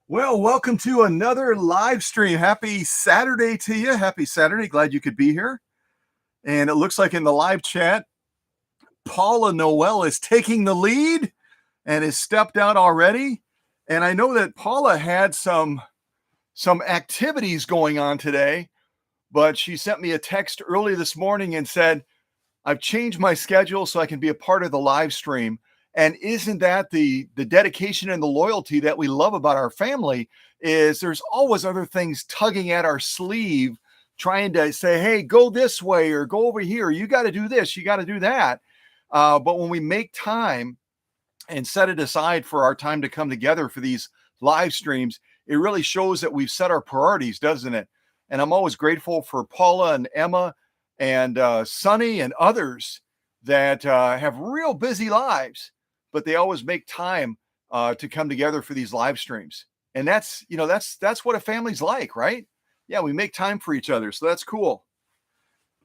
Well, welcome to another live stream. Happy Saturday to you. Happy Saturday. Glad you could be here. And it looks like in the live chat, Paula Noel is taking the lead and has stepped out already. And I know that Paula had some activities going on today, but she sent me a text early this morning and said, I've changed my schedule so I can be a part of the live stream. And isn't that the dedication and the loyalty that we love about our family? Is there's always other things tugging at our sleeve, trying to say, hey, go this way or go over here. You got to do this. You got to do that. But when we make time and set it aside for our time to come together for these live streams, it really shows that we've set our priorities, doesn't it? And I'm always grateful for Paula and Emma and Sonny and others that have real busy lives, but they always make time to come together for these live streams. And that's what a family's like, right? Yeah, we make time for each other. So that's cool.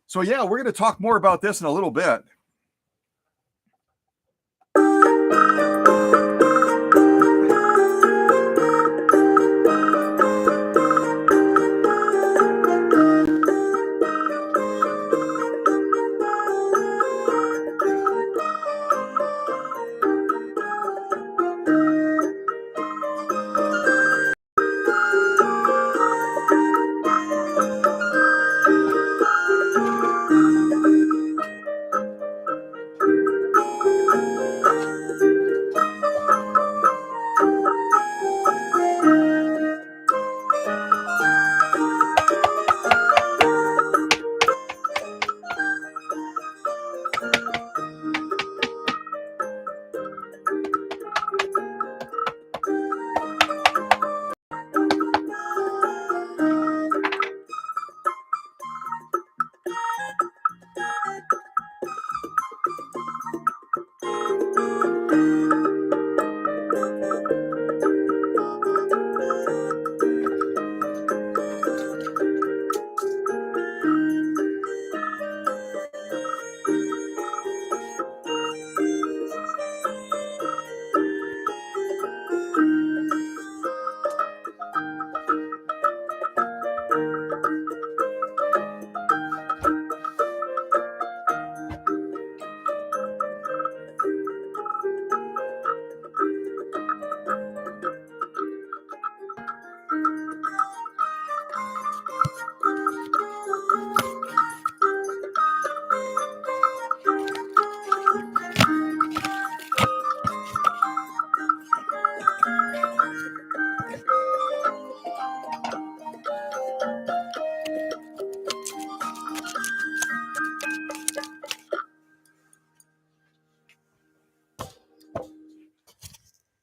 So yeah, we're going to talk more about this in a little bit.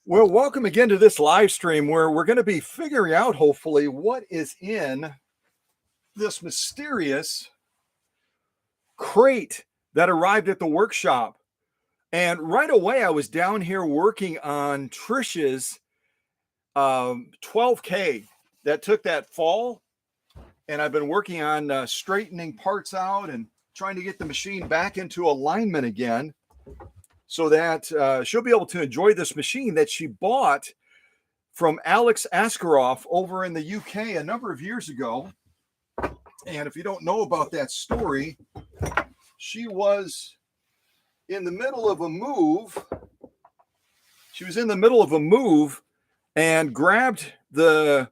Well, welcome again to this live stream where we're going to be figuring out, hopefully, what is in this mysterious crate that arrived at the workshop. And right away, I was down here working on Trisha's 12K that took that fall. And I've been working on straightening parts out and trying to get the machine back into alignment again so that she'll be able to enjoy this machine that she bought from Alex Askeroff over in the UK a number of years ago. And if you don't know about that story, she was in the middle of a move. She was in the middle of a move and grabbed the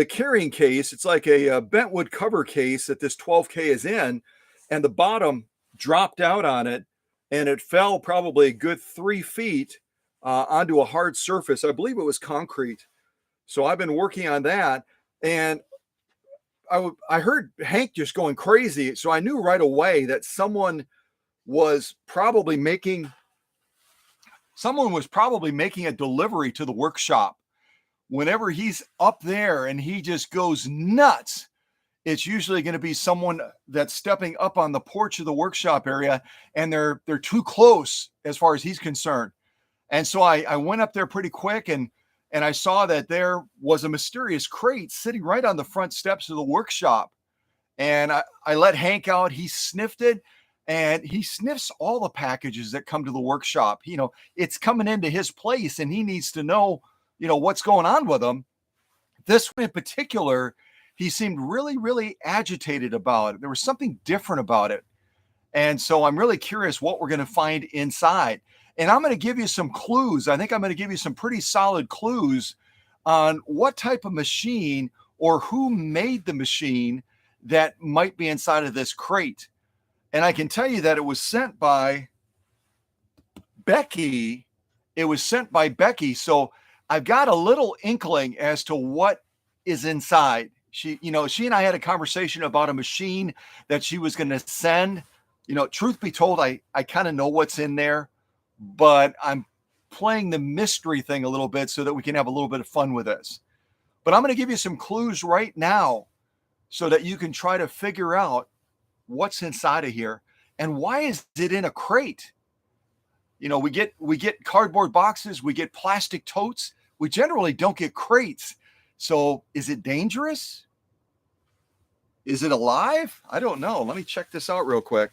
carrying case. It's like a bentwood cover case that this 12K is in, and the bottom dropped out on it, and it fell probably a good 3 feet onto a hard surface. I believe it was concrete. So I've been working on that, and I heard Hank just going crazy. So I knew right away that someone was probably making a delivery to the workshop. Whenever he's up there and he just goes nuts, it's usually going to be someone that's stepping up on the porch of the workshop area, and they're too close as far as he's concerned. And so I went up there pretty quick, and I saw that there was a mysterious crate sitting right on the front steps of the workshop. And I let Hank out. He sniffed it, and he sniffs all the packages that come to the workshop. It's coming into his place, and he needs to know, what's going on with them. This one in particular, he seemed really, really agitated about it. There was something different about it. And so I'm really curious what we're going to find inside. And I'm going to give you some clues. I think I'm going to give you some pretty solid clues on what type of machine or who made the machine that might be inside of this crate. And I can tell you that it was sent by Becky. So I've got a little inkling as to what is inside. She and I had a conversation about a machine that she was going to send. Truth be told, I kind of know what's in there, but I'm playing the mystery thing a little bit so that we can have a little bit of fun with this. But I'm going to give you some clues right now so that you can try to figure out what's inside of here and why is it in a crate. We get cardboard boxes, we get plastic totes. We generally don't get crates. So is it dangerous? Is it alive? I don't know. Let me check this out real quick.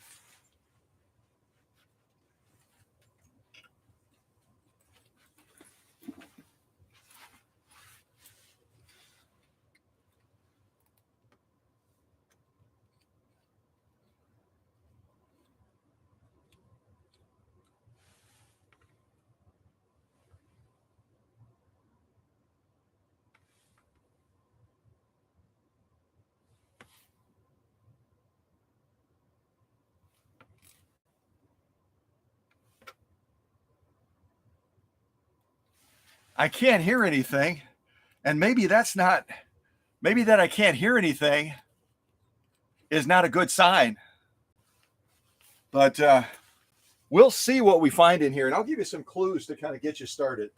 I can't hear anything. And maybe that I can't hear anything is not a good sign. But we'll see what we find in here. And I'll give you some clues to kind of get you started.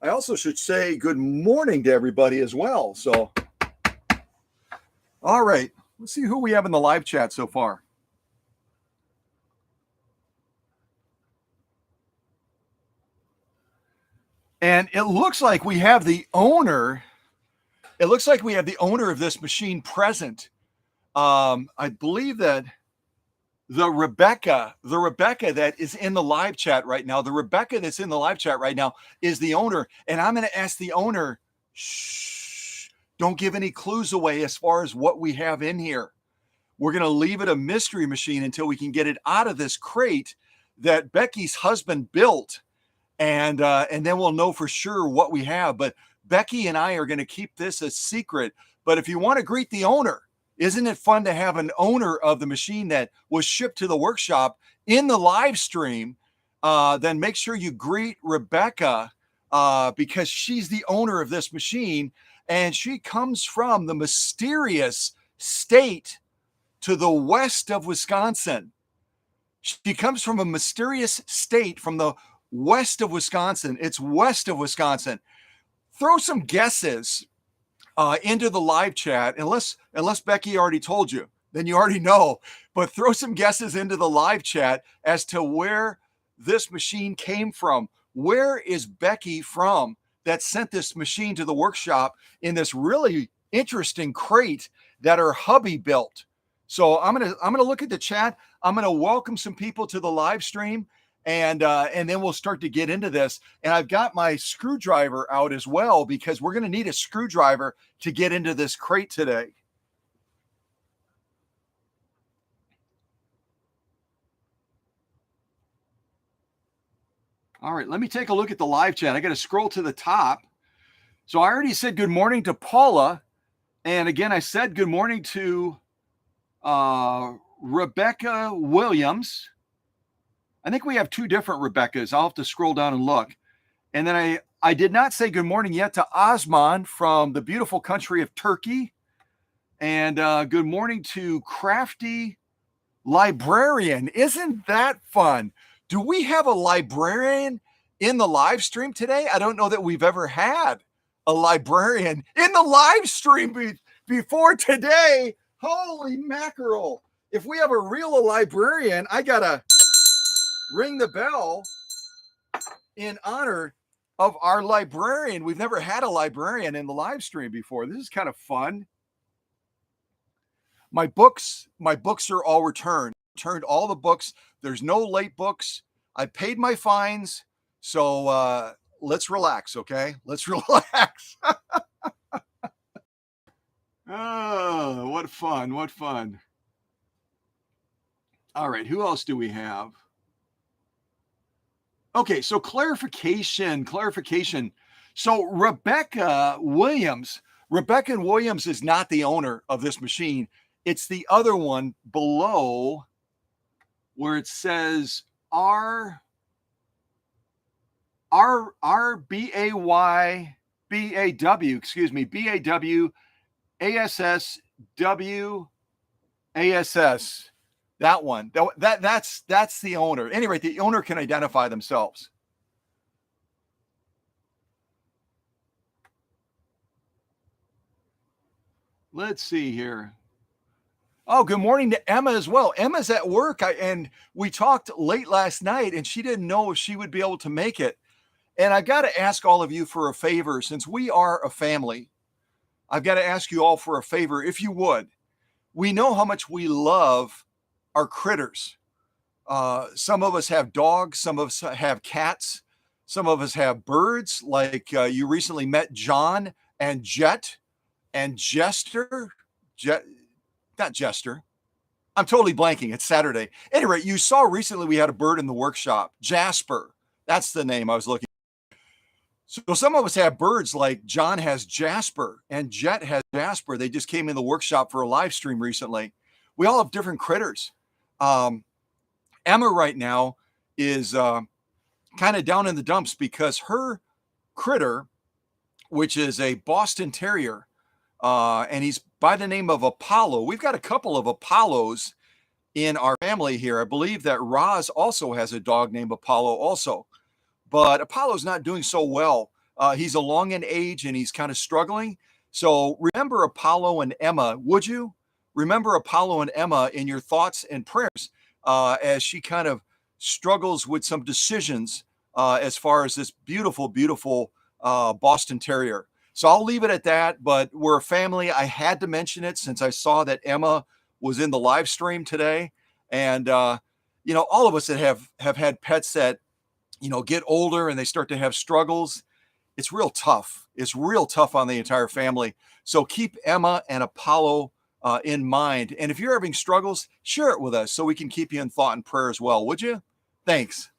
I also should say good morning to everybody as well. So, all right, let's see who we have in the live chat so far. And it looks like we have the owner. It looks like we have the owner of this machine present. I believe that the Rebecca that is in the live chat right now, is the owner. And I'm going to ask the owner, shh, don't give any clues away as far as what we have in here. We're going to leave it a mystery machine until we can get it out of this crate that Becky's husband built. And then we'll know for sure what we have. But Becky and I are going to keep this a secret. But if you want to greet the owner, isn't it fun to have an owner of the machine that was shipped to the workshop in the live stream? Then make sure you greet Rebecca because she's the owner of this machine. And she comes from the mysterious state to the west of Wisconsin. She comes from a mysterious state from the west of Wisconsin. It's west of Wisconsin. Throw some guesses into the live chat, unless Becky already told you, then you already know. But throw some guesses into the live chat as to where this machine came from. Where is Becky from that sent this machine to the workshop in this really interesting crate that her hubby built? So I'm gonna look at the chat. I'm gonna welcome some people to the live stream, and then we'll start to get into this. And I've got my screwdriver out as well because we're going to need a screwdriver to get into this crate today. All right, let me take a look at the live chat. I got to scroll to the top. So I already said good morning to Paula. And again, I said good morning to Rebecca Williams. I think we have two different Rebeccas. I'll have to scroll down and look. And then I did not say good morning yet to Osman from the beautiful country of Turkey. And good morning to Crafty Librarian. Isn't that fun? Do we have a librarian in the live stream today? I don't know that we've ever had a librarian in the live stream before today. Holy mackerel. If we have a real librarian, I got to ring the bell in honor of our librarian. We've never had a librarian in the live stream before. This is kind of fun. My books are all returned. Returned all the books. There's no late books. I paid my fines. So let's relax, okay? Let's relax. Oh, what fun. What fun. All right, who else do we have? Okay, so clarification. So Rebecca Williams is not the owner of this machine. It's the other one below where it says BAW ASS. That one. That's the owner. Anyway, the owner can identify themselves. Let's see here. Oh, good morning to Emma as well. Emma's at work, and we talked late last night, and she didn't know if she would be able to make it. And I got to ask all of you for a favor, since we are a family. I've got to ask you all for a favor, if you would. We know how much we love our critters. Some of us have dogs, some of us have cats, some of us have birds, like you recently met John and Jet and Jester. Not Jester. I'm totally blanking. It's Saturday. Anyway, you saw recently we had a bird in the workshop. Jasper. That's the name I was looking. So some of us have birds, like John has Jasper and Jet has Jasper. They just came in the workshop for a live stream recently. We all have different critters. Emma right now is kind of down in the dumps because her critter, which is a Boston Terrier, and he's by the name of Apollo. We've got a couple of Apollos in our family here. I believe that Roz also has a dog named Apollo also. But Apollo's not doing so well. He's along in age and he's kind of struggling. So remember Apollo and Emma, would you? Remember Apollo and Emma in your thoughts and prayers as she kind of struggles with some decisions as far as this beautiful, beautiful Boston Terrier. So I'll leave it at that, but we're a family. I had to mention it since I saw that Emma was in the live stream today. And, all of us that have had pets that, get older and they start to have struggles, it's real tough. It's real tough on the entire family. So keep Emma and Apollo in mind. And if you're having struggles, share it with us so we can keep you in thought and prayer as well. Would you? Thanks.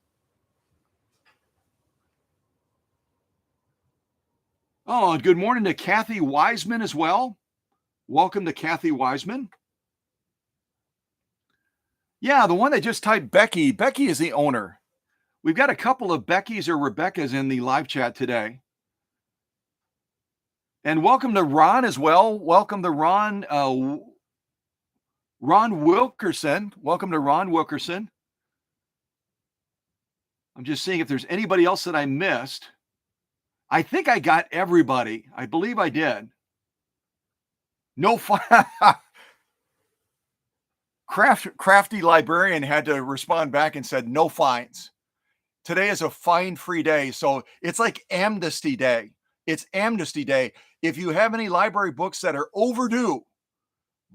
Oh, and good morning to Kathy Wiseman as well. Welcome to Kathy Wiseman. Yeah, the one that just typed Becky. Becky is the owner. We've got a couple of Beckys or Rebeccas in the live chat today. And welcome to Ron as well. Welcome to Ron Wilkerson. Welcome to Ron Wilkerson. I'm just seeing if there's anybody else that I missed. I think I got everybody. I believe I did. No fun. Crafty librarian had to respond back and said, no fines. Today is a fine-free day, so it's like amnesty day. It's amnesty day. If you have any library books that are overdue,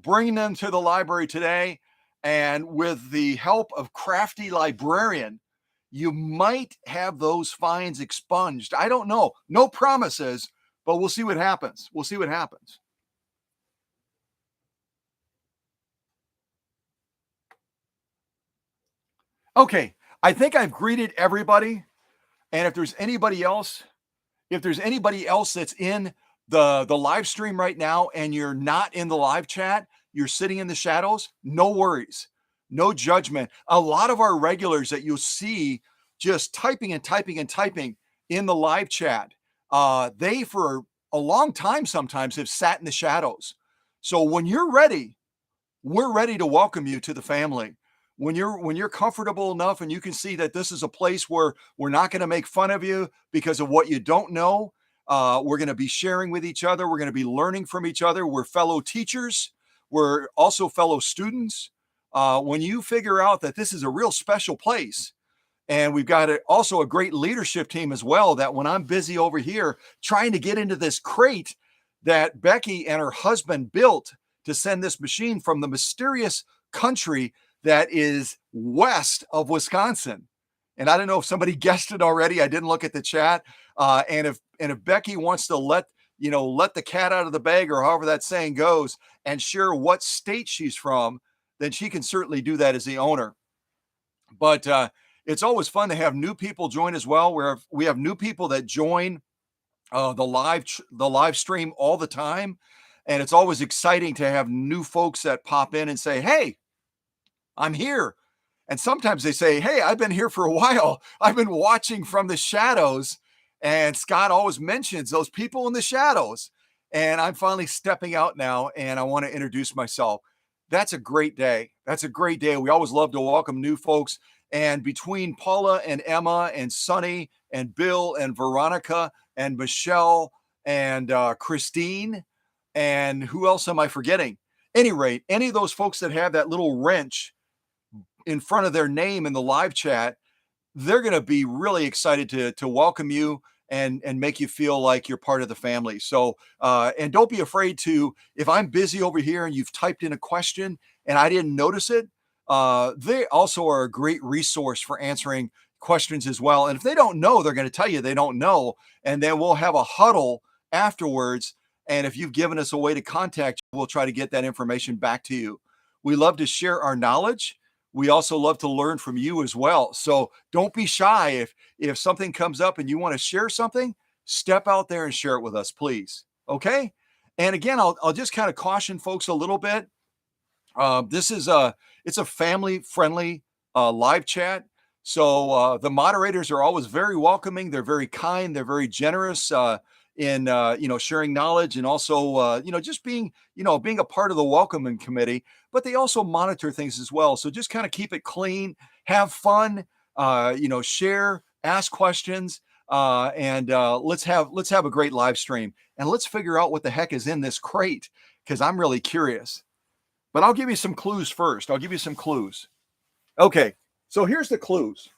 bring them to the library today. And with the help of crafty librarian, you might have those fines expunged. I don't know. No promises, but we'll see what happens. We'll see what happens. Okay, I think I've greeted everybody. And if there's anybody else that's in the live stream right now and you're not in the live chat, you're sitting in the shadows, no worries. No judgment. A lot of our regulars that you'll see just typing and typing and typing in the live chat, they for a long time sometimes have sat in the shadows. So when you're ready, we're ready to welcome you to the family. When you're comfortable enough and you can see that this is a place where we're not going to make fun of you because of what you don't know, we're going to be sharing with each other. We're going to be learning from each other. We're fellow teachers. We're also fellow students. When you figure out that this is a real special place, and we've got also a great leadership team as well, that when I'm busy over here trying to get into this crate that Becky and her husband built to send this machine from the mysterious country that is west of Wisconsin. And I don't know if somebody guessed it already. I didn't look at the chat. And if Becky wants to let the cat out of the bag, or however that saying goes, and share what state she's from, then she can certainly do that as the owner. But it's always fun to have new people join as well. Where we have new people that join the live stream all the time, and it's always exciting to have new folks that pop in and say, "Hey, I'm here." And sometimes they say, "Hey, I've been here for a while. I've been watching from the shadows." And Scott always mentions those people in the shadows. And I'm finally stepping out now, and I want to introduce myself. That's a great day. That's a great day. We always love to welcome new folks. And between Paula and Emma and Sunny and Bill and Veronica and Michelle and Christine, and who else am I forgetting? Any rate, any of those folks that have that little wrench in front of their name in the live chat, they're going to be really excited to welcome you and make you feel like you're part of the family. So and don't be afraid to, if I'm busy over here and you've typed in a question and I didn't notice it, they also are a great resource for answering questions as well. And if they don't know, they're going to tell you they don't know, and then we'll have a huddle afterwards. And if you've given us a way to contact you, we'll try to get that information back to you. We love to share our knowledge. We also love to learn from you as well. So don't be shy. If something comes up and you want to share something, step out there and share it with us, please. Okay. And again, I'll just kind of caution folks a little bit. This is it's a family friendly live chat. So the moderators are always very welcoming. They're very kind. They're very generous in sharing knowledge, and also just being a part of the welcoming committee. But they also monitor things as well. So just kind of keep it clean, have fun, share, ask questions, and let's have a great live stream, and let's figure out what the heck is in this crate, because I'm really curious. But I'll give you some clues first. I'll give you some clues. Okay, so here's the clues.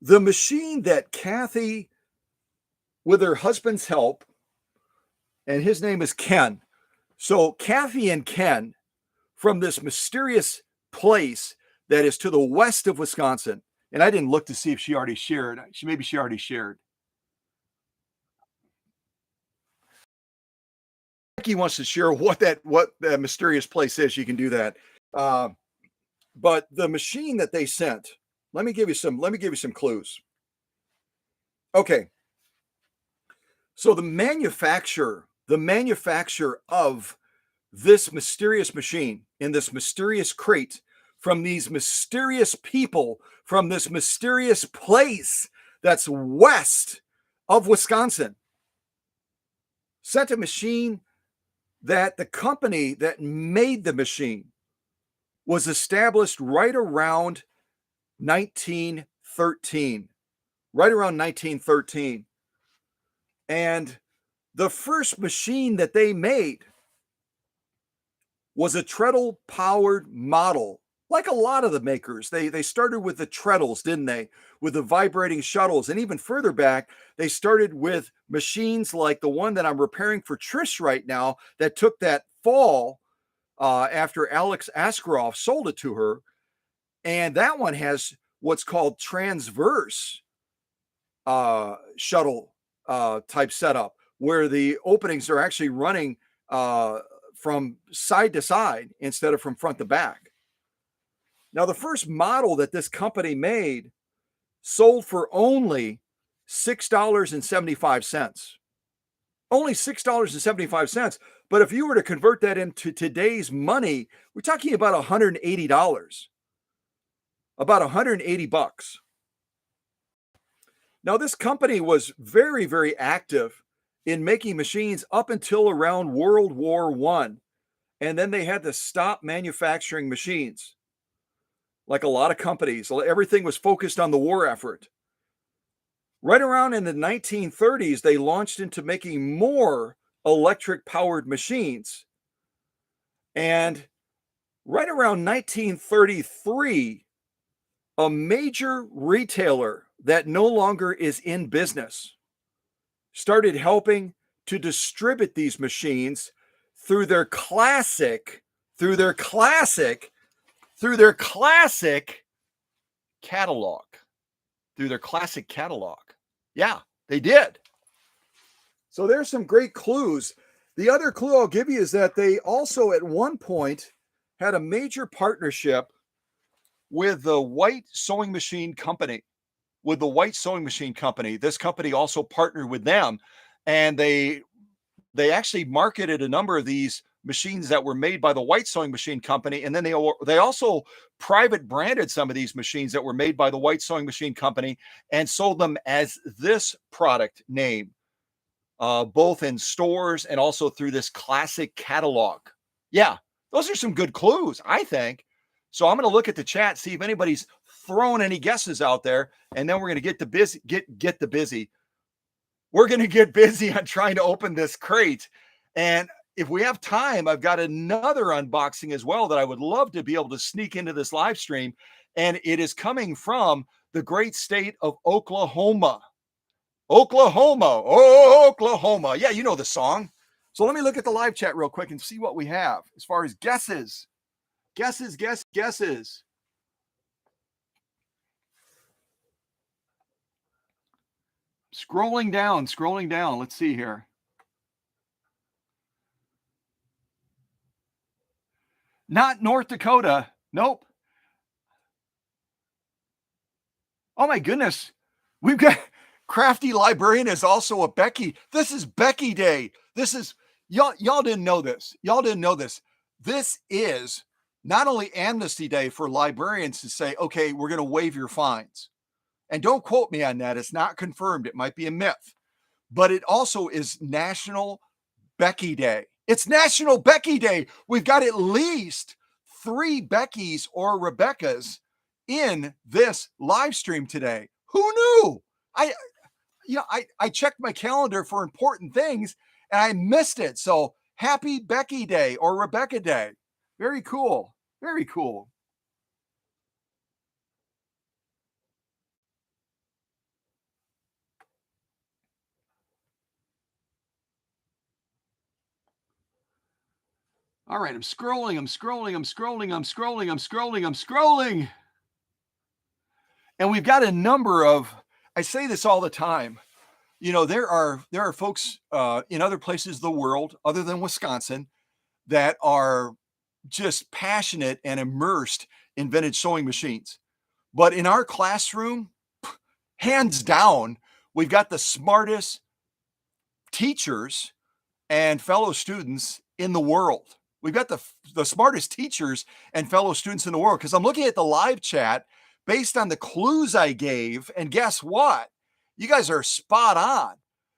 The machine that Kathy, with her husband's help, and his name is Ken. So Kathy and Ken, from this mysterious place that is to the west of Wisconsin, and I didn't look to see if she already shared. Maybe she already shared. Becky wants to share what that mysterious place is. You can do that. Uh, but the machine that they sent, let me give you some clues. Okay. So the manufacturer of this mysterious machine in this mysterious crate from these mysterious people from this mysterious place that's west of Wisconsin sent a machine that the company that made the machine was established right around 1913, right around 1913. And the first machine that they made was a treadle powered model. Like a lot of the makers, they started with the treadles, didn't they? With the vibrating shuttles. And even further back, they started with machines like the one that I'm repairing for Trish right now that took that fall after Alex Askaroff sold it to her. And that one has what's called transverse shuttle type setup, where the openings are actually running from side to side instead of from front to back. Now, the first model that this company made sold for only $6.75. Only $6.75. But if you were to convert that into today's money, we're talking about $180. About 180 bucks. Now, this company was very, very active in making machines up until around World War I. And then they had to stop manufacturing machines. Like a lot of companies, everything was focused on the war effort. Right around in the 1930s, they launched into making more electric powered machines. And right around 1933, a major retailer that no longer is in business started helping to distribute these machines through their classic catalog. Through their classic catalog. Yeah, they did. So there's some great clues. The other clue I'll give you is that they also at one point had a major partnership with the White Sewing Machine Company. This company also partnered with them, and they actually marketed a number of these machines that were made by the White Sewing Machine Company, and then they also private branded some of these machines that were made by the White Sewing Machine Company and sold them as this product name, both in stores and also through this classic catalog. Yeah, those are some good clues, I think. So I'm going to look at the chat, see if anybody's throwing any guesses out there, and then we're going to get busy. We're going to get busy on trying to open this crate. And if we have time, I've got another unboxing as well that I would love to be able to sneak into this live stream. And it is coming from the great state of Oklahoma. Oklahoma. Yeah, you know the song. So let me look at the live chat real quick and see what we have as far as guesses. Guesses. Scrolling down. Let's see here. Not North Dakota. Nope. Oh my goodness. We've got Crafty Librarian is also a Becky. This is Becky Day. This is y'all didn't know this. This is not only Amnesty Day for librarians to say, okay, we're going to waive your fines. And don't quote me on that. It's not confirmed. It might be a myth. But it also is National Becky Day. It's National Becky Day. We've got at least 3 Beckys or Rebeccas in this live stream today. Who knew? I checked my calendar for important things and I missed it. So happy Becky Day or Rebecca Day. Very cool. Very cool. All right, I'm scrolling. And we've got a number of, I say this all the time, you know, there are folks in other places of the world other than Wisconsin that are just passionate and immersed in vintage sewing machines. But in our classroom, hands down, we've got the smartest teachers and fellow students in the world. We've got the smartest teachers and fellow students in the world, because I'm looking at the live chat based on the clues I gave. And guess what? You guys are spot on.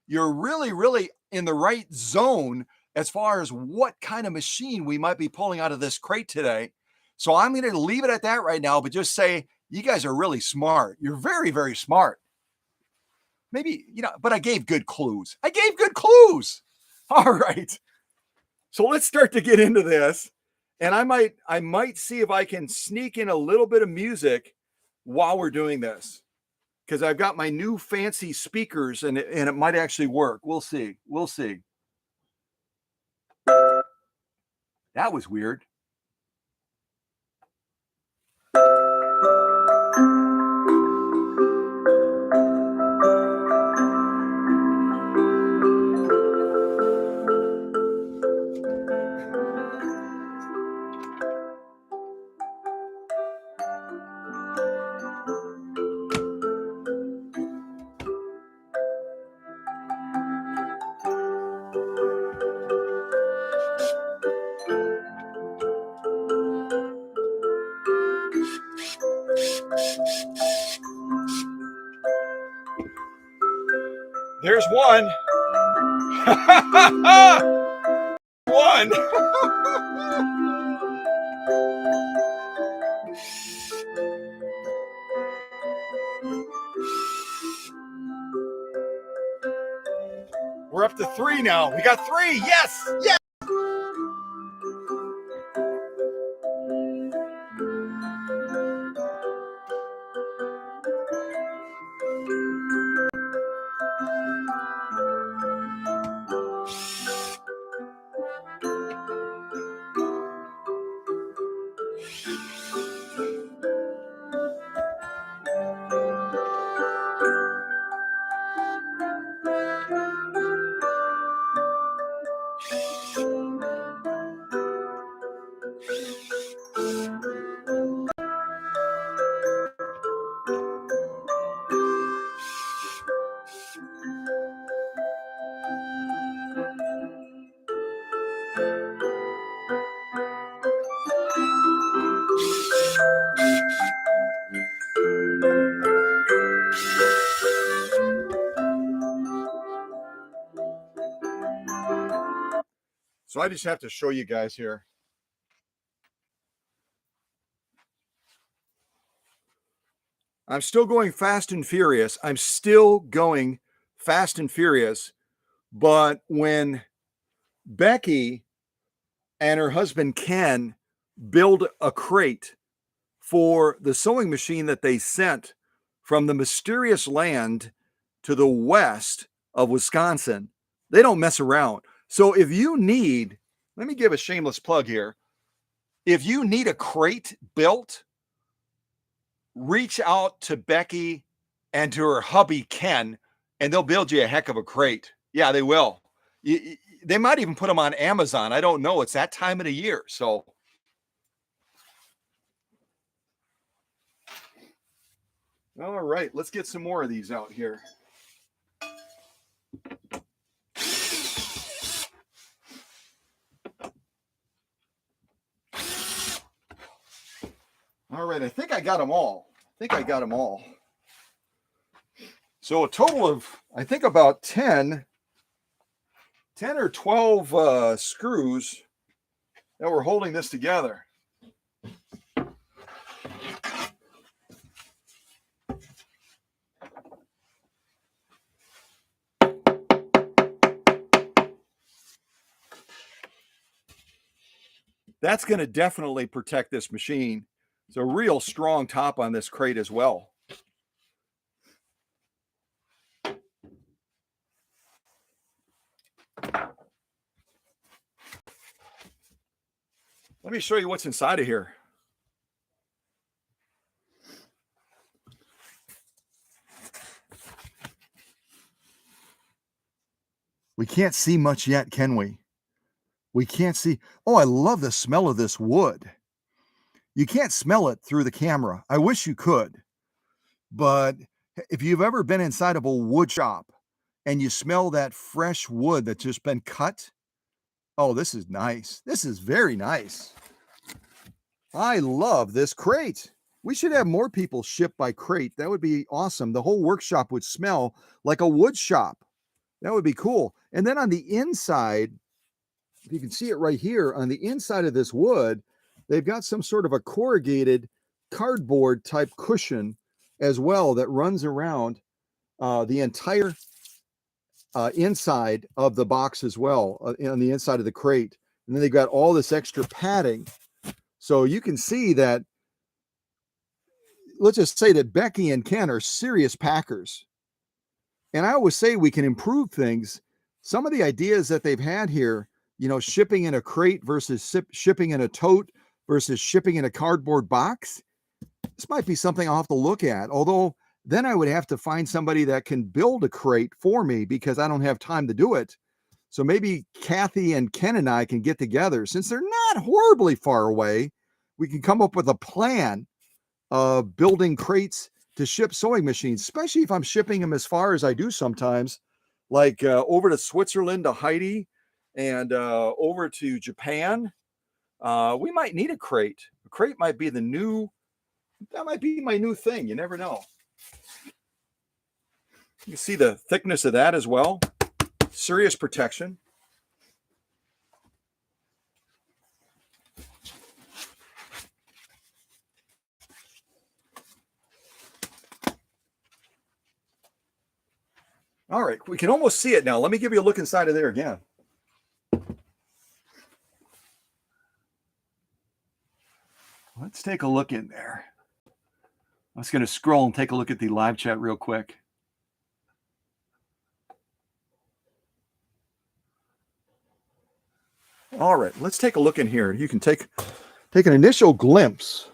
You're really, really in the right zone as far as what kind of machine we might be pulling out of this crate today. So I'm going to leave it at that right now, but just say You guys are really smart. You're very, very smart. Maybe, but I gave good clues. I gave good clues. All right. So let's start to get into this. And I might see if I can sneak in a little bit of music while we're doing this. Because I've got my new fancy speakers and it might actually work. We'll see. We'll see. That was weird. There's one. One. We're up to 3 now. We got 3. Yes. Yes. So I just have to show you guys here. I'm still going fast and furious. I'm still going fast and furious. But when Becky and her husband Ken build a crate for the sewing machine that they sent from the mysterious land to the west of Wisconsin, they don't mess around. So if you need, let me give a shameless plug here. If you need a crate built, reach out to Becky and to her hubby Ken, and they'll build you a heck of a crate. Yeah, they will. They might even put them on Amazon. I don't know. It's that time of the year. So all right, let's get some more of these out here. All right, I think I got them all. So a total of, I think, about 10 or 12 screws that were holding this together. That's going to definitely protect this machine. It's a real strong top on this crate as well. Let me show you what's inside of here. We can't see much yet, can we? We can't see. Oh, I love the smell of this wood. You can't smell it through the camera. I wish you could. But if you've ever been inside of a wood shop and you smell that fresh wood that's just been cut, oh, this is nice. This is very nice. I love this crate. We should have more people ship by crate. That would be awesome. The whole workshop would smell like a wood shop. That would be cool. And then on the inside, you can see it right here on the inside of this wood, they've got some sort of a corrugated cardboard type cushion as well that runs around the entire inside of the box as well, on the inside of the crate. And then they've got all this extra padding. So you can see that, let's just say that Becky and Ken are serious packers. And I always say we can improve things. Some of the ideas that they've had here, shipping in a crate versus shipping in a tote versus shipping in a cardboard box, this might be something I'll have to look at. Although then I would have to find somebody that can build a crate for me because I don't have time to do it. So maybe Kathy and Ken and I can get together. Since they're not horribly far away, we can come up with a plan of building crates to ship sewing machines, especially if I'm shipping them as far as I do sometimes, like over to Switzerland to Heidi and over to Japan. We might need a crate. A crate might be that might be my new thing. You never know. You can see the thickness of that as well. Serious protection. All right, we can almost see it now. Let me give you a look inside of there again. Let's take a look in there. I'm just going to scroll and take a look at the live chat real quick. All right, let's take a look in here. You can take an initial glimpse.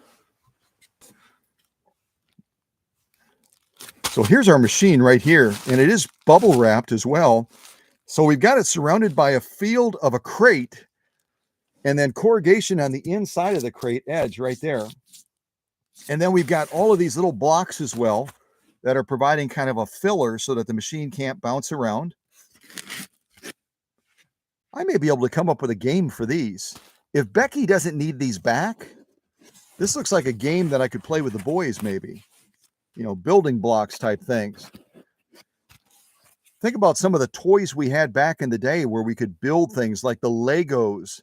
So here's our machine right here, and it is bubble wrapped as well. So we've got it surrounded by a field of a crate and then corrugation on the inside of the crate edge right there. And then we've got all of these little blocks as well that are providing kind of a filler so that the machine can't bounce around. I may be able to come up with a game for these. If Becky doesn't need these back, this looks like a game that I could play with the boys maybe. Building blocks type things. Think about some of the toys we had back in the day where we could build things like the Legos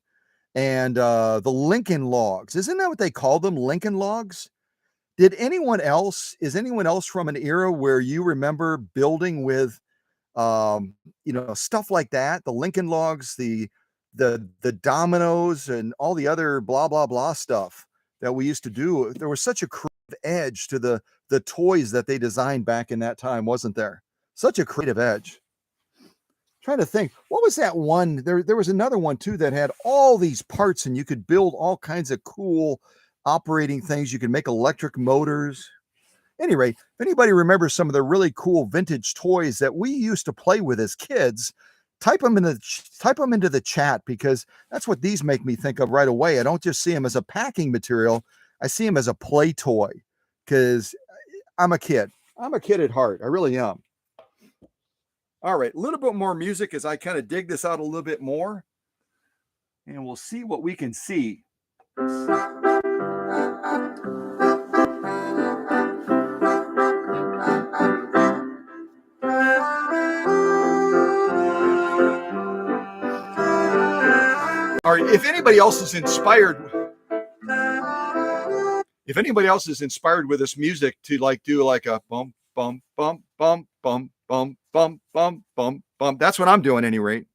and the Lincoln Logs. Isn't that what they call them? Lincoln Logs? Is anyone else from an era where you remember building with, stuff like that? The Lincoln Logs, the dominoes and all the other blah, blah, blah stuff that we used to do. There was such a creative edge to the toys that they designed back in that time, wasn't there? Such a creative edge. Trying to think, what was that one? There was another one too that had all these parts and you could build all kinds of cool operating things. You could make electric motors. Anyway, if anybody remembers some of the really cool vintage toys that we used to play with as kids, type them into the chat, because that's what these make me think of right away. I don't just see them as a packing material. I see them as a play toy, because I'm a kid. I'm a kid at heart. I really am. All right, a little bit more music as I kind of dig this out a little bit more, and we'll see what we can see. All right, if anybody else is inspired with this music to do a bump, bump, bump, bump, bump, bump, bump, bump, bump, bump, that's what I'm doing at any rate.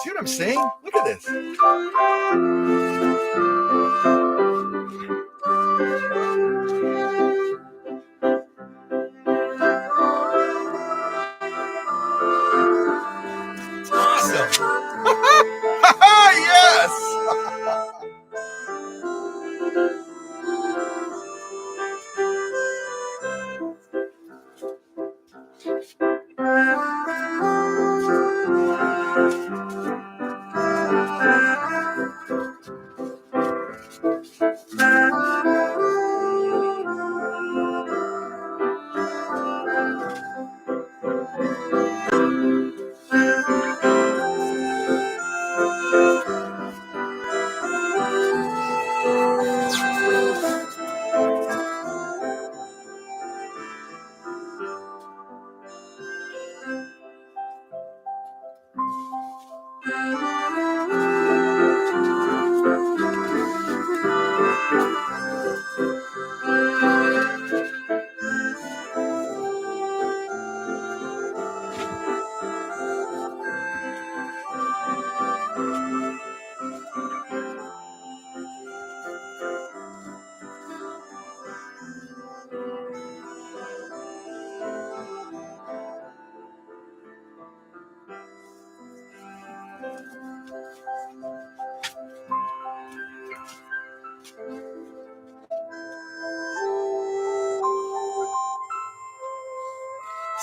See what I'm saying? Look at this.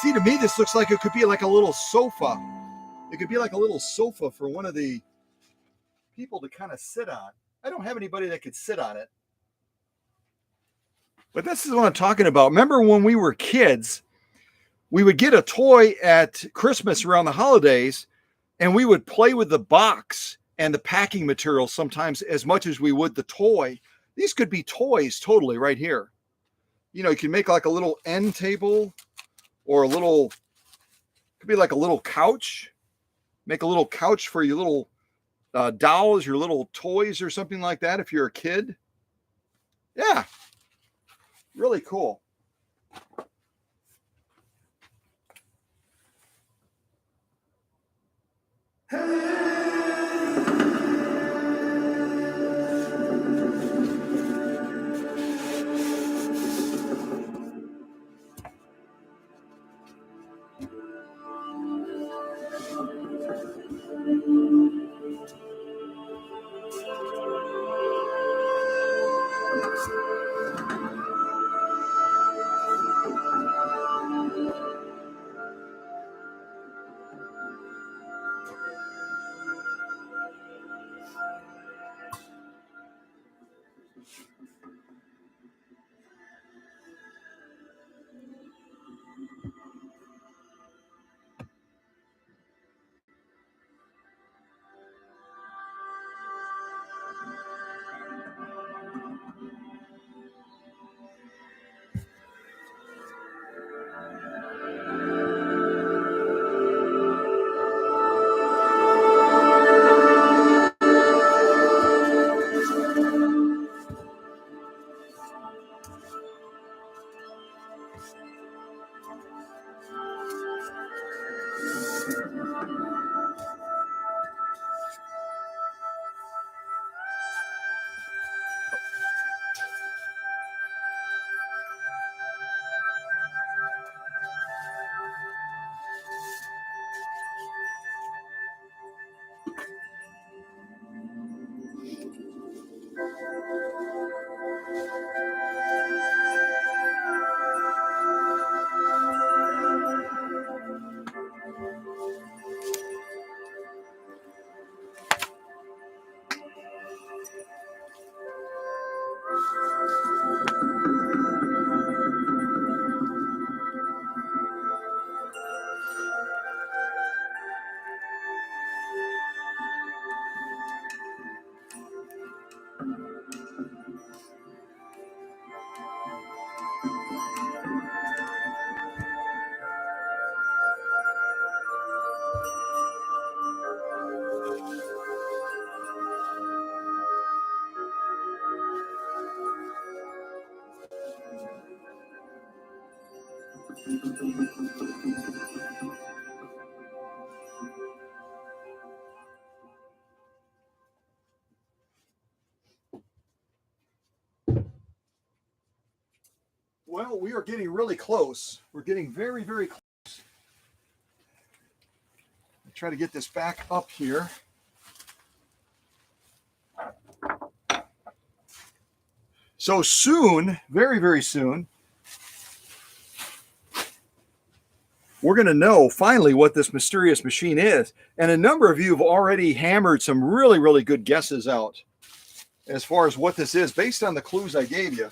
See, to me, this looks like it could be like a little sofa. It could be like a little sofa for one of the people to kind of sit on. I don't have anybody that could sit on it. But this is what I'm talking about. Remember when we were kids, we would get a toy at Christmas around the holidays, and we would play with the box and the packing material sometimes as much as we would the toy. These could be toys totally right here. You know, you can make like a little end table or a little, could be like a little couch. Make a little couch for your little dolls, your little toys or something like that if you're a kid. Yeah, really cool. Well, we are getting really close. We're getting very, very close. I'll try to get this back up here. So soon, very, very soon, we're going to know finally what this mysterious machine is. And a number of you have already hammered some really, really good guesses out as far as what this is based on the clues I gave you.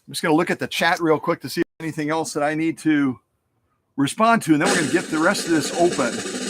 I'm just going to look at the chat real quick to see if there's anything else that I need to respond to, and then we're going to get the rest of this open.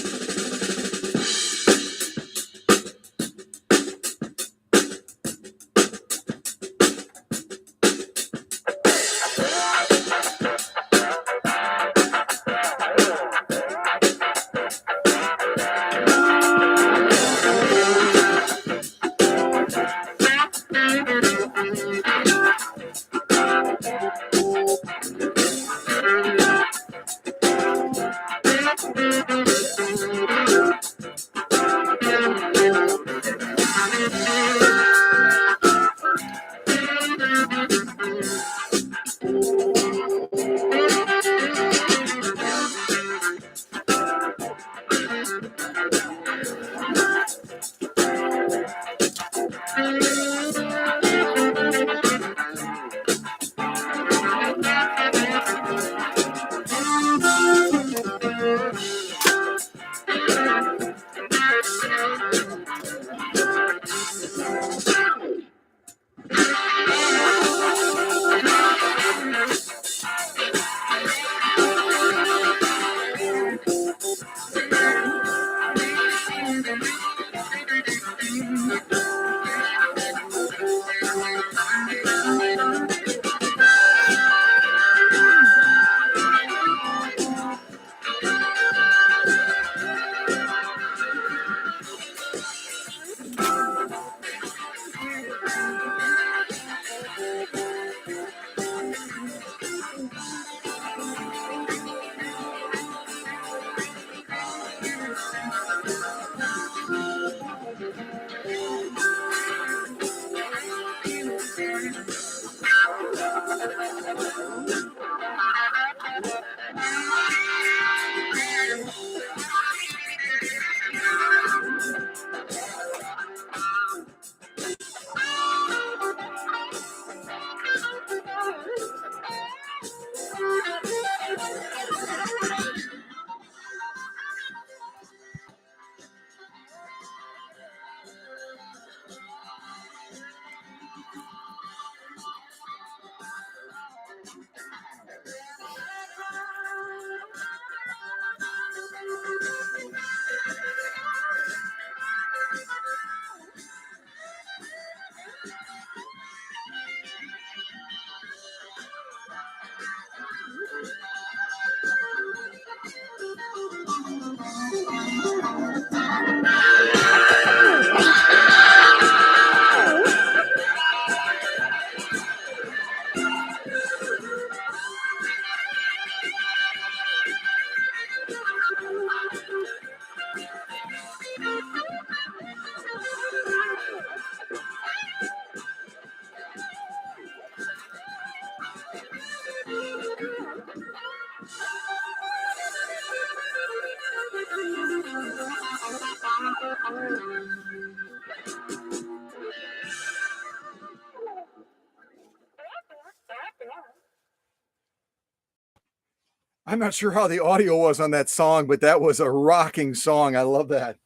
I'm not sure how the audio was on that song, but that was a rocking song. I love that.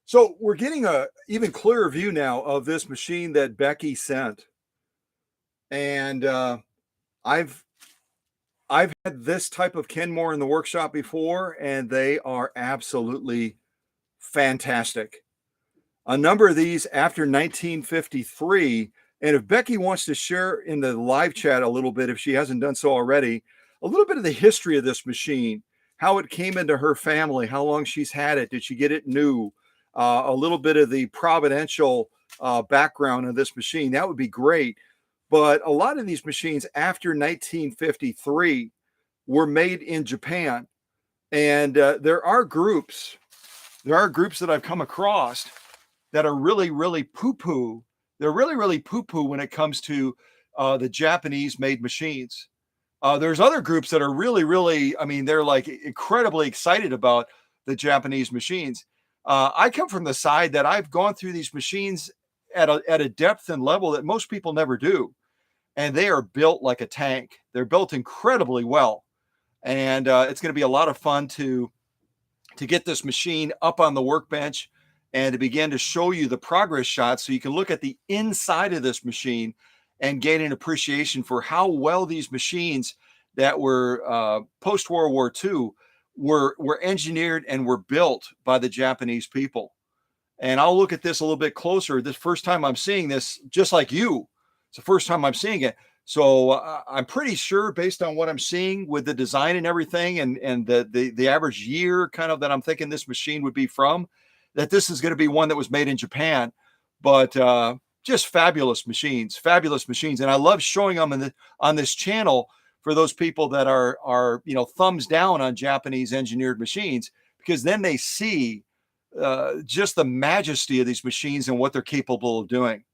So we're getting a even clearer view now of this machine that Becky sent. And I've had this type of Kenmore in the workshop before, and they are absolutely fantastic. A number of these after 1953. And if Becky wants to share in the live chat a little bit, if she hasn't done so already, a little bit of the history of this machine, how it came into her family, how long she's had it, did she get it new, a little bit of the providential background of this machine, that would be great. But a lot of these machines after 1953 were made in Japan. And there are groups that I've come across that are really, really poo-poo. They're really, really poo-poo when it comes to the Japanese-made machines. There's other groups that are really, really, I mean, they're like incredibly excited about the Japanese machines. I come from the side that I've gone through these machines at a depth and level that most people never do. And they are built like a tank. They're built incredibly well. And it's going to be a lot of fun to get this machine up on the workbench and to begin to show you the progress shots so you can look at the inside of this machine and gain an appreciation for how well these machines that were post-World War II were engineered and were built by the Japanese people. And I'll look at this a little bit closer. This first time I'm seeing this, just like you, it's the first time I'm seeing it. So I'm pretty sure, based on what I'm seeing with the design and everything, and the average year kind of that I'm thinking this machine would be from, that this is going to be one that was made in Japan. But just fabulous machines, and I love showing them on this channel for those people that are thumbs down on Japanese engineered machines, because then they see just the majesty of these machines and what they're capable of doing,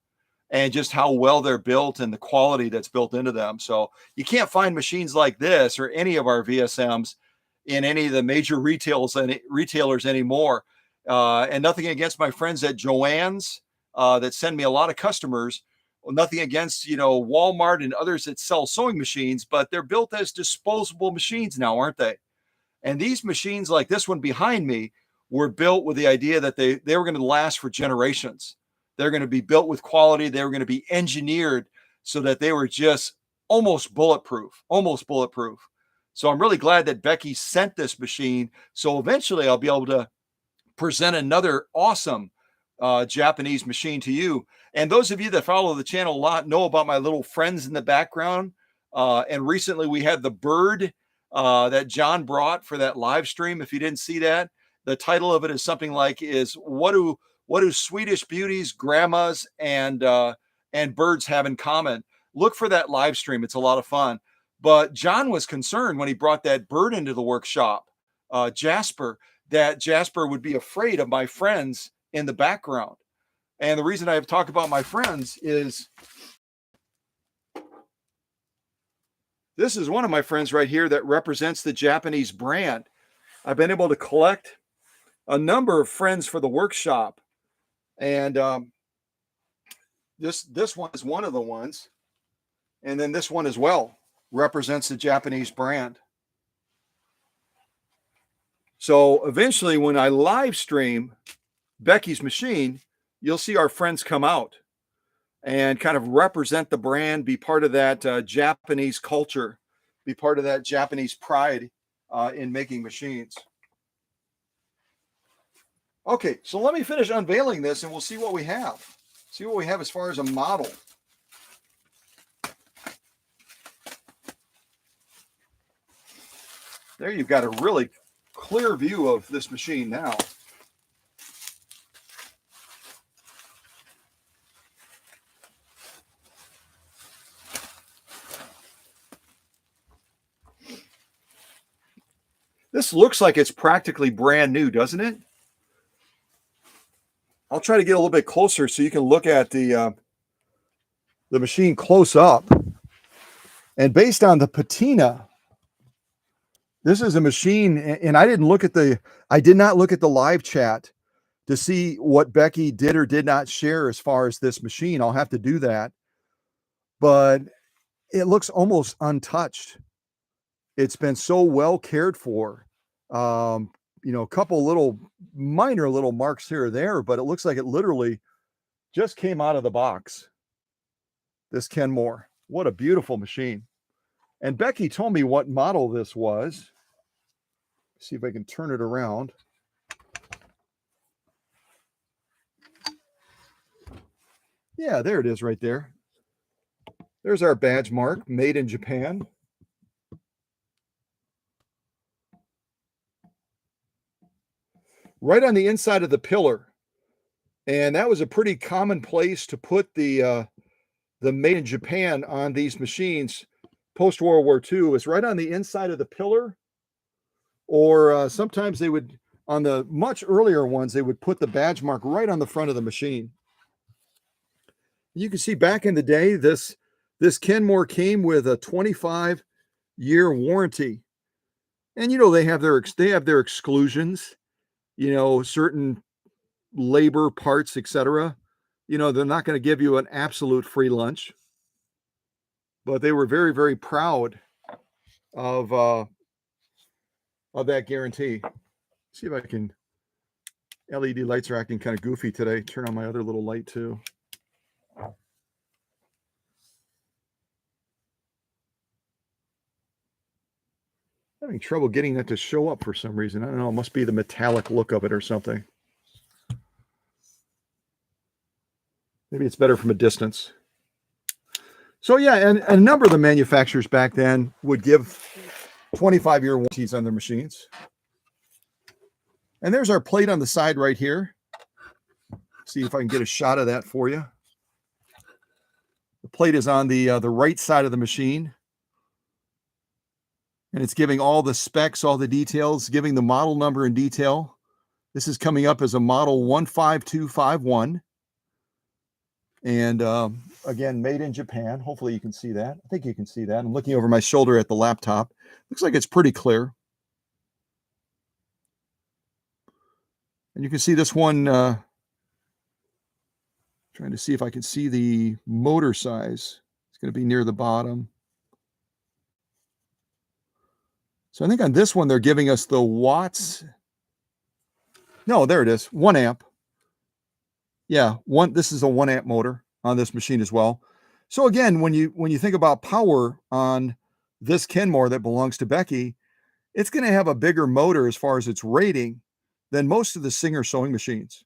and just how well they're built and the quality that's built into them. So you can't find machines like this or any of our VSMs in any of the major retailers anymore. And nothing against my friends at Joann's that send me a lot of customers. Well, nothing against, Walmart and others that sell sewing machines, but they're built as disposable machines now, aren't they? And these machines like this one behind me were built with the idea that they were going to last for generations. They're going to be built with quality. They were going to be engineered so that they were just almost bulletproof. So I'm really glad that Becky sent this machine. So eventually I'll be able to present another awesome Japanese machine to you. And those of you that follow the channel a lot know about my little friends in the background. And recently we had the bird that John brought for that live stream. If you didn't see that, the title of it is something like what do Swedish beauties, grandmas, and birds have in common? Look for that live stream. It's a lot of fun. But John was concerned when he brought that bird into the workshop, Jasper, that Jasper would be afraid of my friends in the background. And the reason I've talked about my friends is This is one of my friends right here that represents the Japanese brand. I've been able to collect a number of friends for the workshop, and this one is one of the ones, and then this one as well represents the Japanese brand. So eventually, when I live stream Becky's machine, you'll see our friends come out and kind of represent the brand, be part of that Japanese culture, be part of that Japanese pride in making machines. Okay, so let me finish unveiling this and we'll see what we have. See what we have as far as a model. There you've got a really clear view of this machine now. This looks like it's practically brand new, doesn't it? I'll try to get a little bit closer so you can look at the machine close up. And based on the patina, this is a machine, and I did not look at the live chat to see what Becky did or did not share as far as this machine. I'll have to do that. But it looks almost untouched. It's been so well cared for. A couple little minor little marks here or there, but it looks like it literally just came out of the box. This Kenmore. What a beautiful machine. And Becky told me what model this was. See if I can turn it around. Yeah, there it is right there. There's our badge mark, made in Japan. Right on the inside of the pillar. And that was a pretty common place to put the made in Japan on these machines post-World War II. Is right on the inside of the pillar. Or sometimes they would, on the much earlier ones, they would put the badge mark right on the front of the machine. You can see back in the day, this Kenmore came with a 25-year warranty. And they have their exclusions, certain labor parts, etc. They're not going to give you an absolute free lunch. But they were very, very proud of that guarantee. See if I can. LED lights are acting kind of goofy today. Turn on my other little light too. Having trouble getting that to show up for some reason. I don't know. It must be the metallic look of it or something. Maybe it's better from a distance. So yeah, and a number of the manufacturers back then would give 25-year warranties on their machines. And there's our plate on the side right here. See if I can get a shot of that for you. The plate is on the right side of the machine. And it's giving all the specs, all the details, giving the model number in detail. This is coming up as a model 15251. And again, made in Japan. Hopefully you can see that. I think you can see that. I'm looking over my shoulder at the laptop. Looks like it's pretty clear. And you can see this one, trying to see if I can see the motor size. It's going to be near the bottom. So I think on this one, they're giving us the watts. No, there it is. 1 amp. Yeah, this is a 1 amp motor on this machine as well. So again, when you think about power on this Kenmore that belongs to Becky, it's going to have a bigger motor as far as its rating than most of the Singer sewing machines.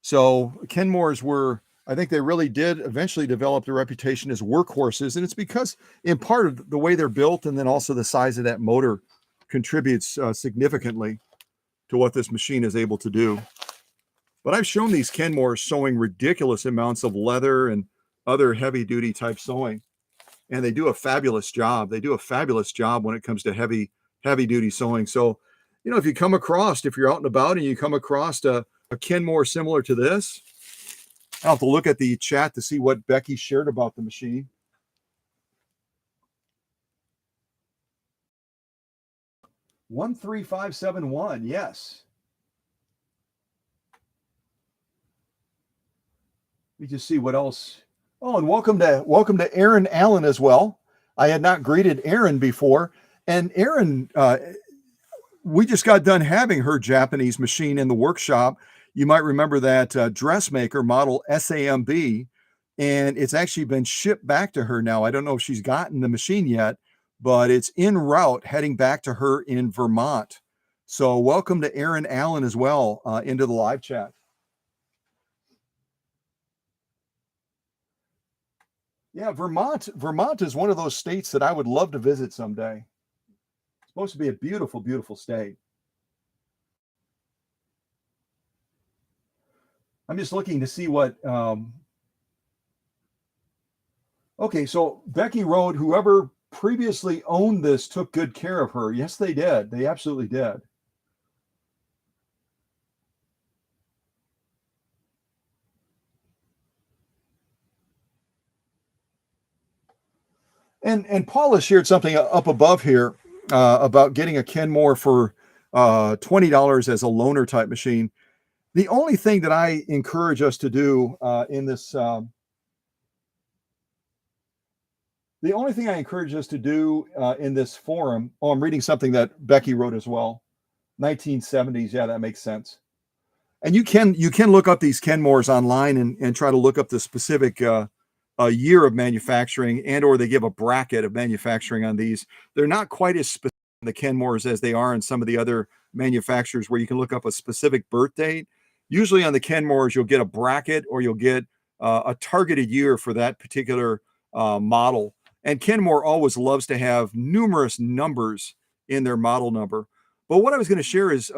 So Kenmores were, I think they really did eventually develop their reputation as workhorses. And it's because in part of the way they're built and then also the size of that motor contributes significantly to what this machine is able to do. But I've shown these Kenmores sewing ridiculous amounts of leather and other heavy duty type sewing. And they do a fabulous job. They do a fabulous job when it comes to heavy duty sewing. So, if you come across, if you're out and about and you come across a Kenmore similar to this, I'll have to look at the chat to see what Becky shared about the machine. 13571. Yes. Let me just see what else. Oh, and welcome to Aaron Allen as well. I had not greeted Aaron before, and Aaron, we just got done having her Japanese machine in the workshop. You might remember that dressmaker model SAMB, and it's actually been shipped back to her now. I don't know if she's gotten the machine yet, but it's en route heading back to her in Vermont. So welcome to Aaron Allen as well into the live chat. Yeah, Vermont is one of those states that I would love to visit someday. It's supposed to be a beautiful, beautiful state. I'm just looking to see what. Okay, so Becky wrote, whoever previously owned this took good care of her. Yes, they did. They absolutely did. And Paula shared something up above here about getting a Kenmore for $20 as a loaner type machine. The only thing that I encourage us to do in this, the only thing I encourage us to do in this forum, oh, I'm reading something that Becky wrote as well. 1970s, yeah, that makes sense. And you can look up these Kenmores online and try to look up the specific year of manufacturing, and or they give a bracket of manufacturing on these. They're not quite as specific in the Kenmores as they are in some of the other manufacturers where you can look up a specific birth date. Usually on the Kenmores, you'll get a bracket or you'll get a targeted year for that particular model. And Kenmore always loves to have numerous numbers in their model number. But what I was going to share is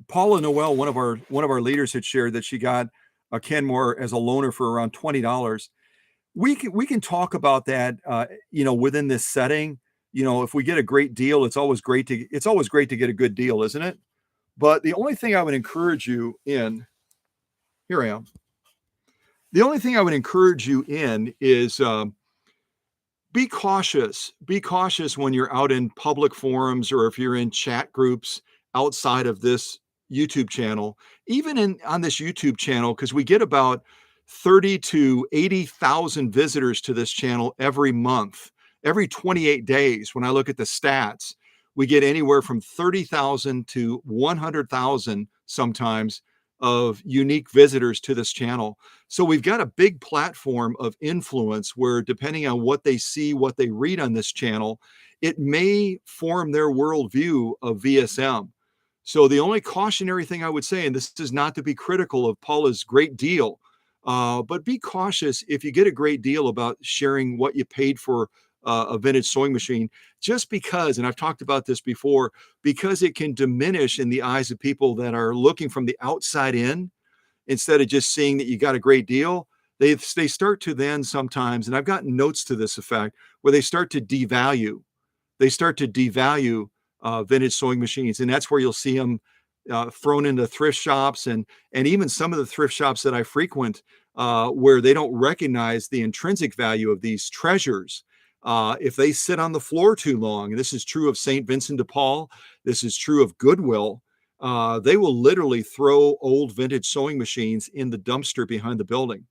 Paula Noel, one of our leaders, had shared that she got a Kenmore as a loaner for around $20. We can talk about that, within this setting. If we get a great deal, it's always great to get a good deal, isn't it? But the only thing I would encourage you in, here I am. The only thing I would encourage you in is be cautious. Be cautious when you're out in public forums or if you're in chat groups outside of this YouTube channel, even on this YouTube channel, because we get about 30 to 80,000 visitors to this channel every month. Every 28 days, when I look at the stats, we get anywhere from 30,000 to 100,000 sometimes of unique visitors to this channel. So we've got a big platform of influence where, depending on what they see, what they read on this channel, it may form their worldview of VSM. So the only cautionary thing I would say, and this is not to be critical of Paula's great deal, but be cautious if you get a great deal about sharing what you paid for a vintage sewing machine, just because, and I've talked about this before, because it can diminish in the eyes of people that are looking from the outside in, instead of just seeing that you got a great deal. They start to then sometimes, and I've gotten notes to this effect, where they start to devalue. They start to devalue vintage sewing machines, and that's where you'll see them thrown into thrift shops and even some of the thrift shops that I frequent, where they don't recognize the intrinsic value of these treasures. If they sit on the floor too long, and this is true of St. Vincent de Paul, this is true of Goodwill, they will literally throw old vintage sewing machines in the dumpster behind the building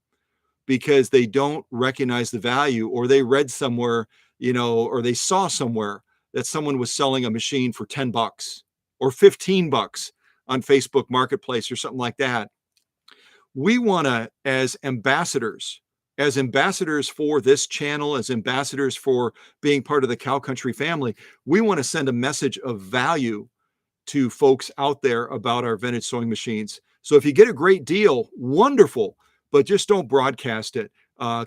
because they don't recognize the value, or they read somewhere, or they saw somewhere that someone was selling a machine for $10 or $15 on Facebook Marketplace or something like that. We want to, as ambassadors for this channel, as ambassadors for being part of the Cow Country family, we want to send a message of value to folks out there about our vintage sewing machines. So if you get a great deal, wonderful, but just don't broadcast it.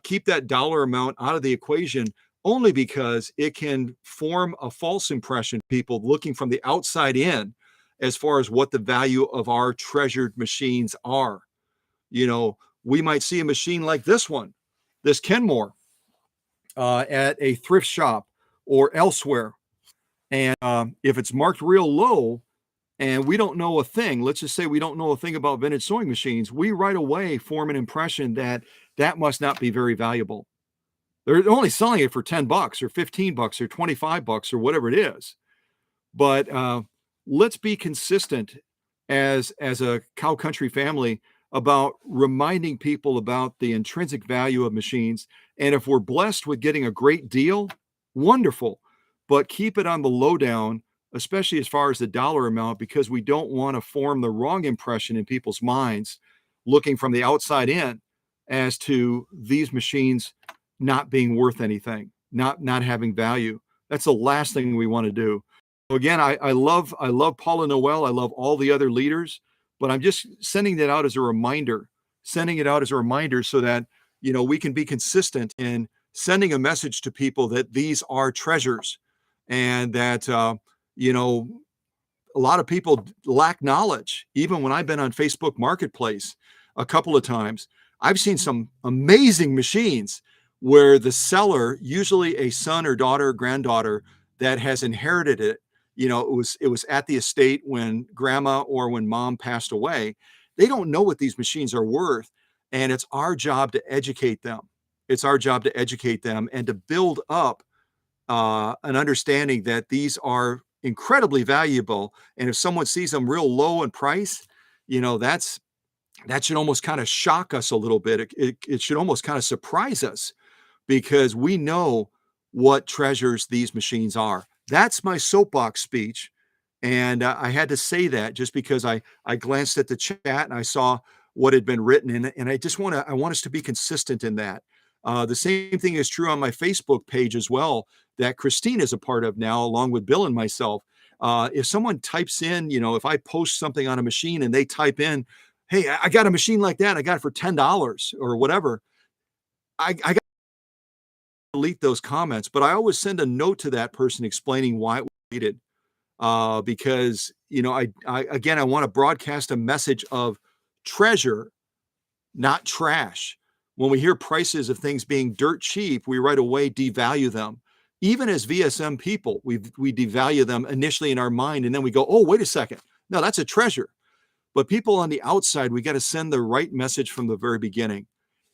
Keep that dollar amount out of the equation, only because it can form a false impression, people looking from the outside in, as far as what the value of our treasured machines are. We might see a machine like this one, this Kenmore, at a thrift shop or elsewhere. And if it's marked real low and we don't know a thing, let's just say we don't know a thing about vintage sewing machines, we right away form an impression that that must not be very valuable. They're only selling it for $10 or $15 or $25 or whatever it is. But let's be consistent as a cow country family about reminding people about the intrinsic value of machines. And if we're blessed with getting a great deal, wonderful. But keep it on the lowdown, especially as far as the dollar amount, because we don't want to form the wrong impression in people's minds looking from the outside in as to these machines not being worth anything, not having value. That's the last thing we want to do. So again, I love Paula Noel. I love all the other leaders, but I'm just sending that out as a reminder, sending it out as a reminder so that we can be consistent in sending a message to people that these are treasures, and that you know a lot of people lack knowledge. Even when I've been on Facebook Marketplace a couple of times, I've seen some amazing machines where the seller, usually a son or daughter or granddaughter that has inherited it, it was at the estate when grandma or when mom passed away. They don't know what these machines are worth, and it's our job to educate them. It's our job to educate them and to build up an understanding that these are incredibly valuable. And if someone sees them real low in price, that should almost kind of shock us a little bit. It should almost kind of surprise us, because we know what treasures these machines are. That's my soapbox speech. And I had to say that just because I glanced at the chat and I saw what had been written in it. And I want us to be consistent in that. The same thing is true on my Facebook page as well, that Christine is a part of now, along with Bill and myself. If someone types in, if I post something on a machine and they type in, hey, I got a machine like that, I got it for $10 or whatever, I got to delete those comments. But I always send a note to that person explaining why it was deleted. Because, I want to broadcast a message of treasure, not trash. When we hear prices of things being dirt cheap, we right away devalue them. Even as VSM people, we devalue them initially in our mind, and then we go, oh, wait a second. No, that's a treasure. But people on the outside, we got to send the right message from the very beginning.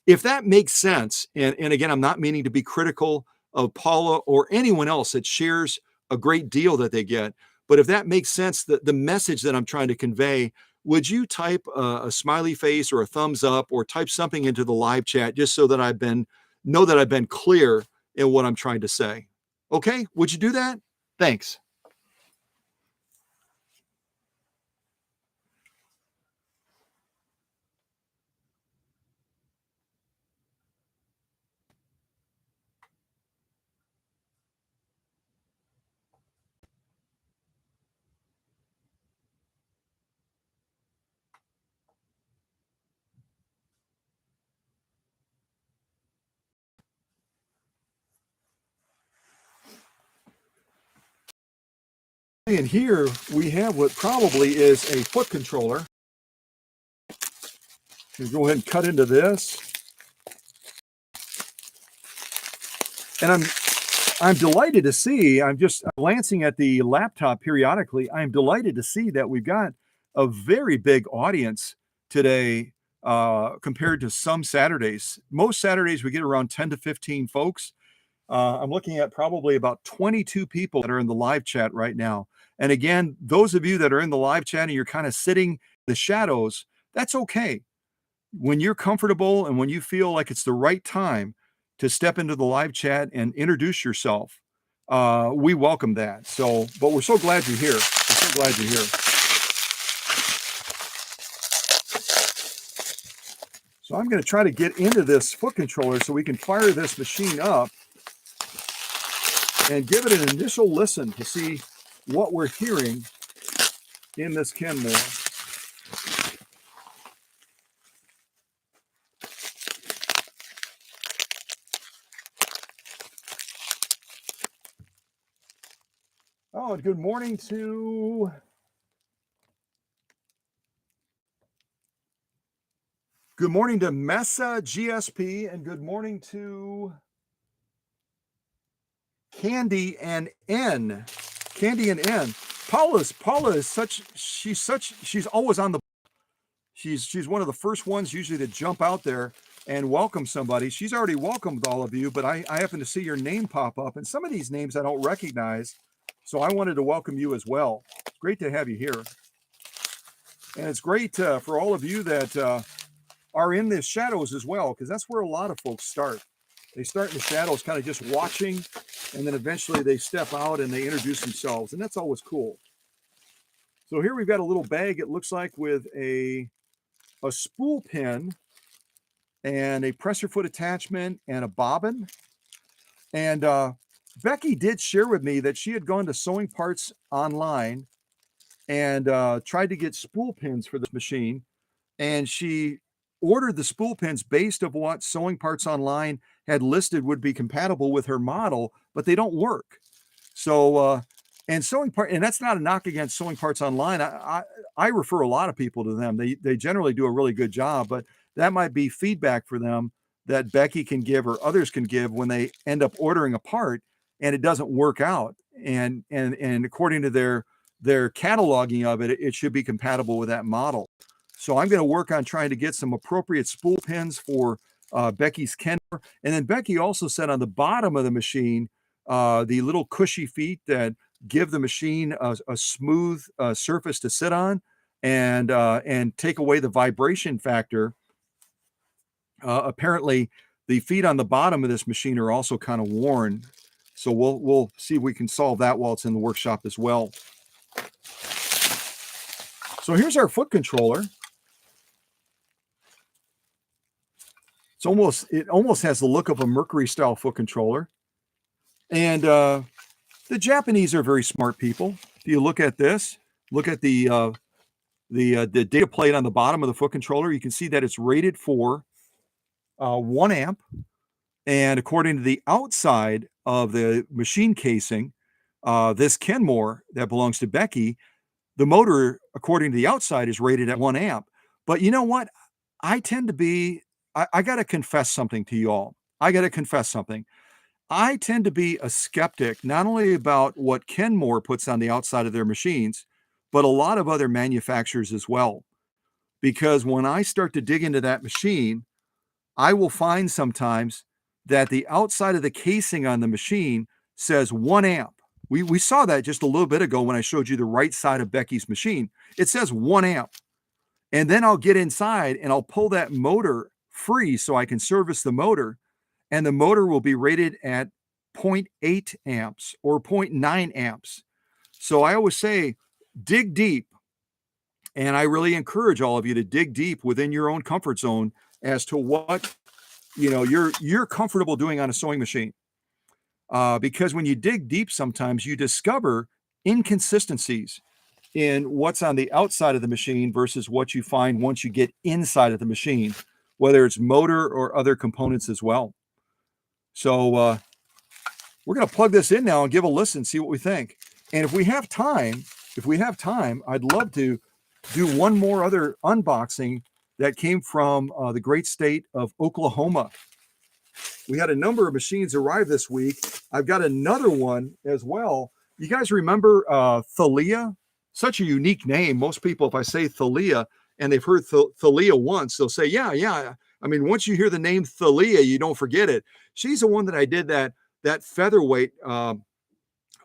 If that makes sense, and again, I'm not meaning to be critical of Paula or anyone else that shares a great deal that they get, but if that makes sense, the message that I'm trying to convey, would you type a smiley face or a thumbs up, or type something into the live chat just so that know that I've been clear in what I'm trying to say? Okay, would you do that? Thanks. And here we have what probably is a foot controller. We'll go ahead and cut into this. And I'm delighted to see, I'm just glancing at the laptop periodically. I'm delighted to see that we've got a very big audience today compared to some Saturdays. Most Saturdays we get around 10 to 15 folks. I'm looking at probably about 22 people that are in the live chat right now. And again, those of you that are in the live chat and you're kind of sitting in the shadows, that's okay. When you're comfortable and when you feel like it's the right time to step into the live chat and introduce yourself, we welcome that. So, but we're so glad you're here. We're so glad you're here. So I'm going to try to get into this foot controller so we can fire this machine up and give it an initial listen to see what we're hearing in this Kenmore. Oh, and good morning to Mesa GSP, and good morning to Candy and N. Candy and N. Paula is she's always on the, she's one of the first ones usually to jump out there and welcome somebody. She's already welcomed all of you, but I happen to see your name pop up, and some of these names I don't recognize. So I wanted to welcome you as well. Great to have you here. And it's great for all of you that are in the shadows as well, because that's where a lot of folks start. They start in the shadows, kind of just watching, and then eventually they step out and they introduce themselves, and that's always cool. So here we've got a little bag, it looks like, with a spool pin and a presser foot attachment and a bobbin. And Becky did share with me that she had gone to Sewing Parts online and tried to get spool pins for this machine. And she ordered the spool pins based of what Sewing Parts Online had listed would be compatible with her model, but they don't work. So, and that's not a knock against Sewing Parts Online. I refer a lot of people to them. They generally do a really good job, but that might be feedback for them that Becky can give or others can give when they end up ordering a part and it doesn't work out. And according to their cataloging of it, it should be compatible with that model. So I'm going to work on trying to get some appropriate spool pins for Becky's Kenmore. And then Becky also said on the bottom of the machine, the little cushy feet that give the machine a smooth surface to sit on and take away the vibration factor. Apparently, the feet on the bottom of this machine are also kind of worn. So we'll see if we can solve that while it's in the workshop as well. So here's our foot controller. It almost has the look of a Mercury style foot controller. And the Japanese are very smart people. If you look at this, look at the data plate on the bottom of the foot controller, you can see that it's rated for 1 amp. And according to the outside of the machine casing, this Kenmore that belongs to Becky, the motor, according to the outside, is rated at 1 amp. But you know what? I tend to be, I got to confess something to you all. I tend to be a skeptic, not only about what Kenmore puts on the outside of their machines, but a lot of other manufacturers as well. Because when I start to dig into that machine, I will find sometimes that the outside of the casing on the machine says 1 amp. We saw that just a little bit ago when I showed you the right side of Becky's machine. It says 1 amp. And then I'll get inside and I'll pull that motor free so I can service the motor. And the motor will be rated at 0.8 amps or 0.9 amps. So I always say, dig deep. And I really encourage all of you to dig deep within your own comfort zone as to what you're comfortable doing on a sewing machine. Because when you dig deep, sometimes you discover inconsistencies in what's on the outside of the machine versus what you find once you get inside of the machine, whether it's motor or other components as well. So we're going to plug this in now and give a listen, see what we think. And if we have time, I'd love to do one more other unboxing that came from the great state of Oklahoma. We had a number of machines arrive this week. I've got another one as well. You guys remember Thalia? Such a unique name. Most people, if I say Thalia and they've heard Thalia once, they'll say, yeah. I mean, once you hear the name Thalia, you don't forget it. She's the one that I did that featherweight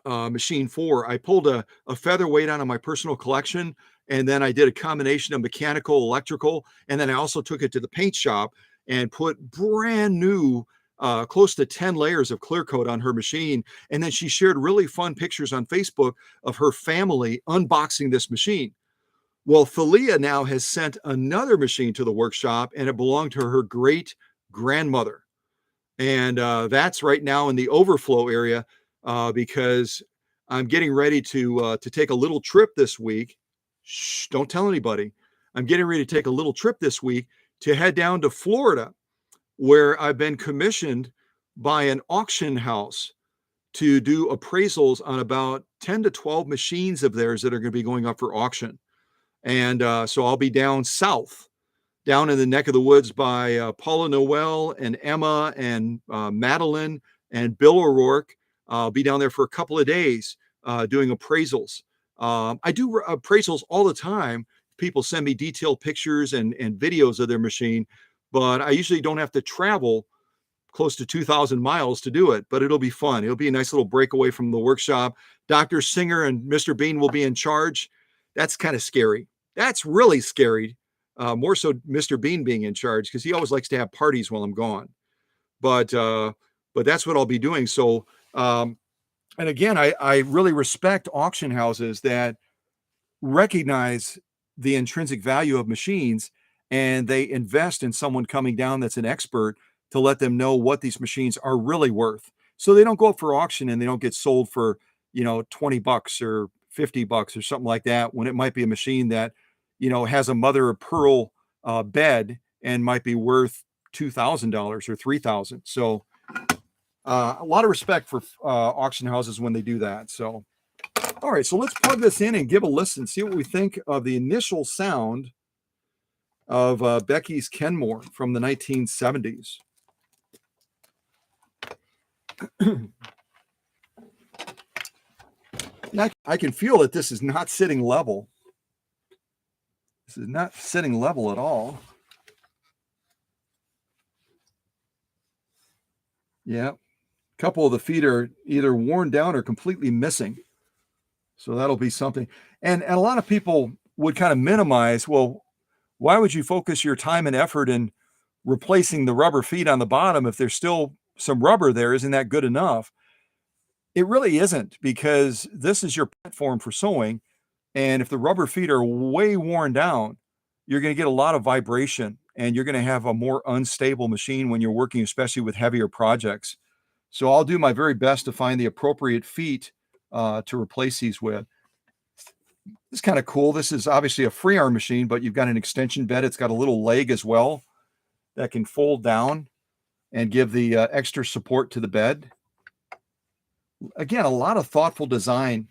machine for. I pulled a featherweight out of my personal collection, and then I did a combination of mechanical, electrical, and then I also took it to the paint shop and put brand new close to 10 layers of clear coat on her machine. And then she shared really fun pictures on Facebook of her family unboxing this machine. Well, Thalia now has sent another machine to the workshop, and it belonged to her great grandmother. And that's right now in the overflow area because I'm getting ready to take a little trip this week. Shh, don't tell anybody. I'm getting ready to take a little trip this week to head down to Florida, where I've been commissioned by an auction house to do appraisals on about 10 to 12 machines of theirs that are going to be going up for auction. And so I'll be down south, down in the neck of the woods by Paula Noel and Emma and Madeline and Bill O'Rourke. I'll be down there for a couple of days doing appraisals. I do appraisals all the time. People send me detailed pictures and videos of their machine, but I usually don't have to travel close to 2,000 miles to do it, but it'll be fun. It'll be a nice little breakaway from the workshop. Dr. Singer and Mr. Bean will be in charge. That's kind of scary. That's really scary. More so Mr. Bean being in charge, because he always likes to have parties while I'm gone. But that's what I'll be doing. So, and again, I really respect auction houses that recognize the intrinsic value of machines, and they invest in someone coming down that's an expert to let them know what these machines are really worth. So they don't go up for auction and they don't get sold for, $20 or $50 or something like that, when it might be a machine that, has a mother of pearl bed and might be worth $2,000 or $3,000. So a lot of respect for auction houses when they do that. So, all right, so let's plug this in and give a listen, see what we think of the initial sound of Becky's Kenmore from the 1970s. I can feel that this is not sitting level. This is not sitting level at all. Yeah. A couple of the feet are either worn down or completely missing. So that'll be something. And a lot of people would kind of minimize, well, why would you focus your time and effort in replacing the rubber feet on the bottom if there's still some rubber there? Isn't that good enough? It really isn't, because this is your platform for sewing. And if the rubber feet are way worn down, you're going to get a lot of vibration and you're going to have a more unstable machine when you're working, especially with heavier projects. So I'll do my very best to find the appropriate feet to replace these with. This is kind of cool. This is obviously a free arm machine, but you've got an extension bed. It's got a little leg as well that can fold down and give the extra support to the bed. Again, a lot of thoughtful design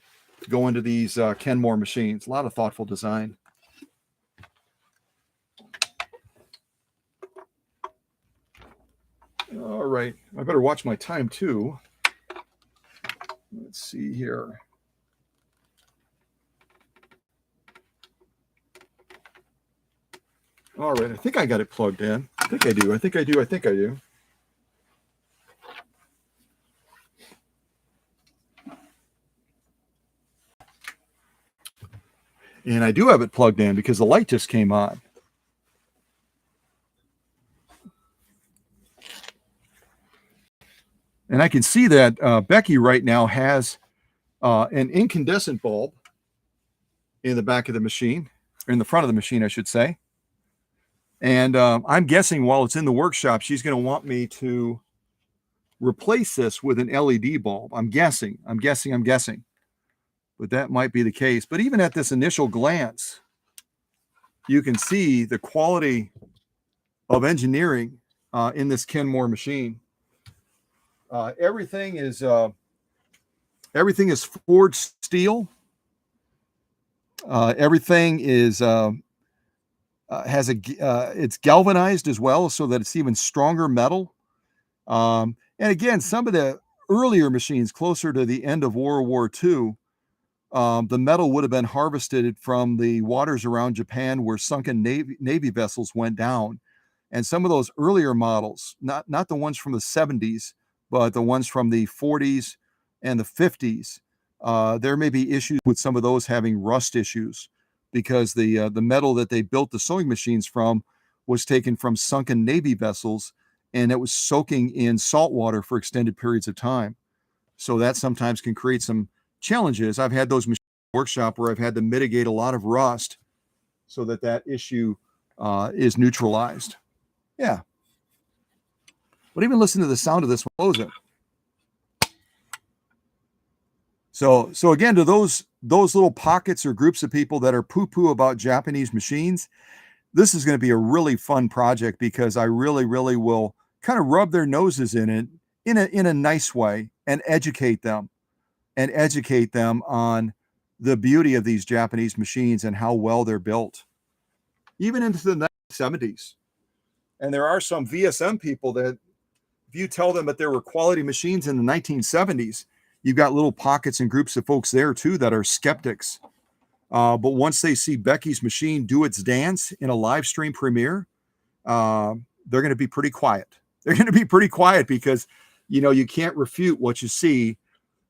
go into these Kenmore machines. A lot of thoughtful design. All right, I better watch my time too. Let's see here. All right, I think I got it plugged in. I think I do. And I do have it plugged in because the light just came on. And I can see that Becky right now has an incandescent bulb in the back of the machine, or in the front of the machine, I should say. And I'm guessing while it's in the workshop, she's going to want me to replace this with an LED bulb. I'm guessing. But that might be the case. But even at this initial glance, you can see the quality of engineering in this Kenmore machine. Everything is forged steel. Everything is it's galvanized as well, so that it's even stronger metal. And again, some of the earlier machines closer to the end of World War II, the metal would have been harvested from the waters around Japan where sunken Navy vessels went down. And some of those earlier models, not the ones from the 70s, but the ones from the 40s and the 50s, there may be issues with some of those having rust issues, because the metal that they built the sewing machines from was taken from sunken Navy vessels, and it was soaking in salt water for extended periods of time. So that sometimes can create some challenges. I've had those machines in the workshop where I've had to mitigate a lot of rust so that issue is neutralized. Yeah. But even listen to the sound of this one close it. So again, to those little pockets or groups of people that are poo-poo about Japanese machines, this is going to be a really fun project, because I really will kind of rub their noses in it in a nice way and educate them on the beauty of these Japanese machines and how well they're built, even into the 1970s. And there are some VSM people that, if you tell them that there were quality machines in the 1970s, you've got little pockets and groups of folks there too that are skeptics. But once they see Becky's machine do its dance in a live stream premiere, they're going to be pretty quiet. they're going to be pretty quiet because, you can't refute what you see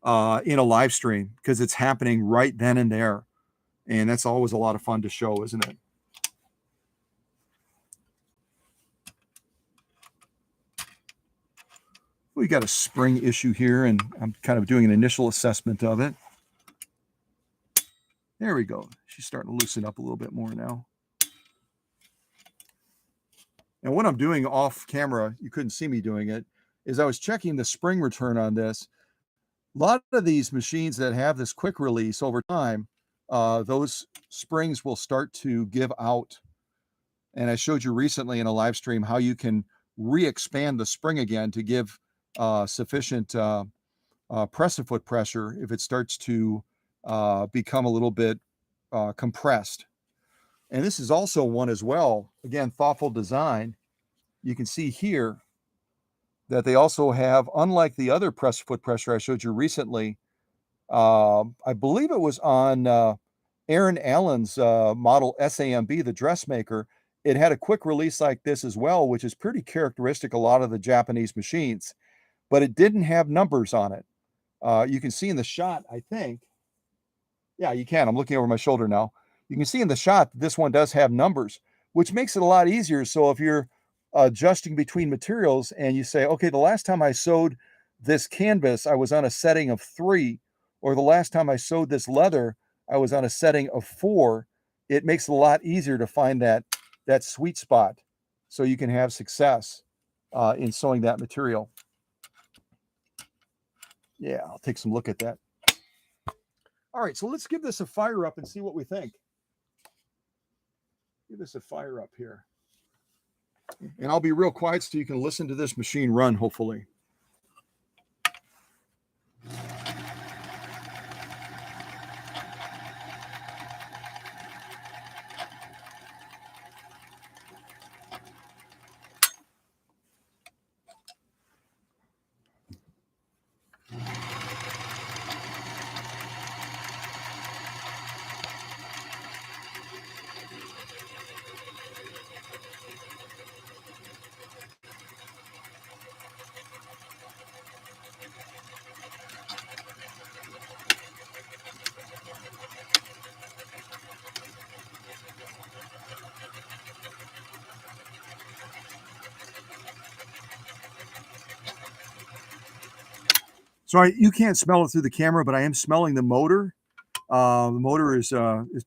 in a live stream because it's happening right then and there. And that's always a lot of fun to show, isn't it? We got a spring issue here, and I'm kind of doing an initial assessment of it. There we go. She's starting to loosen up a little bit more now. And what I'm doing off camera, you couldn't see me doing it, is I was checking the spring return on this. A lot of these machines that have this quick release over time, those springs will start to give out. And I showed you recently in a live stream how you can re-expand the spring again to give sufficient press-a-foot pressure if it starts to become a little bit compressed. And this is also one as well, again, thoughtful design. You can see here that they also have, unlike the other press-a-foot pressure I showed you recently, I believe it was on Aaron Allen's model SAMB, the dressmaker. It had a quick release like this as well, which is pretty characteristic of a lot of the Japanese machines, but it didn't have numbers on it. You can see in the shot, I think. Yeah, you can. I'm looking over my shoulder now. You can see in the shot this one does have numbers, which makes it a lot easier. So if you're adjusting between materials and you say, okay, the last time I sewed this canvas, I was on a setting of 3, or the last time I sewed this leather, I was on a setting of 4, it makes it a lot easier to find that sweet spot so you can have success in sewing that material. Yeah, I'll take some look at that. All right, so let's give this a fire up and see what we think. Give this a fire up here. And I'll be real quiet so you can listen to this machine run, hopefully. So you can't smell it through the camera, but I am smelling the motor. The motor is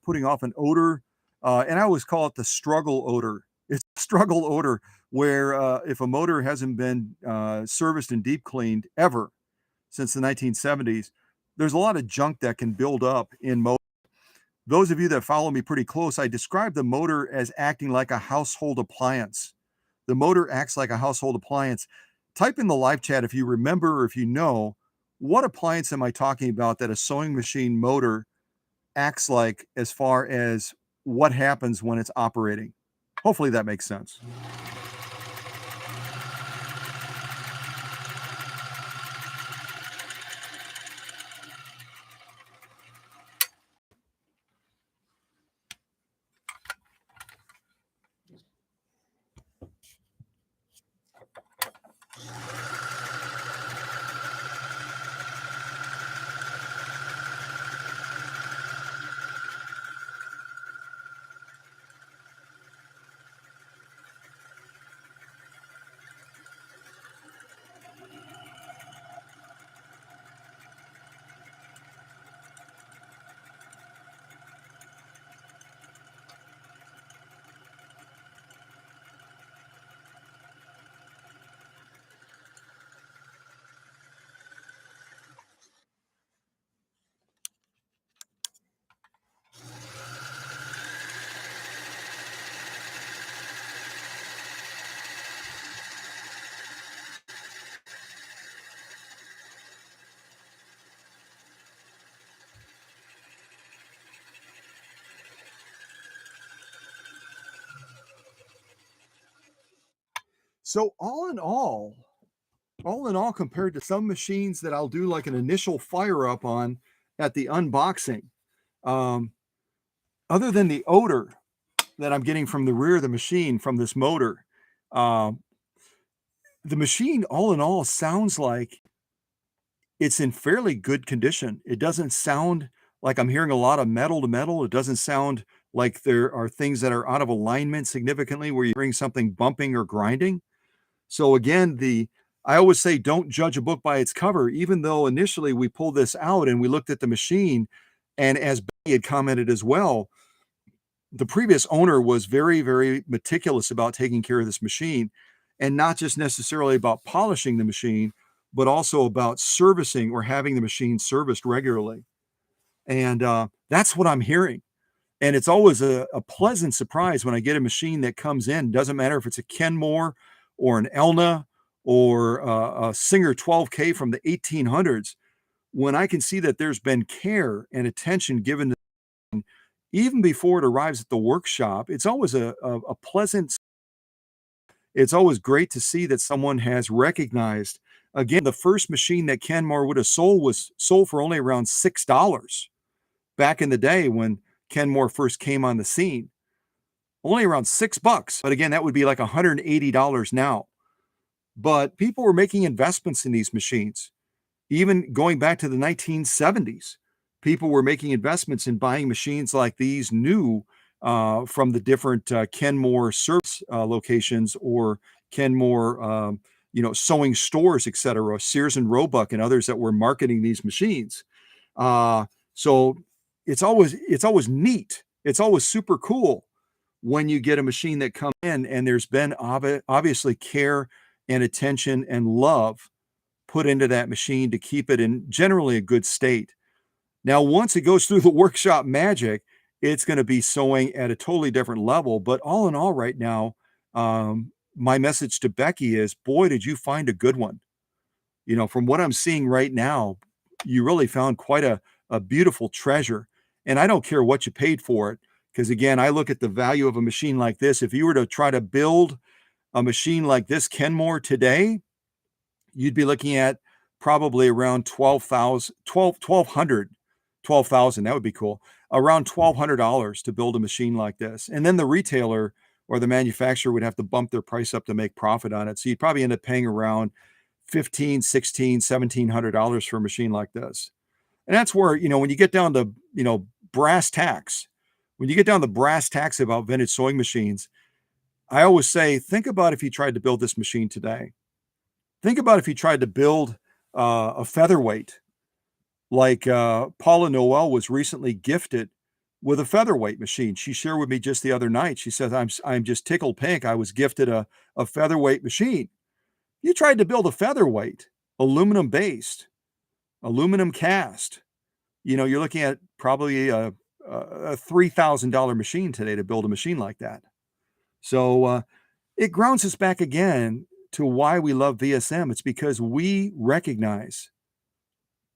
putting off an odor, and I always call it the struggle odor. It's a struggle odor where if a motor hasn't been serviced and deep cleaned ever since the 1970s, there's a lot of junk that can build up in motor. Those of you that follow me pretty close, I describe the motor as acting like a household appliance. The motor acts like a household appliance. Type in the live chat if you remember or if you know, what appliance am I talking about that a sewing machine motor acts like as far as what happens when it's operating? Hopefully that makes sense. So all in all, compared to some machines that I'll do like an initial fire up on at the unboxing, other than the odor that I'm getting from the rear of the machine from this motor, The machine, all in all, sounds like it's in fairly good condition. It doesn't sound like I'm hearing a lot of metal to metal. It doesn't sound like there are things that are out of alignment significantly where you're hearing something bumping or grinding. So again, I always say don't judge a book by its cover, even though initially we pulled this out and we looked at the machine, and as Becky had commented as well, the previous owner was very, very meticulous about taking care of this machine, and not just necessarily about polishing the machine, but also about servicing or having the machine serviced regularly. And that's what I'm hearing. And it's always a pleasant surprise when I get a machine that comes in. Doesn't matter if it's a Kenmore or an Elna or a Singer 12K from the 1800s. When I can see that there's been care and attention given to even before it arrives at the workshop, it's always a pleasant. It's always great to see that someone has recognized. Again, the first machine that Kenmore would have sold was sold for only around $6 back in the day when Kenmore first came on the scene. Only around $6. But again, that would be like $180 now. But people were making investments in these machines. Even going back to the 1970s, people were making investments in buying machines like these new from the different Kenmore service locations or Kenmore, sewing stores, etc. Sears and Roebuck and others that were marketing these machines. So it's always neat. It's always super cool when you get a machine that comes in and there's been obviously care and attention and love put into that machine to keep it in generally a good state. Now, once it goes through the workshop magic, it's going to be sewing at a totally different level. But all in all, right now, my message to Becky is, boy, did you find a good one. From what I'm seeing right now, you really found quite a beautiful treasure. And I don't care what you paid for it, because again, I look at the value of a machine like this. If you were to try to build a machine like this Kenmore today, you'd be looking at probably around 12,000. That would be cool. Around $1,200 to build a machine like this. And then the retailer or the manufacturer would have to bump their price up to make profit on it. So you'd probably end up paying around $1,500, $1,600, $1,700 for a machine like this. And that's where, when you get down to, brass tacks, when you get down to brass tacks about vintage sewing machines, I always say, think about if you tried to build this machine today. Think about if you tried to build a featherweight, like Paula Noel was recently gifted with a featherweight machine. She shared with me just the other night. She says, I'm just tickled pink. I was gifted a featherweight machine. You tried to build a featherweight, aluminum based, aluminum cast. You're looking at probably a $3,000 machine today to build a machine like that. So it grounds us back again to why we love VSM. It's because we recognize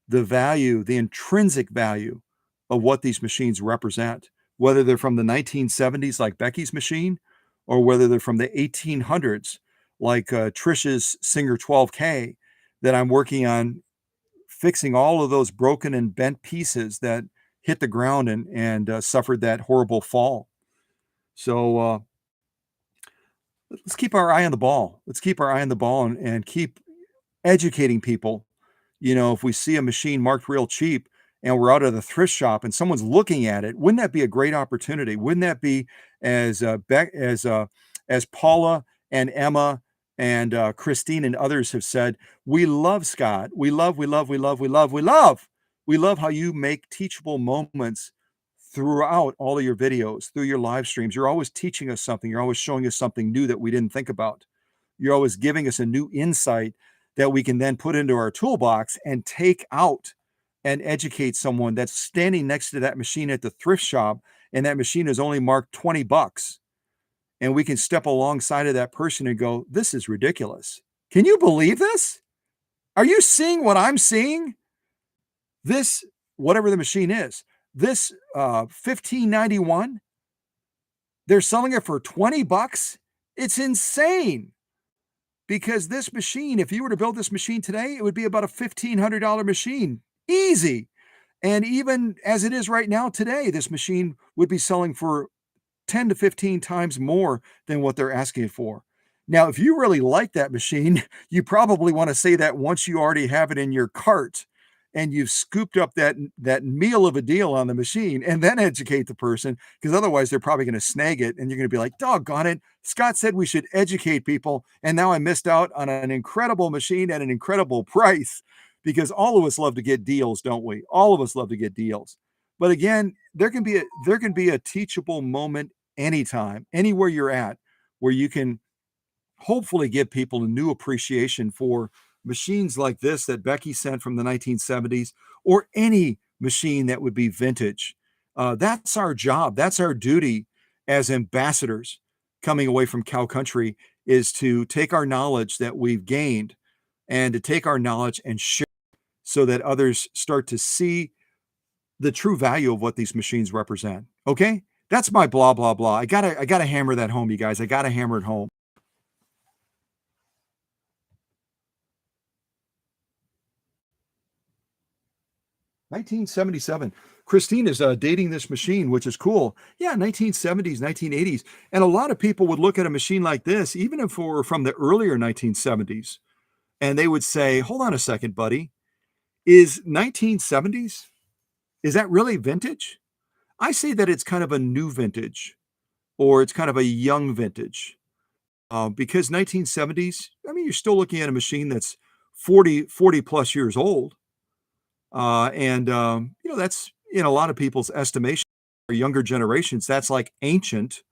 the value, the intrinsic value of what these machines represent, whether they're from the 1970s like Becky's machine, or whether they're from the 1800s like Trish's Singer 12K that I'm working on fixing all of those broken and bent pieces that hit the ground and suffered that horrible fall. So let's keep our eye on the ball. Let's keep our eye on the ball and keep educating people. If we see a machine marked real cheap and we're out at the thrift shop and someone's looking at it, wouldn't that be a great opportunity? Wouldn't that be as Paula and Emma and Christine and others have said, we love Scott. We love how you make teachable moments throughout all of your videos, through your live streams. You're always teaching us something. You're always showing us something new that we didn't think about. You're always giving us a new insight that we can then put into our toolbox and take out and educate someone that's standing next to that machine at the thrift shop, and that machine is only marked $20. And we can step alongside of that person and go, this is ridiculous. Can you believe this? Are you seeing what I'm seeing? This, whatever the machine is, this $15.91, they're selling it for $20. It's insane. Because this machine, if you were to build this machine today, it would be about a $1,500 machine. Easy. And even as it is right now today, this machine would be selling for 10 to 15 times more than what they're asking for. Now, if you really like that machine, you probably wanna say that once you already have it in your cart and you've scooped up that meal of a deal on the machine, and then educate the person, because otherwise they're probably gonna snag it, and you're gonna be like, "Doggone it, Scott said we should educate people, and now I missed out on an incredible machine at an incredible price." Because all of us love to get deals, don't we? All of us love to get deals. But again, there can be a teachable moment anytime, anywhere you're at, where you can hopefully give people a new appreciation for machines like this that Becky sent from the 1970s, or any machine that would be vintage. That's our job. That's our duty as ambassadors coming away from cow country, is to take our knowledge that we've gained and to take our knowledge and share so that others start to see the true value of what these machines represent. Okay? That's my blah blah blah. I gotta hammer that home, you guys. I gotta hammer it home. 1977. Christine is dating this machine, which is cool. Yeah, 1970s, 1980s. And a lot of people would look at a machine like this, even if it were from the earlier 1970s, and they would say, hold on a second, buddy. Is 1970s, is that really vintage? I say that it's kind of a new vintage, or it's kind of a young vintage. Because 1970s, I mean, you're still looking at a machine that's 40 plus years old. That's in a lot of people's estimation, for younger generations, that's like ancient.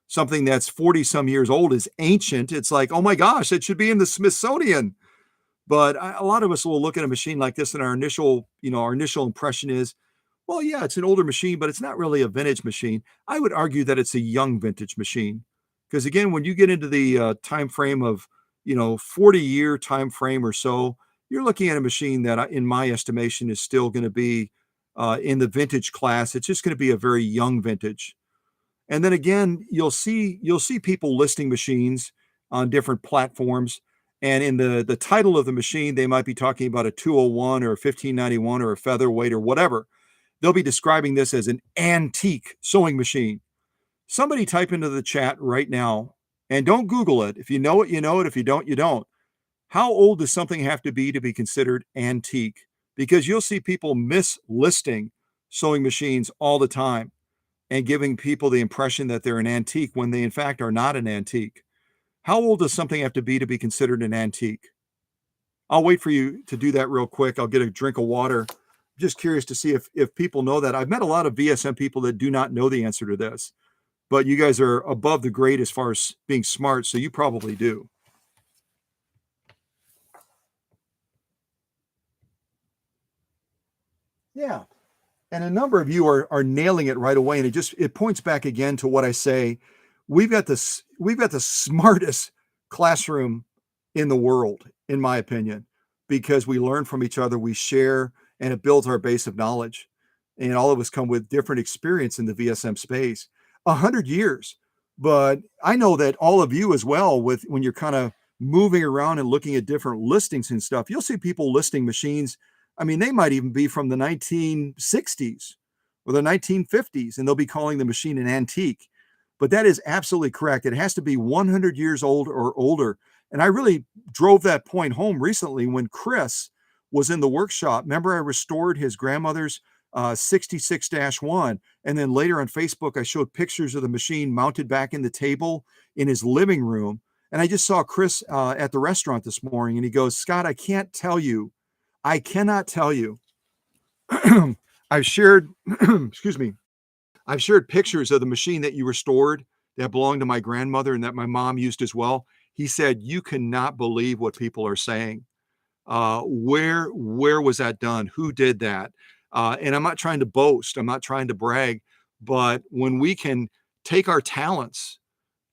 Something that's 40 some years old is ancient. It's like, oh my gosh, it should be in the Smithsonian. But a lot of us will look at a machine like this, and our initial impression is, well, yeah, it's an older machine, but it's not really a vintage machine. I would argue that it's a young vintage machine, because again, when you get into the time frame of 40-year time frame or so, you're looking at a machine that, in my estimation, is still going to be in the vintage class. It's just going to be a very young vintage. And then again, you'll see people listing machines on different platforms, and in the title of the machine, they might be talking about a 201 or a 1591 or a featherweight or whatever. They'll be describing this as an antique sewing machine. Somebody type into the chat right now, and don't Google it. If you know it, you know it. If you don't, you don't. How old does something have to be considered antique? Because you'll see people mislisting sewing machines all the time and giving people the impression that they're an antique when they, in fact, are not an antique. How old does something have to be considered an antique? I'll wait for you to do that real quick. I'll get a drink of water. Just curious to see if people know that. I've met a lot of VSM people that do not know the answer to this, but you guys are above the grade as far as being smart, so you probably do. Yeah. And a number of you are nailing it right away, and it points back again to what I say. We've got the smartest classroom in the world, in my opinion, because we learn from each other, we share, and it builds our base of knowledge. And all of us come with different experience in the VSM space. 100 years, but I know that all of you as well. With when you're kind of moving around and looking at different listings and stuff, you'll see people listing machines. I mean, they might even be from the 1960s or the 1950s, and they'll be calling the machine an antique. But that is absolutely correct. It has to be 100 years old or older. And I really drove that point home recently when Chris was in the workshop. Remember, I restored his grandmother's 66-1. And then later on Facebook, I showed pictures of the machine mounted back in the table in his living room. And I just saw Chris at the restaurant this morning, and he goes, Scott, I cannot tell you. I've shared, excuse me, I've shared pictures of the machine that you restored that belonged to my grandmother and that my mom used as well. He said, you cannot believe what people are saying. Where was that done? Who did that? And I'm not trying to boast. I'm not trying to brag. But when we can take our talents,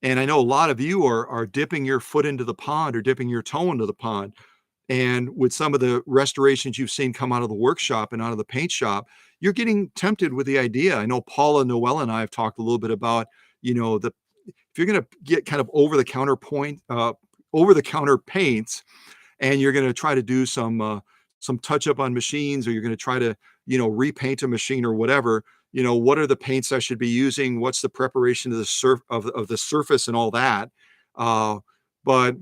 and I know a lot of you are dipping your foot into the pond or dipping your toe into the pond. And with some of the restorations you've seen come out of the workshop and out of the paint shop, you're getting tempted with the idea. I know Paula Noel and I have talked a little bit about, if you're going to get kind of over the counter paints, and you're going to try to do some touch up on machines, or you're going to try to, repaint a machine or whatever, what are the paints I should be using? What's the preparation of the surface and all that? But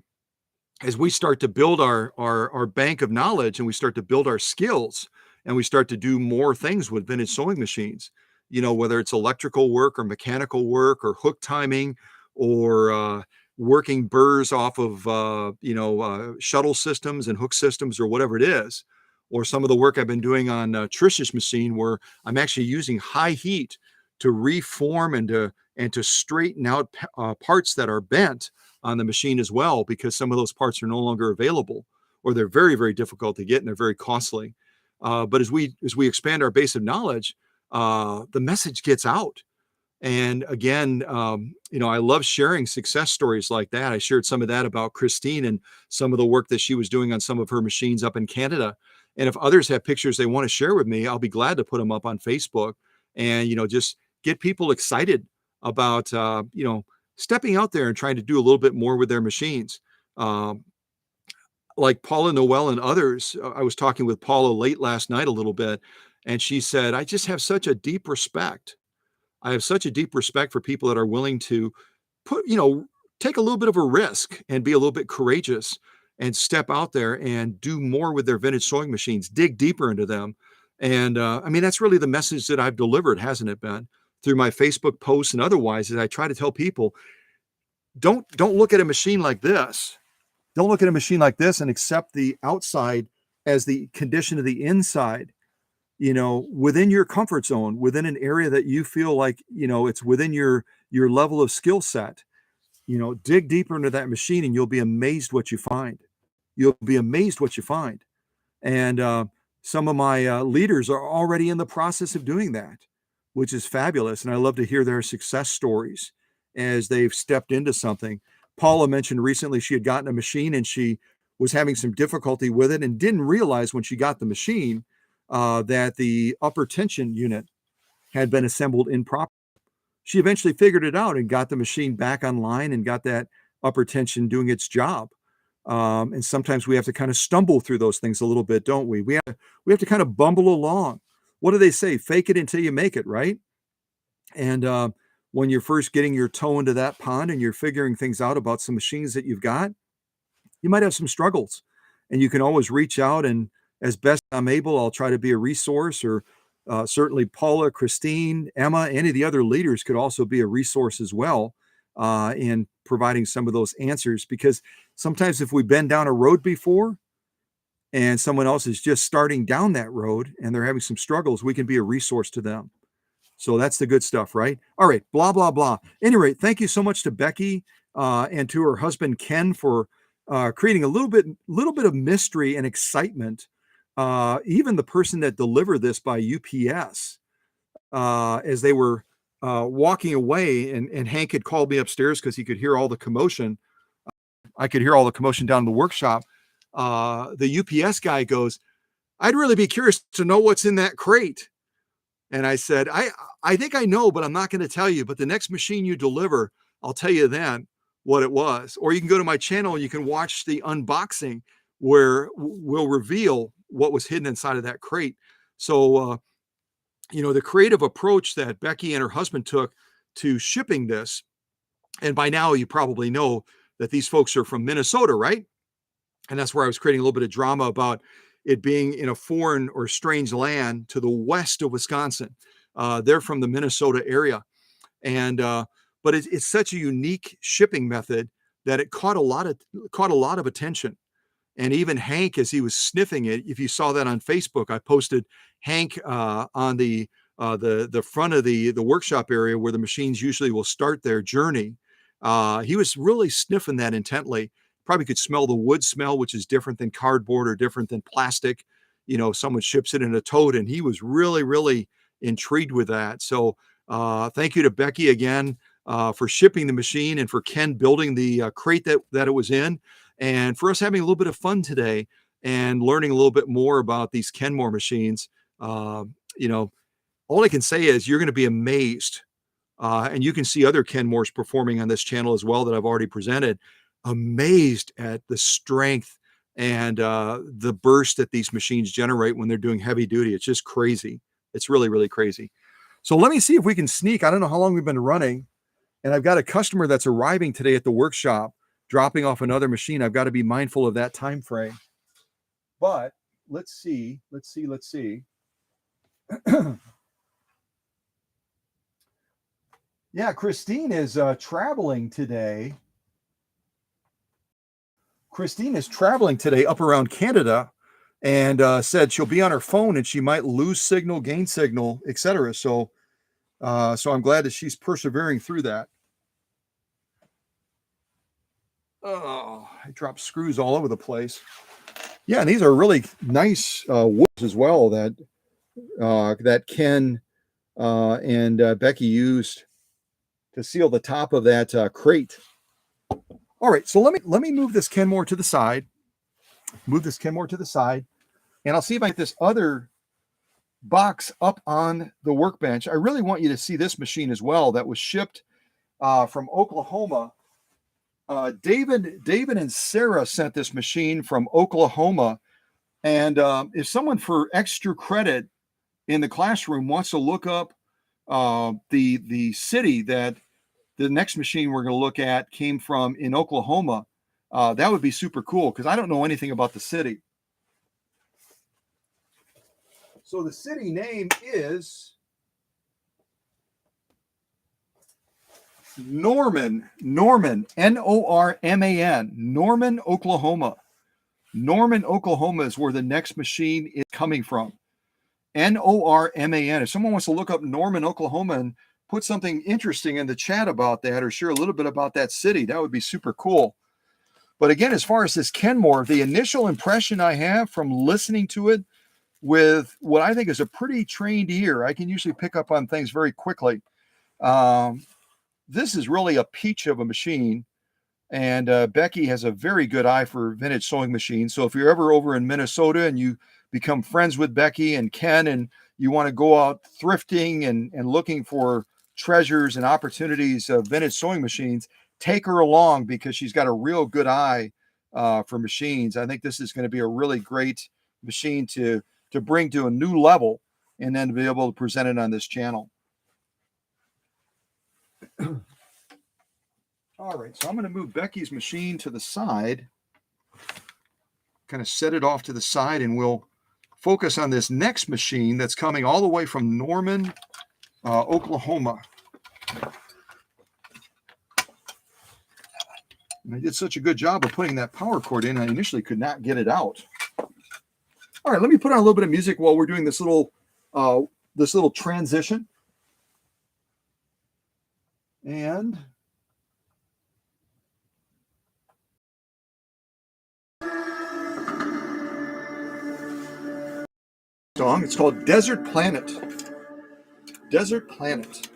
as we start to build our bank of knowledge and we start to build our skills and we start to do more things with vintage sewing machines, whether it's electrical work or mechanical work or hook timing or working burrs off of shuttle systems and hook systems or whatever it is, or some of the work I've been doing on Trish's machine where I'm actually using high heat to reform and to straighten out parts that are bent on the machine as well, because some of those parts are no longer available, or they're very, very difficult to get and they're very costly. But as we expand our base of knowledge, the message gets out. And again, I love sharing success stories like that. I shared some of that about Christine and some of the work that she was doing on some of her machines up in Canada. And if others have pictures they want to share with me, I'll be glad to put them up on Facebook and, just get people excited about, stepping out there and trying to do a little bit more with their machines. Um, like Paula Noel and others, I was talking with Paula late last night a little bit, and she said, I just have such a deep respect. I have such a deep respect for people that are willing to put, take a little bit of a risk and be a little bit courageous and step out there and do more with their vintage sewing machines, dig deeper into them. And I mean, that's really the message that I've delivered, hasn't it been? Through my Facebook posts and otherwise, is I try to tell people, don't look at a machine like this. Don't look at a machine like this and accept the outside as the condition of the inside, within your comfort zone, within an area that you feel like, it's within your level of skill set. Dig deeper into that machine and you'll be amazed what you find. You'll be amazed what you find. And some of my leaders are already in the process of doing that, which is fabulous. And I love to hear their success stories as they've stepped into something. Paula mentioned recently she had gotten a machine and she was having some difficulty with it and didn't realize when she got the machine that the upper tension unit had been assembled improperly. She eventually figured it out and got the machine back online and got that upper tension doing its job. And sometimes we have to kind of stumble through those things a little bit, don't we? We have to kind of bumble along. What do they say? Fake it until you make it, right? And when you're first getting your toe into that pond and you're figuring things out about some machines that you've got, you might have some struggles. And you can always reach out, and as best I'm able, I'll try to be a resource, or certainly Paula, Christine, Emma, any of the other leaders could also be a resource as well in providing some of those answers. Because sometimes if we've been down a road before and someone else is just starting down that road and they're having some struggles, we can be a resource to them. So that's the good stuff, right? All right, blah, blah, blah. Anyway, thank you so much to Becky and to her husband, Ken, for creating a little bit of mystery and excitement. Even the person that delivered this by UPS, as they were walking away, and Hank had called me upstairs because he could hear all the commotion. I could hear all the commotion down in the workshop. The UPS guy goes, I'd really be curious to know what's in that crate. And I said, I think I know, but I'm not going to tell you. But the next machine you deliver, I'll tell you then what it was. Or you can go to my channel and you can watch the unboxing where we'll reveal what was hidden inside of that crate. So, the creative approach that Becky and her husband took to shipping this, and by now you probably know that these folks are from Minnesota, right? And that's where I was creating a little bit of drama about it being in a foreign or strange land to the west of Wisconsin. They're from the Minnesota area. And but it's such a unique shipping method that it caught a lot of attention. And even Hank, as he was sniffing it, if you saw that on Facebook, I posted Hank on the front of the workshop area where the machines usually will start their journey. He was really sniffing that intently. Probably could smell the wood smell, which is different than cardboard or different than plastic. Someone ships it in a tote, and he was really, really intrigued with that. So thank you to Becky again for shipping the machine, and for Ken building the crate that it was in, and for us having a little bit of fun today and learning a little bit more about these Kenmore machines. All I can say is you're going to be amazed. And you can see other Kenmores performing on this channel as well that I've already presented. Amazed at the strength and the burst that these machines generate when they're doing heavy duty. It's just crazy. It's really, really crazy. So let me see if we can sneak. I don't know how long we've been running, and I've got a customer that's arriving today at the workshop dropping off another machine. I've got to be mindful of that time frame. But let's see. Yeah, Christine is traveling today. Christine is traveling today up around Canada, and said she'll be on her phone and she might lose signal, gain signal, etc. So I'm glad that she's persevering through that. Oh, I dropped screws all over the place. Yeah, and these are really nice woods as well that Ken and Becky used to seal the top of that crate. All right, so let me move this Kenmore to the side. And I'll see if I get this other box up on the workbench. I really want you to see this machine as well that was shipped from Oklahoma. David and Sarah sent this machine from Oklahoma. And if someone for extra credit in the classroom wants to look up the city that the next machine we're going to look at came from in Oklahoma, that would be super cool because I don't know anything about the city. So the city name is Norman, Norman, Norman, Oklahoma. Norman, Oklahoma is where the next machine is coming from. Norman. If someone wants to look up Norman, Oklahoma and put something interesting in the chat about that or share a little bit about that city, that would be super cool. But again, as far as this Kenmore, the initial impression I have from listening to it with what I think is a pretty trained ear, I can usually pick up on things very quickly. This is really a peach of a machine. And Becky has a very good eye for vintage sewing machines. So if you're ever over in Minnesota and you become friends with Becky and Ken and you want to go out thrifting and looking for treasures and opportunities of vintage sewing machines, take her along because she's got a real good eye for machines. I think this is going to be a really great machine to bring to a new level and then to be able to present it on this channel. All right, so I'm going to move Becky's machine to the side, kind of set it off to the side, and we'll focus on this next machine that's coming all the way from Norman, Oklahoma. And I did such a good job of putting that power cord in, I initially could not get it out. All right, let me put on a little bit of music while we're doing this little transition. And song. It's called Desert Planet. Desert Planet.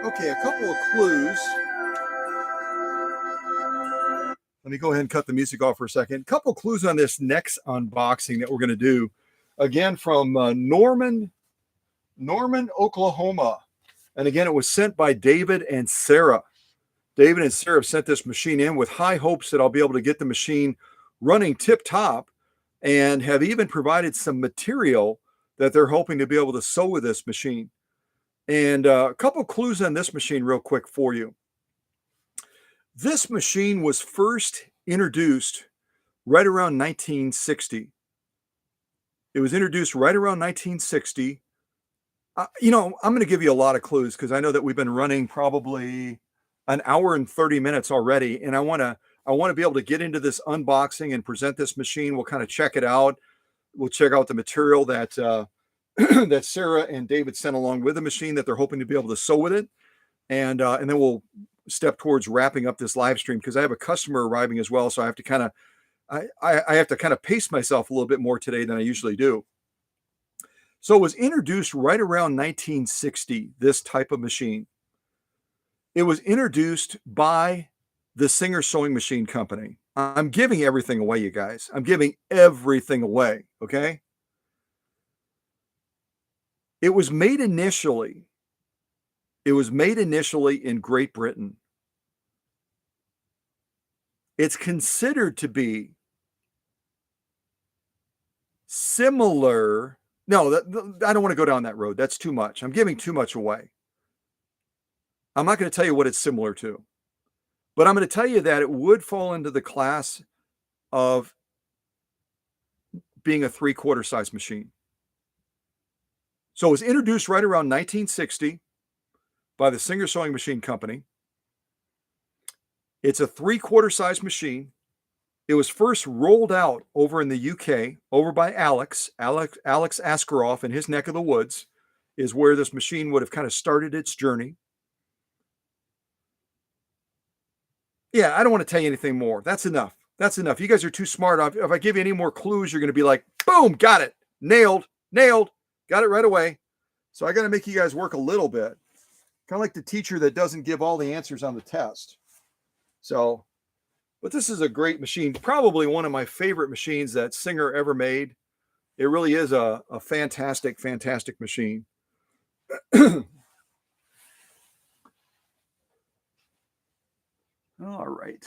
Okay, a couple of clues. Let me go ahead and cut the music off for a second. A couple of clues on this next unboxing that we're going to do. Again, from Norman, Oklahoma. And again, it was sent by David and Sarah. David and Sarah sent this machine in with high hopes that I'll be able to get the machine running tip-top. and have even provided some material that they're hoping to be able to sew with this machine. And a couple clues on this machine real quick for you. This machine was first introduced right around 1960. It was introduced right around 1960. I'm going to give you a lot of clues because I know that we've been running probably an hour and 30 minutes already, and I want to be able to get into this unboxing and present this machine. We'll kind of check it out. We'll check out the material that that Sarah and David sent along with the machine that they're hoping to be able to sew with it, and then we'll step towards wrapping up this live stream because I have a customer arriving as well, so I have to kind of I have to kind of pace myself a little bit more today than I usually do. So it was introduced right around 1960, this type of machine. It was introduced by the Singer Sewing Machine Company. I'm giving everything away, you guys. I'm giving everything away, okay? It was made initially in Great Britain. It's considered to be similar. No, I don't want to go down that road. That's too much. I'm giving too much away. I'm not going to tell you what it's similar to, but I'm going to tell you that it would fall into the class of being a 3/4 size machine. So it was introduced right around 1960 by the Singer Sewing Machine Company. It's a 3/4 size machine. It was first rolled out over in the UK, over by Alex Askeroff in his neck of the woods is where this machine would have kind of started its journey. Yeah, I don't want to tell you anything more. That's enough. That's enough. You guys are too smart. If I give you any more clues, you're going to be like, boom, got it. Nailed, got it right away. So I got to make you guys work a little bit. Kind of like the teacher that doesn't give all the answers on the test. So, but this is a great machine. Probably one of my favorite machines that Singer ever made. It really is a fantastic, fantastic machine. All right.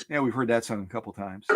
Yeah, we've heard that song a couple times.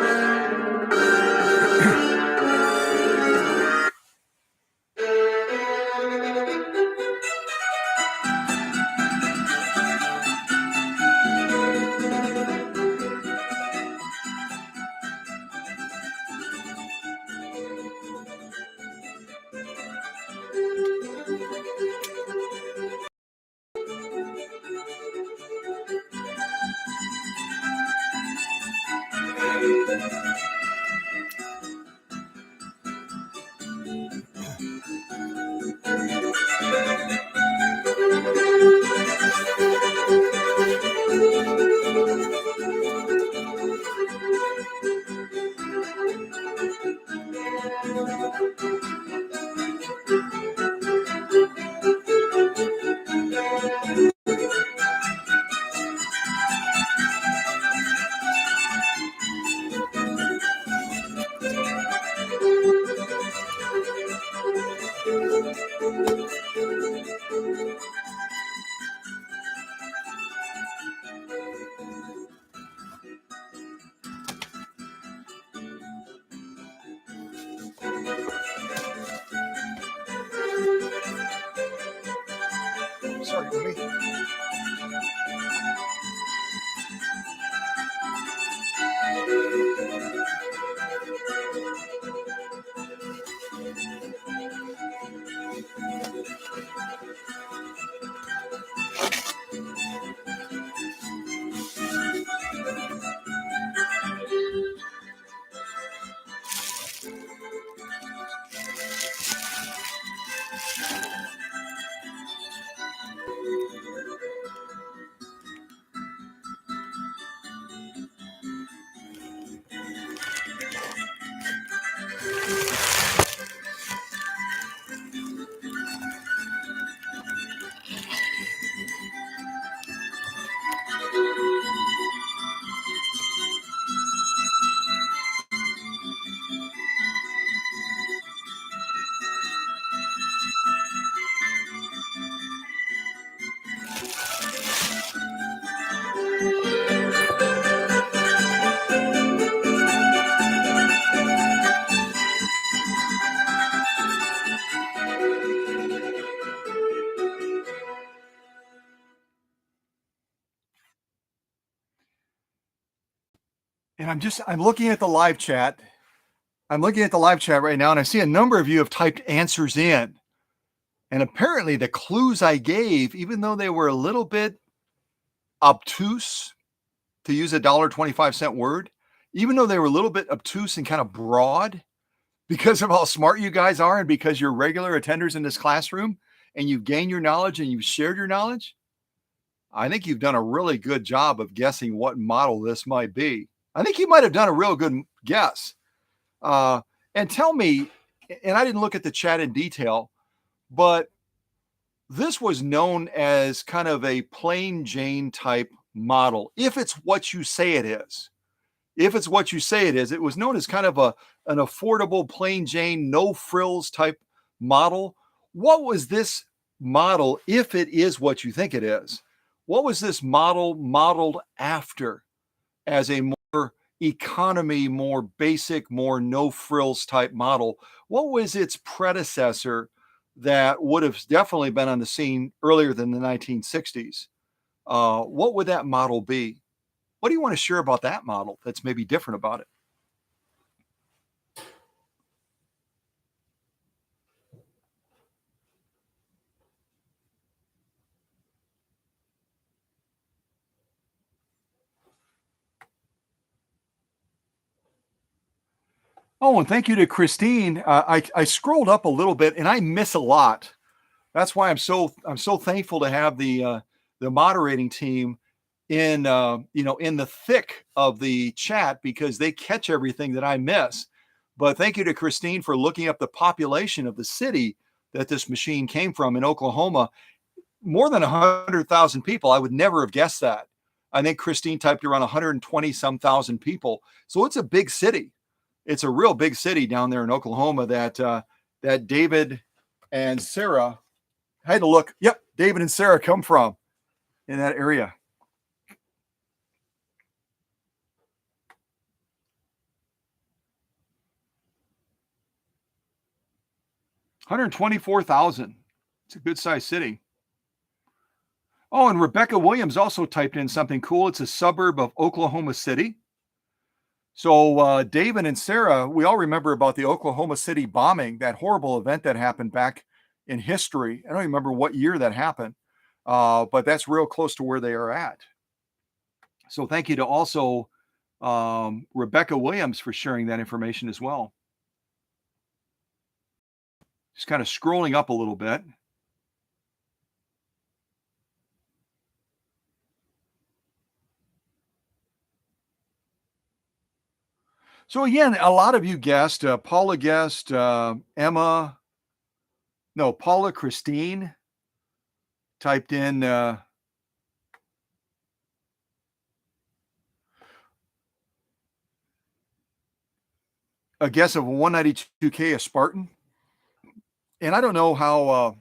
And I'm looking at the live chat. I'm looking at the live chat right now, and I see a number of you have typed answers in. And apparently the clues I gave, even though they were a little bit obtuse, to use a $1.25 word, even though they were a little bit obtuse and kind of broad, because of how smart you guys are and because you're regular attenders in this classroom and you've gained your knowledge and you've shared your knowledge, I think you've done a really good job of guessing what model this might be. I think you might have done a real good guess. And tell me, and I didn't look at the chat in detail, but this was known as kind of a plain Jane type model, if it's what you say it is. If it's what you say it is, it was known as kind of an affordable plain Jane, no frills type model. What was this model, if it is what you think it is? What was this model modeled after as a more economy, more basic, more no frills type model? What was its predecessor that would have definitely been on the scene earlier than the 1960s? What would that model be? What do you want to share about that model that's maybe different about it? Oh, and thank you to Christine. I scrolled up a little bit and I miss a lot. That's why I'm so thankful to have the moderating team in in the thick of the chat, because they catch everything that I miss. But thank you to Christine for looking up the population of the city that this machine came from in Oklahoma. More than 100,000 people. I would never have guessed that. I think Christine typed around 120 some thousand people. So it's a big city. It's a real big city down there in Oklahoma that David and Sarah, I had to look. Yep, David and Sarah come from in that area. $124,000. It's a good sized city. Oh, and Rebecca Williams also typed in something cool. It's a suburb of Oklahoma City. So David and Sarah, we all remember about the Oklahoma City bombing, that horrible event that happened back in history. I don't remember what year that happened, but that's real close to where they are at. So thank you to also Rebecca Williams for sharing that information as well. Just kind of scrolling up a little bit. So again, a lot of you guessed. Paula guessed. Paula Christine typed in. A guess of 192K, a Spartan. And I don't know how.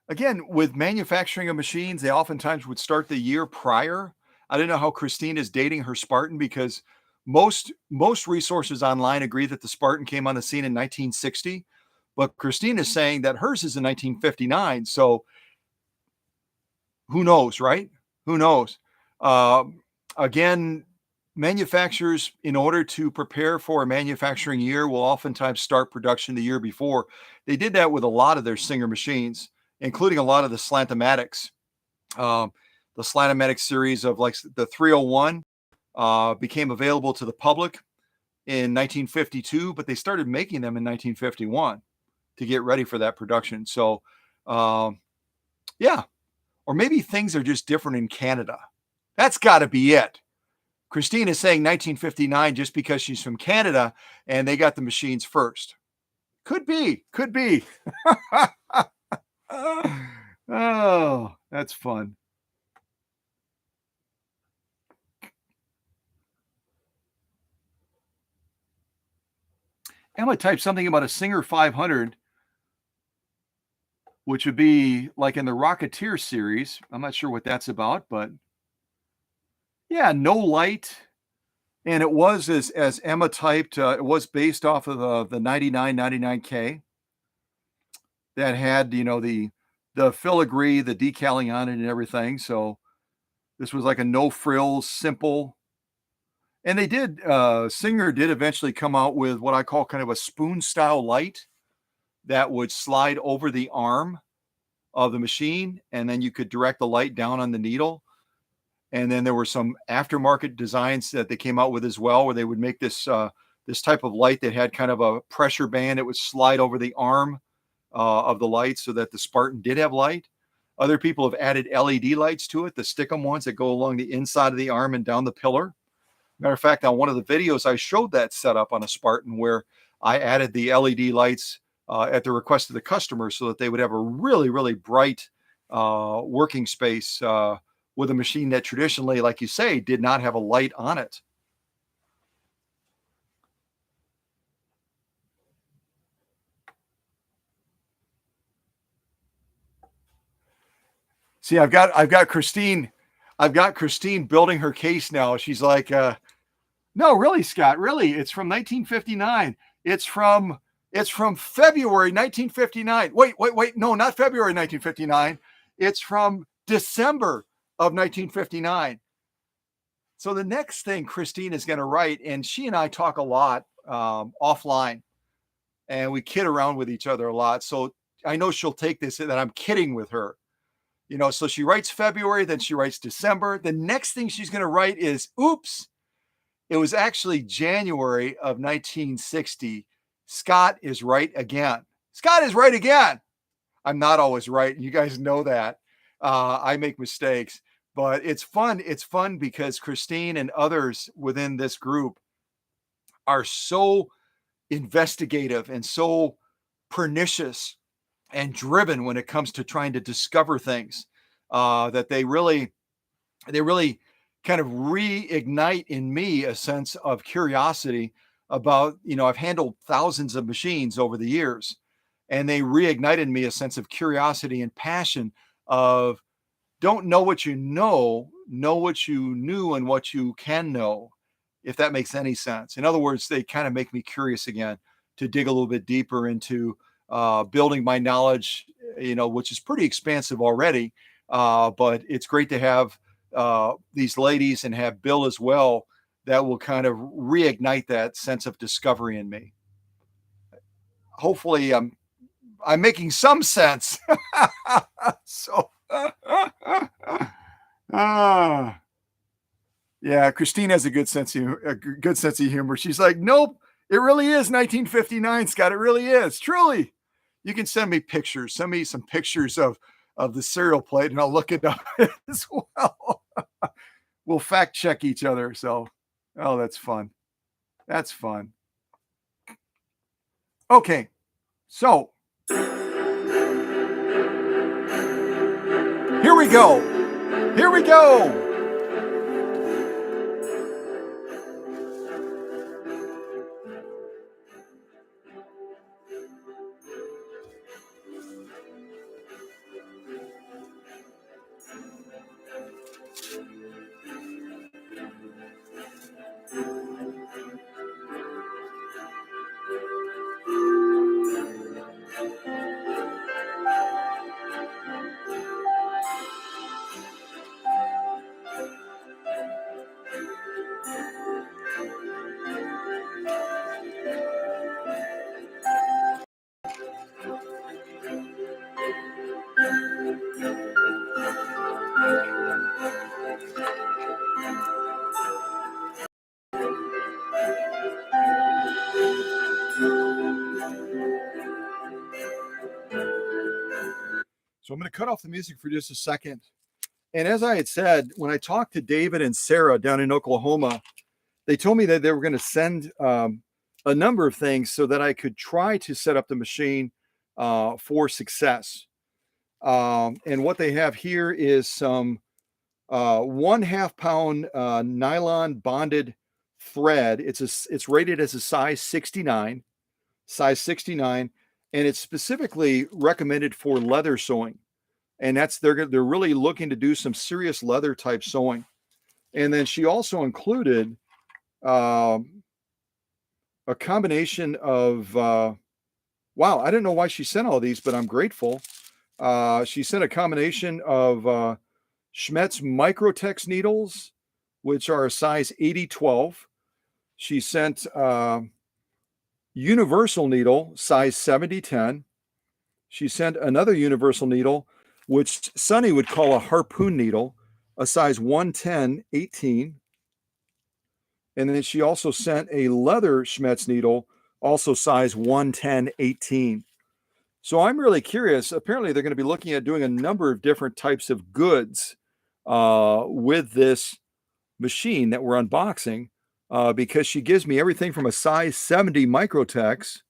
Again, with manufacturing of machines, they oftentimes would start the year prior. I don't know how Christine is dating her Spartan, because most resources online agree that the Spartan came on the scene in 1960, but Christine is saying that hers is in 1959. So who knows, right? Who knows? Again, manufacturers, in order to prepare for a manufacturing year, will oftentimes start production the year before. They did that with a lot of their Singer machines, including a lot of the Slantomatics. The Slantomatic series of like the 301 became available to the public in 1952, but they started making them in 1951 to get ready for that production. So, yeah, or maybe things are just different in Canada. That's got to be it. Christine is saying 1959 just because she's from Canada and they got the machines first. Could be. Oh, that's fun. Emma typed something about a Singer 500, which would be like in the Rocketeer series. I'm not sure what that's about, but yeah, no light. And it was, as Emma typed, it was based off of the 9999K that had, the filigree, the decaling on it and everything. So this was like a no frills, simple And they did, Singer did eventually come out with what I call kind of a spoon style light that would slide over the arm of the machine, and then you could direct the light down on the needle. And then there were some aftermarket designs that they came out with as well, where they would make this type of light that had kind of a pressure band. It would slide over the arm of the light so that the Spartan did have light. Other people have added LED lights to it, the stickum ones that go along the inside of the arm and down the pillar. Matter of fact, on one of the videos, I showed that setup on a Spartan where I added the LED lights at the request of the customer so that they would have a really, really bright working space with a machine that traditionally, like you say, did not have a light on it. See, I've got Christine building her case now. She's like, no, really, Scott, really, it's from 1959. It's from February 1959. Wait, no, not February 1959. It's from December of 1959. So the next thing Christine is going to write, and she and I talk a lot offline, and we kid around with each other a lot. So I know she'll take this that I'm kidding with her. So she writes February, then she writes December. The next thing she's going to write is, oops, it was actually January of 1960. Scott is right again. Scott is right again. I'm not always right. You guys know that. I make mistakes, but it's fun. It's fun because Christine and others within this group are so investigative and so pernicious and driven when it comes to trying to discover things that they really kind of reignite in me a sense of curiosity about, I've handled thousands of machines over the years, and they reignited in me a sense of curiosity and passion of don't know what you know what you knew and what you can know, if that makes any sense. In other words, they kind of make me curious again to dig a little bit deeper into building my knowledge, which is pretty expansive already. But it's great to have these ladies and have Bill as well that will kind of reignite that sense of discovery in me. Hopefully, I'm making some sense. So, yeah, Christine has a good sense of humor. She's like, nope, it really is 1959, Scott. It really is, truly. You can send me pictures. Send me some pictures of the serial plate, and I'll look it up as well. We'll fact check each other. So, oh, that's fun. That's fun. Okay, so here we go. Here we go. So I'm going to cut off the music for just a second. And as I had said, when I talked to David and Sarah down in Oklahoma, they told me that they were going to send a number of things so that I could try to set up the machine for success. And what they have here is some 1/2 pound nylon bonded thread. It's rated as a size 69, and it's specifically recommended for leather sewing. And they're really looking to do some serious leather type sewing. And then she also included a combination of wow, I didn't know why she sent all these, but I'm grateful. She sent a combination of Schmetz Microtex needles, which are a size 80-12. She sent universal needle, size 70-10. She sent another universal needle, which Sunny would call a harpoon needle, a size 110-18. And then she also sent a leather Schmetz needle, also size 110-18. So I'm really curious. Apparently, they're going to be looking at doing a number of different types of goods with this machine that we're unboxing, because she gives me everything from a size 70 microtex,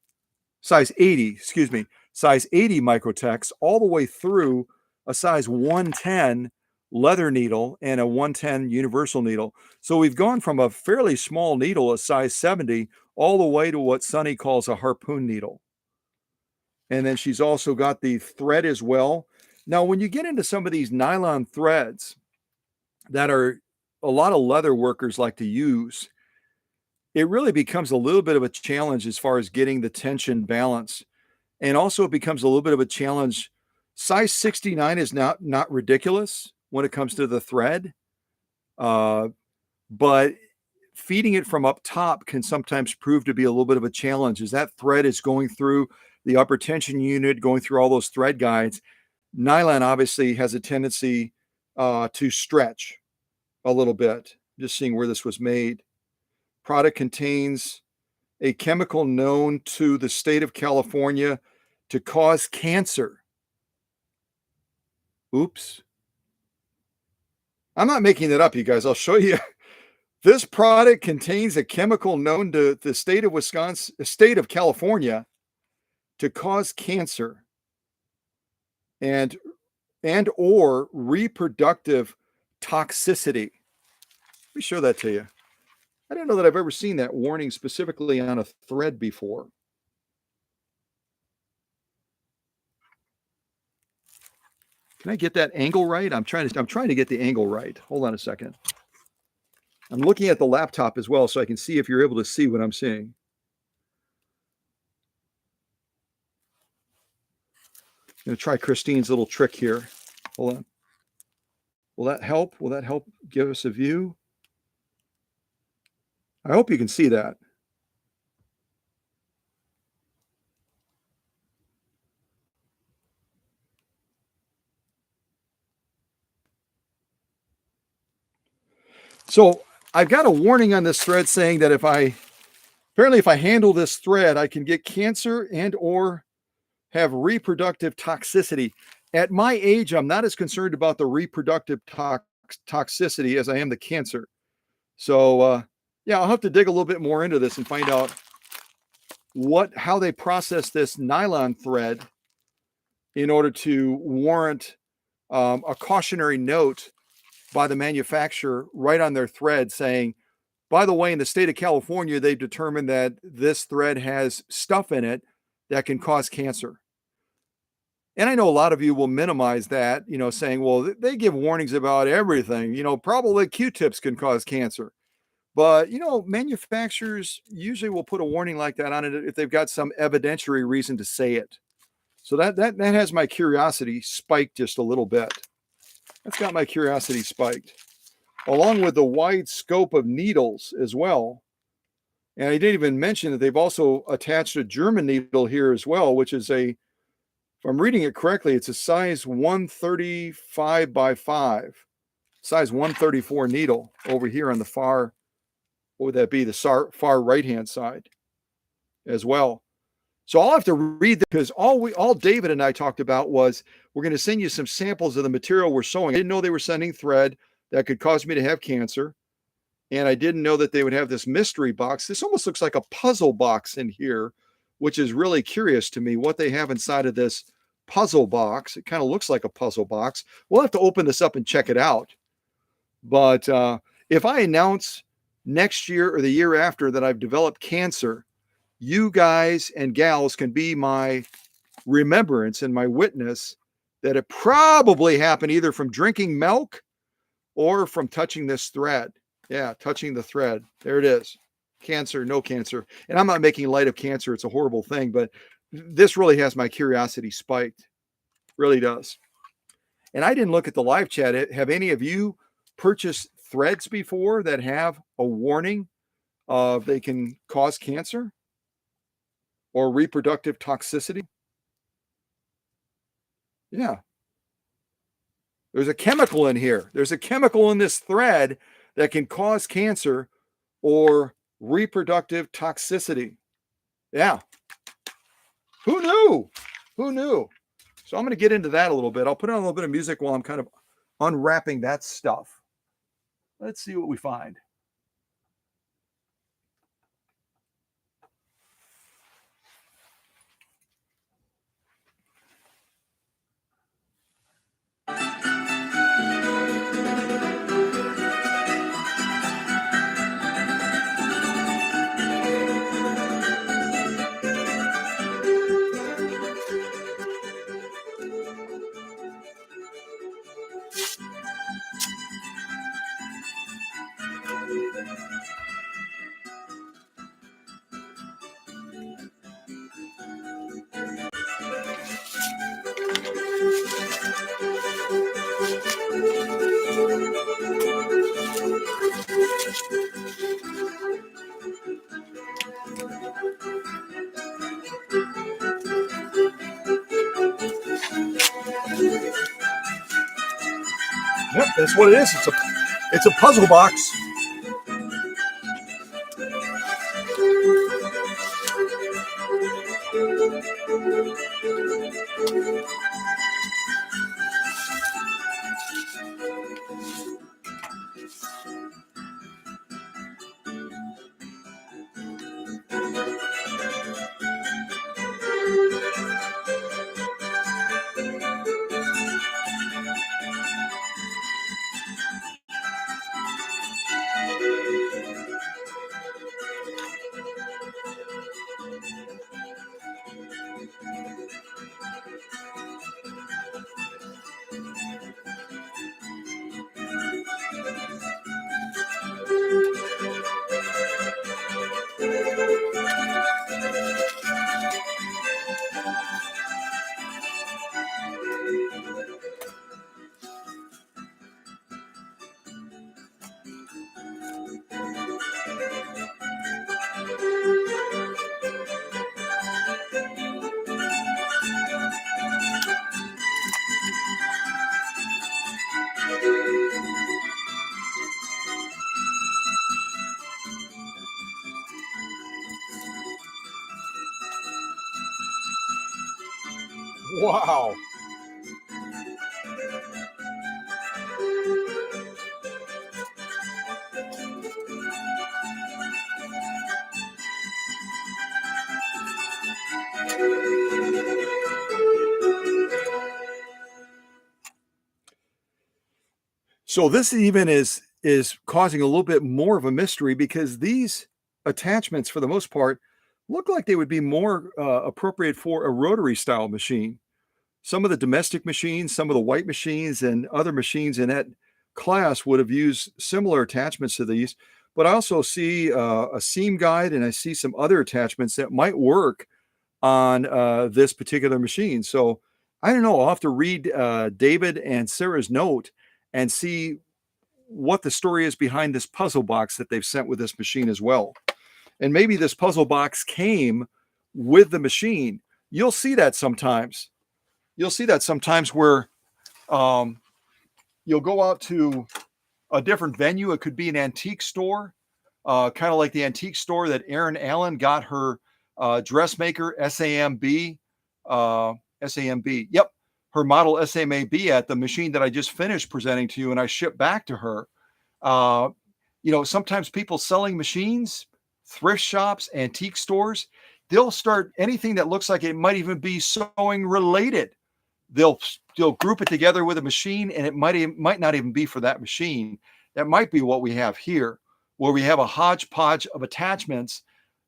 size 80, excuse me, size 80 microtex, all the way through a size 110 leather needle and a 110 universal needle. So we've gone from a fairly small needle, a size 70, all the way to what Sunny calls a harpoon needle. And then she's also got the thread as well. Now, when you get into some of these nylon threads that are a lot of leather workers like to use, it really becomes a little bit of a challenge as far as getting the tension balance. And also it becomes a little bit of a challenge. Size 69 is not ridiculous when it comes to the thread, but feeding it from up top can sometimes prove to be a little bit of a challenge, as that thread is going through the upper tension unit, going through all those thread guides. Nylon obviously has a tendency to stretch a little bit. Just seeing where this was made. Product contains a chemical known to the state of California to cause cancer. Oops. I'm not making that up, you guys. I'll show you. This product contains a chemical known to the state of state of California to cause cancer and or reproductive toxicity. Let me show that to you. I don't know that I've ever seen that warning specifically on a thread before. Can I get that angle right? I'm trying to get the angle right. Hold on a second. I'm looking at the laptop as well, so I can see if you're able to see what I'm seeing. I'm going to try Christine's little trick here. Hold on. Will that help? Will that help give us a view? I hope you can see that. So I've got a warning on this thread saying that if I handle this thread, I can get cancer and or have reproductive toxicity. At my age, I'm not as concerned about the reproductive toxicity as I am the cancer. So yeah, I'll have to dig a little bit more into this and find out how they process this nylon thread in order to warrant a cautionary note by the manufacturer right on their thread saying, by the way, in the state of California, they've determined that this thread has stuff in it that can cause cancer. And I know a lot of you will minimize that, saying, well, they give warnings about everything, probably Q-tips can cause cancer. But, manufacturers usually will put a warning like that on it if they've got some evidentiary reason to say it. So that has my curiosity spiked just a little bit. That's got my curiosity spiked, along with the wide scope of needles as well. And I didn't even mention that they've also attached a German needle here as well, which is if I'm reading it correctly, it's a size 135 by 5, size 134 needle over here on the far, what would that be? The far right-hand side as well. So I'll have to read that, because all David and I talked about was we're going to send you some samples of the material we're sewing. I didn't know they were sending thread that could cause me to have cancer. And I didn't know that they would have this mystery box. This almost looks like a puzzle box in here, which is really curious to me what they have inside of this puzzle box. It kind of looks like a puzzle box. We'll have to open this up and check it out. But if I announce next year or the year after that I've developed cancer, you guys and gals can be my remembrance and my witness that it probably happened either from drinking milk or from touching this thread. Yeah, touching the thread. There it is. Cancer, no cancer. And I'm not making light of cancer. It's a horrible thing, but this really has my curiosity spiked. Really does. And I didn't look at the live chat. Have any of you purchased threads before that have a warning They can cause cancer or reproductive toxicity. Yeah, there's a chemical in here. There's a chemical in this thread that can cause cancer or reproductive toxicity. Yeah, who knew? Who knew? So I'm going to get into that a little bit. I'll put on a little bit of music while I'm kind of unwrapping that stuff. Let's see what we find. Yep, that's what it is. It's a puzzle box. Wow. So this even is causing a little bit more of a mystery because these attachments, for the most part, look like they would be more appropriate for a rotary style machine. Some of the domestic machines, some of the white machines, and other machines in that class would have used similar attachments to these. But I also see a seam guide, and I see some other attachments that might work on this particular machine. So I don't know. I'll have to read David and Sarah's note and see what the story is behind this puzzle box that they've sent with this machine as well. And maybe this puzzle box came with the machine. You'll see that sometimes. You'll see that sometimes where um, you'll go out to a different venue. It could be an antique store, kind of like the antique store that Erin Allen got her dressmaker SAMB. SAMB. Yep. Her model SAMB at the machine that I just finished presenting to you and I shipped back to her. Uh, sometimes people selling machines, thrift shops, antique stores, they'll start anything that looks like it might even be sewing related. They'll group it together with a machine, and it might not even be for that machine. That might be what we have here, where we have a hodgepodge of attachments.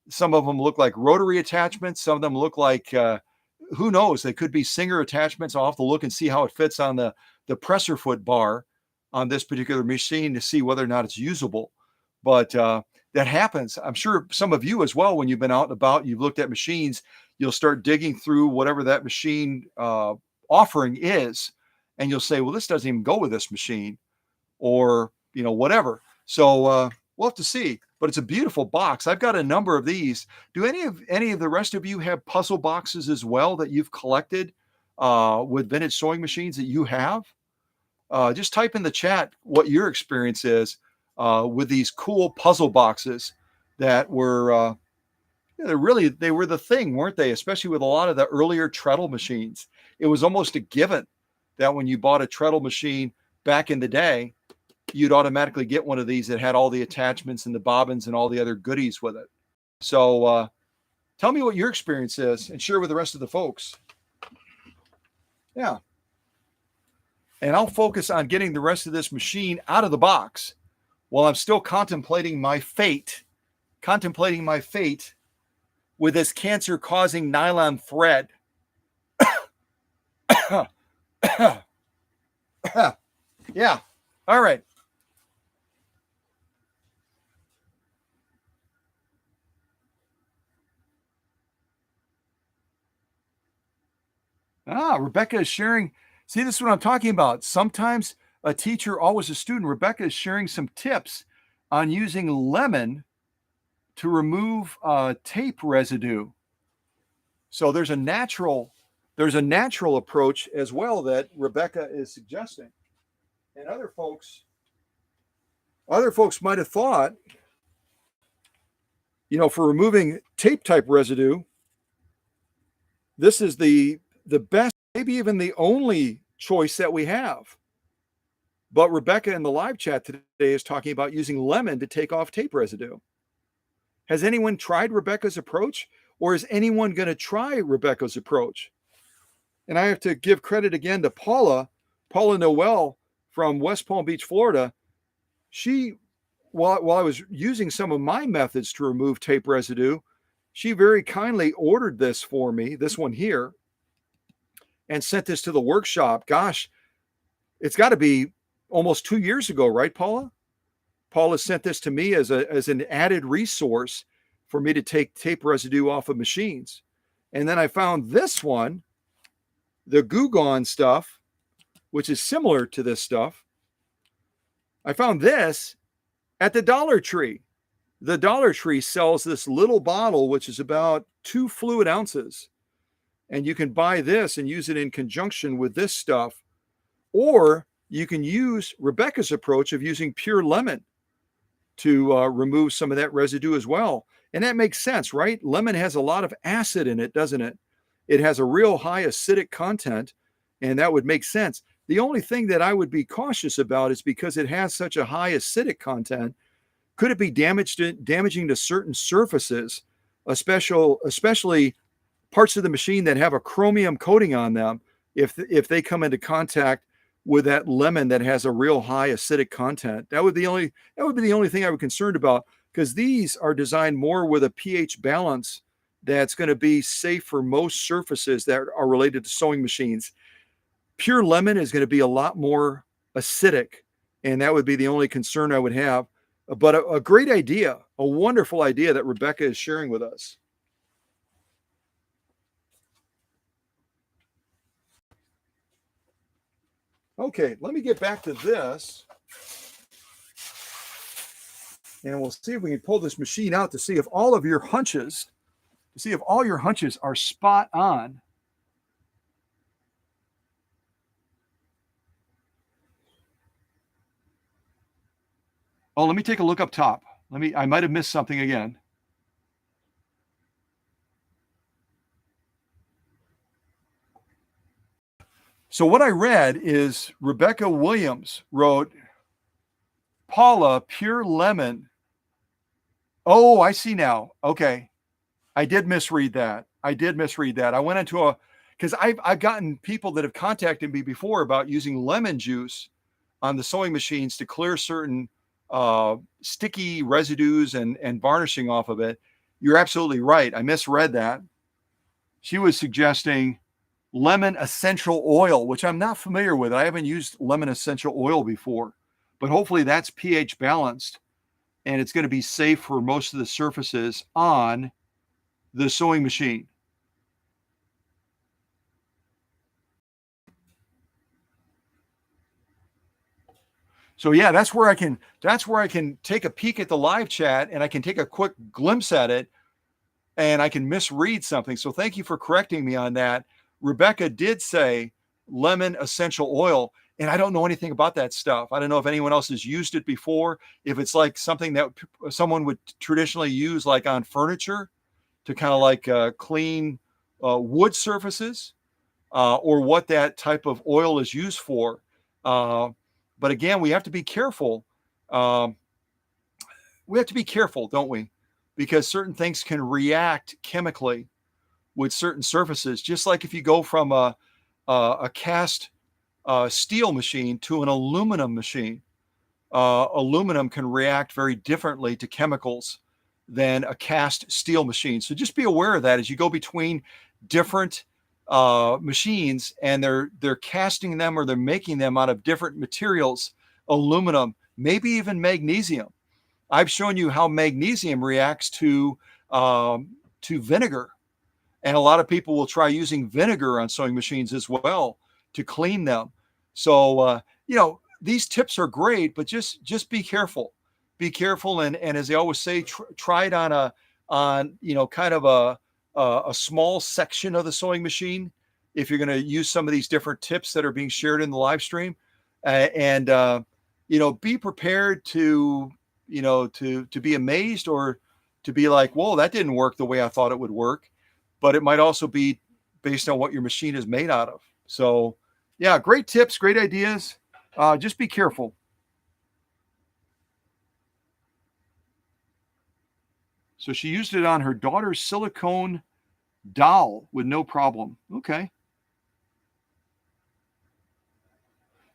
Some of them look like rotary attachments. Some of them look like who knows? They could be Singer attachments. I'll have to look and see how it fits on the presser foot bar on this particular machine to see whether or not it's usable. But that happens. I'm sure some of you as well, when you've been out and about, you've looked at machines, you'll start digging through whatever that machine offering is, and you'll say, well, this doesn't even go with this machine, or whatever. So We'll have to see, but it's a beautiful box. I've got a number of these. Do any of the rest of you have puzzle boxes as well that you've collected with vintage sewing machines that you have? Just type in the chat what your experience is with these cool puzzle boxes that were yeah, they were the thing, weren't they? Especially with a lot of the earlier treadle machines. It was almost a given that when you bought a treadle machine back in the day, you'd automatically get one of these that had all the attachments and the bobbins and all the other goodies with it. So tell me what your experience is and share with the rest of the folks. Yeah. And I'll focus on getting the rest of this machine out of the box while I'm still contemplating my fate with this cancer-causing nylon thread. Yeah. All right. Rebecca is sharing. See, this is what I'm talking about. Sometimes a teacher, always a student. Rebecca is sharing some tips on using lemon to remove tape residue. So there's a natural approach as well that Rebecca is suggesting. And other folks might have thought, for removing tape type residue, this is the best, maybe even the only choice that we have. But Rebecca in the live chat today is talking about using lemon to take off tape residue. Has anyone tried Rebecca's approach, or is anyone going to try Rebecca's approach? And I have to give credit again to Paula Noel from West Palm Beach, Florida. She, while I was using some of my methods to remove tape residue, she very kindly ordered this for me, this one here, and sent this to the workshop. Gosh, it's got to be almost 2 years ago, right, Paula? Paula sent this to me as an added resource for me to take tape residue off of machines. And then I found this one, the Goo Gone stuff, which is similar to this stuff. I found this at the Dollar Tree. The Dollar Tree sells this little bottle, which is about 2 fluid ounces. And you can buy this and use it in conjunction with this stuff. Or you can use Rebecca's approach of using pure lemon to remove some of that residue as well. And that makes sense, right? Lemon has a lot of acid in it, doesn't it? It has a real high acidic content, and that would make sense. The only thing that I would be cautious about is because it has such a high acidic content, could it be damaging to certain surfaces, especially parts of the machine that have a chromium coating on them, if they come into contact with that lemon that has a real high acidic content? That would be the only thing I would be concerned about, because these are designed more with a pH balance that's going to be safe for most surfaces that are related to sewing machines. Pure lemon is going to be a lot more acidic, and that would be the only concern I would have. But a great idea, a wonderful idea that Rebecca is sharing with us. Okay, let me get back to this. And we'll see if we can pull this machine out to see if all your hunches are spot on. Oh, let me take a look up top. I might have missed something again. So what I read is Rebecca Williams wrote, Paula, pure lemon. Oh, I see now. Okay. I did misread that. I went into because I've gotten people that have contacted me before about using lemon juice on the sewing machines to clear certain sticky residues and varnishing off of it. You're absolutely right. I misread that. She was suggesting lemon essential oil, which I'm not familiar with. I haven't used lemon essential oil before, but hopefully that's pH balanced and it's going to be safe for most of the surfaces on the sewing machine. So yeah, that's where I can take a peek at the live chat and I can take a quick glimpse at it and I can misread something. So thank you for correcting me on that. Rebecca did say lemon essential oil, and I don't know anything about that stuff. I don't know if anyone else has used it before, if it's like something that someone would traditionally use like on furniture to kind of like clean wood surfaces, or what that type of oil is used for. Uh, but again, we have to be careful. Um, we have to be careful, don't we? Because certain things can react chemically with certain surfaces. Just like if you go from a cast steel machine to an aluminum machine, aluminum can react very differently to chemicals than a cast steel machine. So just be aware of that as you go between different machines, and they're casting them or they're making them out of different materials, aluminum, maybe even magnesium. I've shown you how magnesium reacts to vinegar, and a lot of people will try using vinegar on sewing machines as well to clean them. So these tips are great, but just be careful. Be careful, and as they always say, try it on kind of a small section of the sewing machine if you're going to use some of these different tips that are being shared in the live stream, and be prepared to to be amazed, or to be like, whoa, that didn't work the way I thought it would work. But it might also be based on what your machine is made out of. So yeah, great tips, great ideas. Just be careful. So she used it on her daughter's silicone doll with no problem. Okay.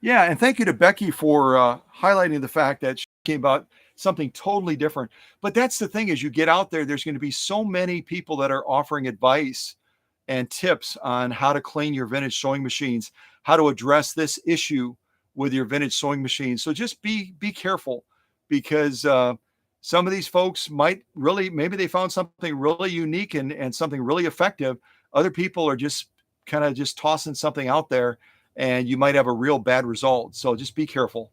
Yeah, and thank you to Becky for highlighting the fact that she came about something totally different. But that's the thing: is you get out there, there's going to be so many people that are offering advice and tips on how to clean your vintage sewing machines, how to address this issue with your vintage sewing machines. So just be careful, because some of these folks might really, maybe they found something really unique and something really effective. Other people are just kind of just tossing something out there, and you might have a real bad result. So just be careful.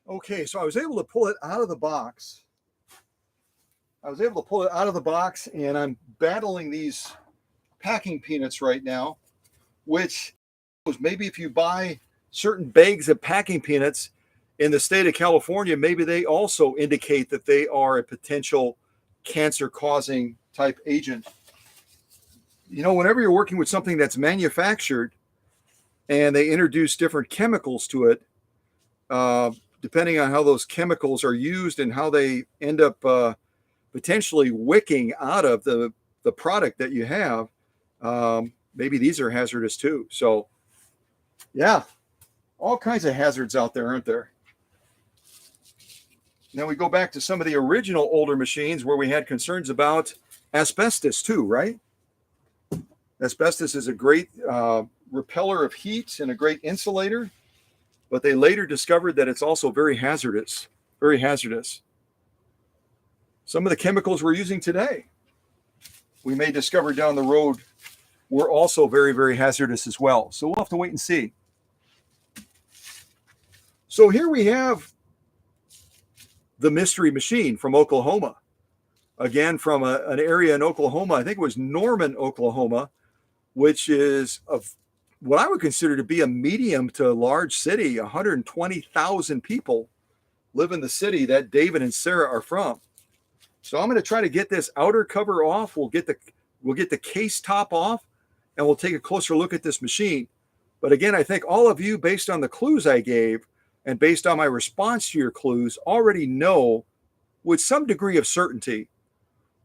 Okay, so I was able to pull it out of the box. And I'm battling these packing peanuts right now, which maybe if you buy certain bags of packing peanuts in the state of California, maybe they also indicate that they are a potential cancer causing type agent. Whenever you're working with something that's manufactured and they introduce different chemicals to it, depending on how those chemicals are used and how they end up potentially wicking out of the product that you have, maybe these are hazardous too. So yeah, all kinds of hazards out there, aren't there? Now we go back to some of the original older machines where we had concerns about asbestos too, right? Asbestos is a great repeller of heat and a great insulator, but they later discovered that it's also very hazardous, very hazardous. Some of the chemicals we're using today, we may discover down the road, were also very, very hazardous as well. So we'll have to wait and see. So here we have the mystery machine from Oklahoma. Again, from an area in Oklahoma, I think it was Norman, Oklahoma, which is what I would consider to be a medium to large city. 120,000 people live in the city that David and Sarah are from. So I'm going to try to get this outer cover off. We'll get the case top off, and we'll take a closer look at this machine. But again, I think all of you, based on the clues I gave and based on my response to your clues, already know with some degree of certainty,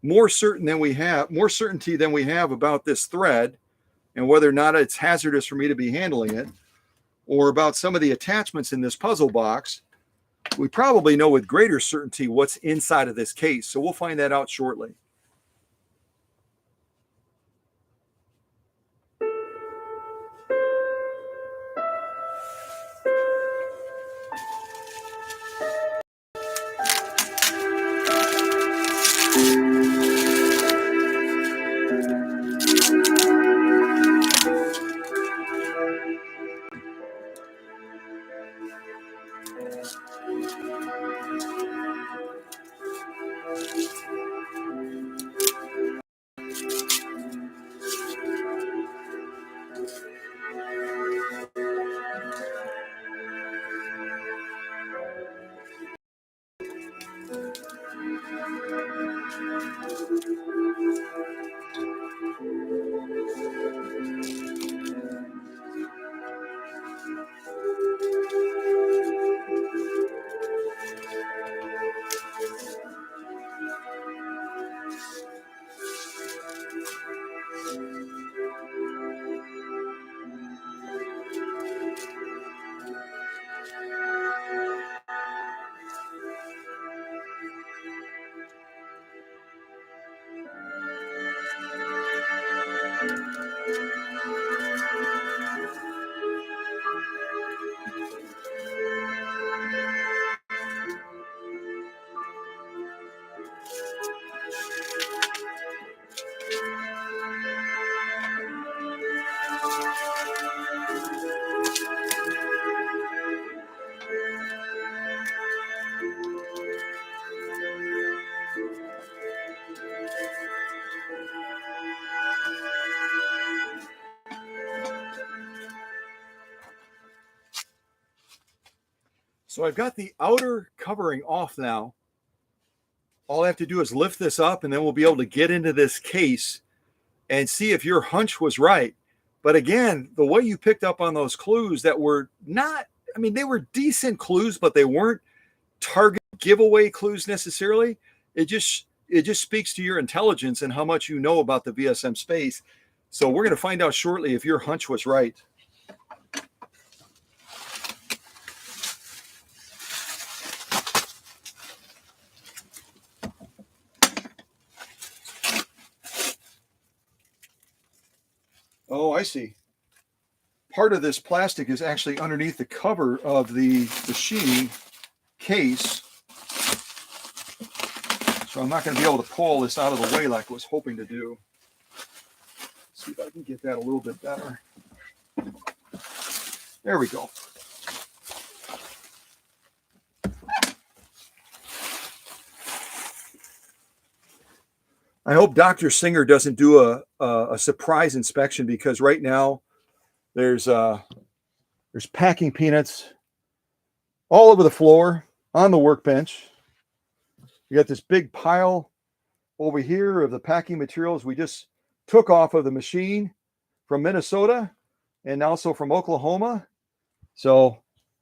more certainty than we have about this thread and whether or not it's hazardous for me to be handling it, or about some of the attachments in this puzzle box. We probably know with greater certainty what's inside of this case. So we'll find that out shortly. So I've got the outer covering off now. All I have to do is lift this up, and then we'll be able to get into this case and see if your hunch was right. But again, the way you picked up on those clues that were not, I mean, they were decent clues, but they weren't target giveaway clues necessarily. It just speaks to your intelligence and how much you know about the VSM space. So we're going to find out shortly if your hunch was right. Oh, I see. Part of this plastic is actually underneath the cover of the machine case. So I'm not going to be able to pull this out of the way like I was hoping to do. Let's see if I can get that a little bit better. There we go. I hope Dr. Singer doesn't do a surprise inspection, because right now there's packing peanuts all over the floor on the workbench. We got this big pile over here of the packing materials we just took off of the machine from Minnesota and also from Oklahoma. So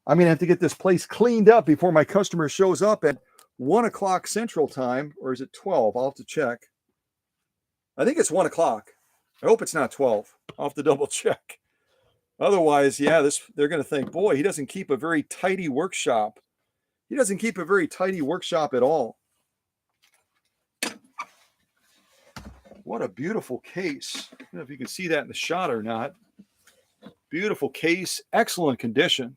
I'm going to have to get this place cleaned up before my customer shows up at 1 o'clock Central Time, or is it 12? I'll have to check. I think it's 1 o'clock. I hope it's not 12. I'll have to double check. Otherwise, yeah, they're going to think, boy, he doesn't keep a very tidy workshop. He doesn't keep a very tidy workshop at all. What a beautiful case. I don't know if you can see that in the shot or not. Beautiful case, excellent condition.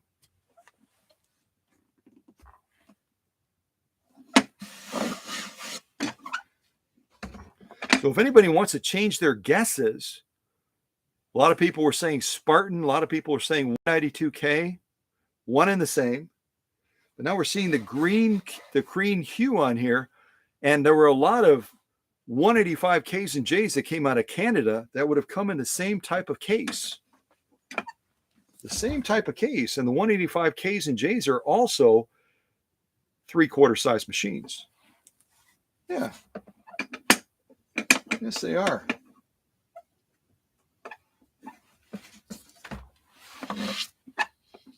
So if anybody wants to change their guesses, a lot of people were saying Spartan, a lot of people were saying 192K, one and the same. But now we're seeing the green hue on here, and there were a lot of 185Ks and Js that came out of Canada that would have come in the same type of case. The same type of case, and the 185Ks and Js are also 3/4 size machines. Yeah. Yes, they are.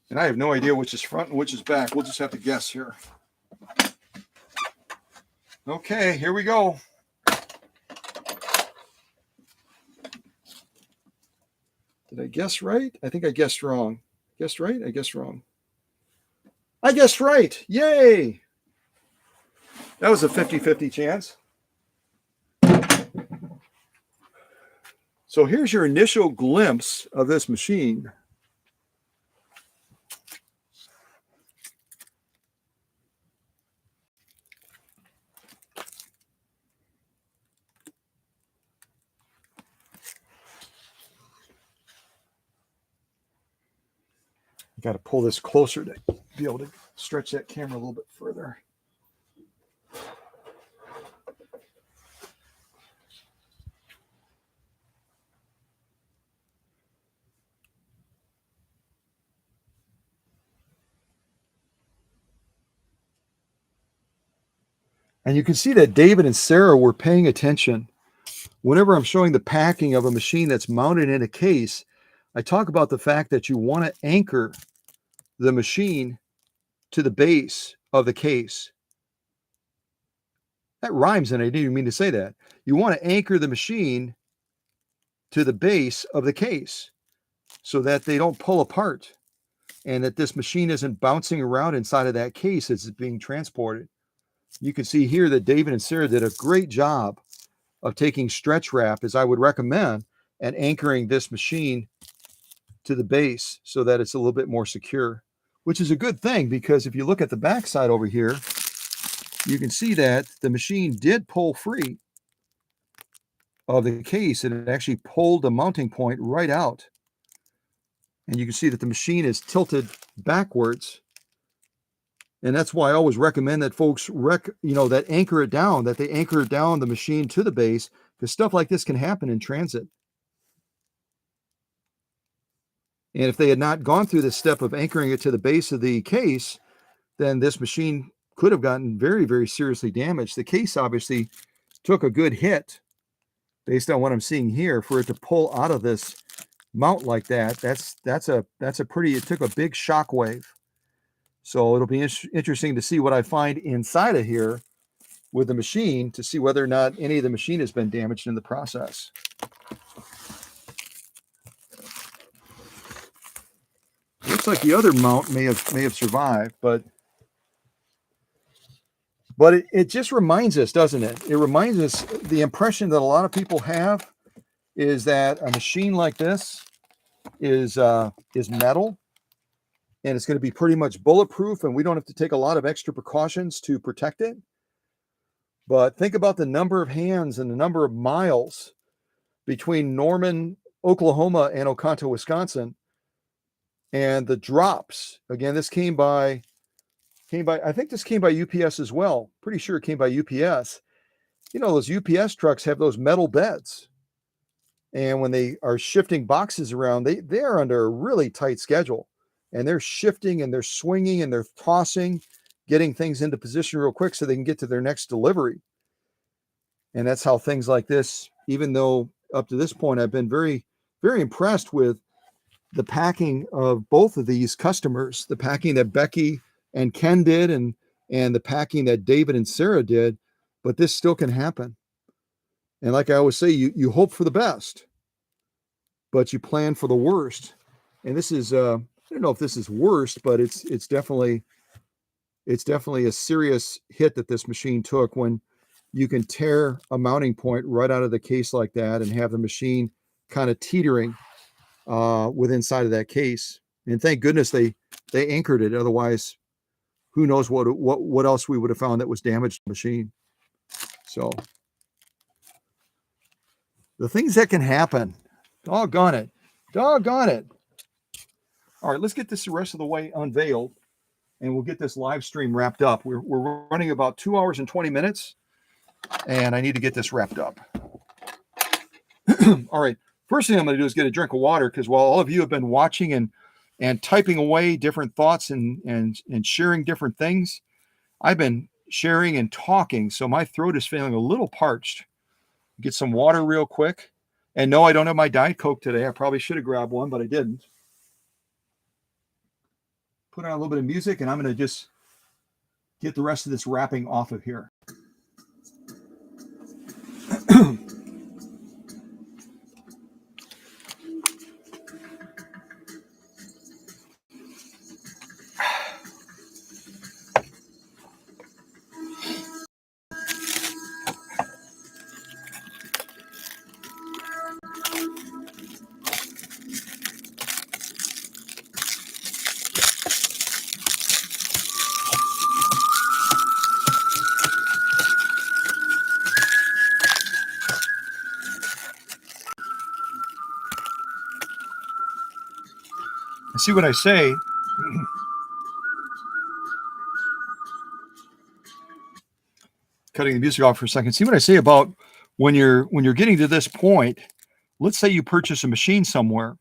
And I have no idea which is front and which is back. We'll just have to guess here. Okay, here we go. Did I guess right? I think I guessed wrong. Guessed right? I guessed wrong. I guessed right. Yay! That was a 50-50 chance. So here's your initial glimpse of this machine. Got to pull this closer to be able to stretch that camera a little bit further. And you can see that David and Sarah were paying attention. Whenever I'm showing the packing of a machine that's mounted in a case, I talk about the fact that you want to anchor the machine to the base of the case. That rhymes, and I didn't even mean to say that. You want to anchor the machine to the base of the case so that they don't pull apart and that this machine isn't bouncing around inside of that case as it's being transported. You can see here that David and Sarah did a great job of taking stretch wrap, as I would recommend, and anchoring this machine to the base so that it's a little bit more secure, which is a good thing, because if you look at the backside over here, you can see that the machine did pull free of the case, and it actually pulled the mounting point right out. And you can see that the machine is tilted backwards. And that's why I always recommend that folks that anchor it down, that they anchor down the machine to the base, because stuff like this can happen in transit. And if they had not gone through this step of anchoring it to the base of the case, then this machine could have gotten very, very seriously damaged. The case obviously took a good hit based on what I'm seeing here. For it to pull out of this mount like that, that's a pretty, it took a big shock wave. So it'll be interesting to see what I find inside of here with the machine to see whether or not any of the machine has been damaged in the process. Looks like the other mount may have survived, but it just reminds us, doesn't it? It reminds us, the impression that a lot of people have is that a machine like this is metal, and it's going to be pretty much bulletproof, and we don't have to take a lot of extra precautions to protect it. But think about the number of hands and the number of miles between Norman, Oklahoma, and Oconto, Wisconsin, and the drops. Again, this came by, I think this came by UPS as well. Pretty sure it came by UPS. You know, those UPS trucks have those metal beds. And when they are shifting boxes around, they are under a really tight schedule. And they're shifting and they're swinging and they're tossing, getting things into position real quick so they can get to their next delivery. And that's how things like this, even though up to this point, I've been very, very impressed with the packing of both of these customers, the packing that Becky and Ken did, and the packing that David and Sarah did, but this still can happen. And like I always say, you hope for the best, but you plan for the worst. And this is, I don't know if this is worst, but it's definitely It's definitely a serious hit that this machine took when you can tear a mounting point right out of the case like that and have the machine kind of teetering with inside of that case. And thank goodness they anchored it. Otherwise, who knows what else we would have found that was damaged to the machine. So the things that can happen. Doggone it. Doggone it. All right, let's get this the rest of the way unveiled and we'll get this live stream wrapped up. We're running about 2 hours and 20 minutes and I need to get this wrapped up. All right. First thing I'm going to do is get a drink of water because while all of you have been watching and typing away different thoughts and sharing different things, I've been sharing and talking, so my throat is feeling a little parched. Get some water real quick. And no, I don't have my Diet Coke today. I probably should have grabbed one, but I didn't. Put on a little bit of music, and I'm going to just get the rest of this wrapping off of here. See what I say. Cutting the music off for a second. See what I say about when you're getting to this point. Let's say you purchase a machine somewhere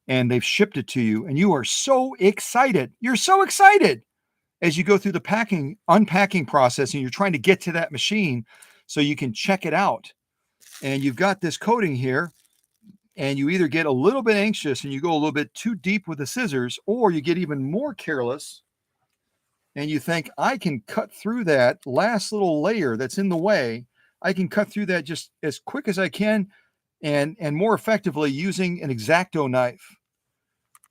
and they've shipped it to you and you are so excited. You're so excited as you go through the unpacking process and you're trying to get to that machine so you can check it out. And you've got this coating here and you either get a little bit anxious and you go a little bit too deep with the scissors, or you get even more careless and you think, I can cut through that last little layer that's in the way. I can cut through that just as quick as I can and more effectively using an X-Acto knife.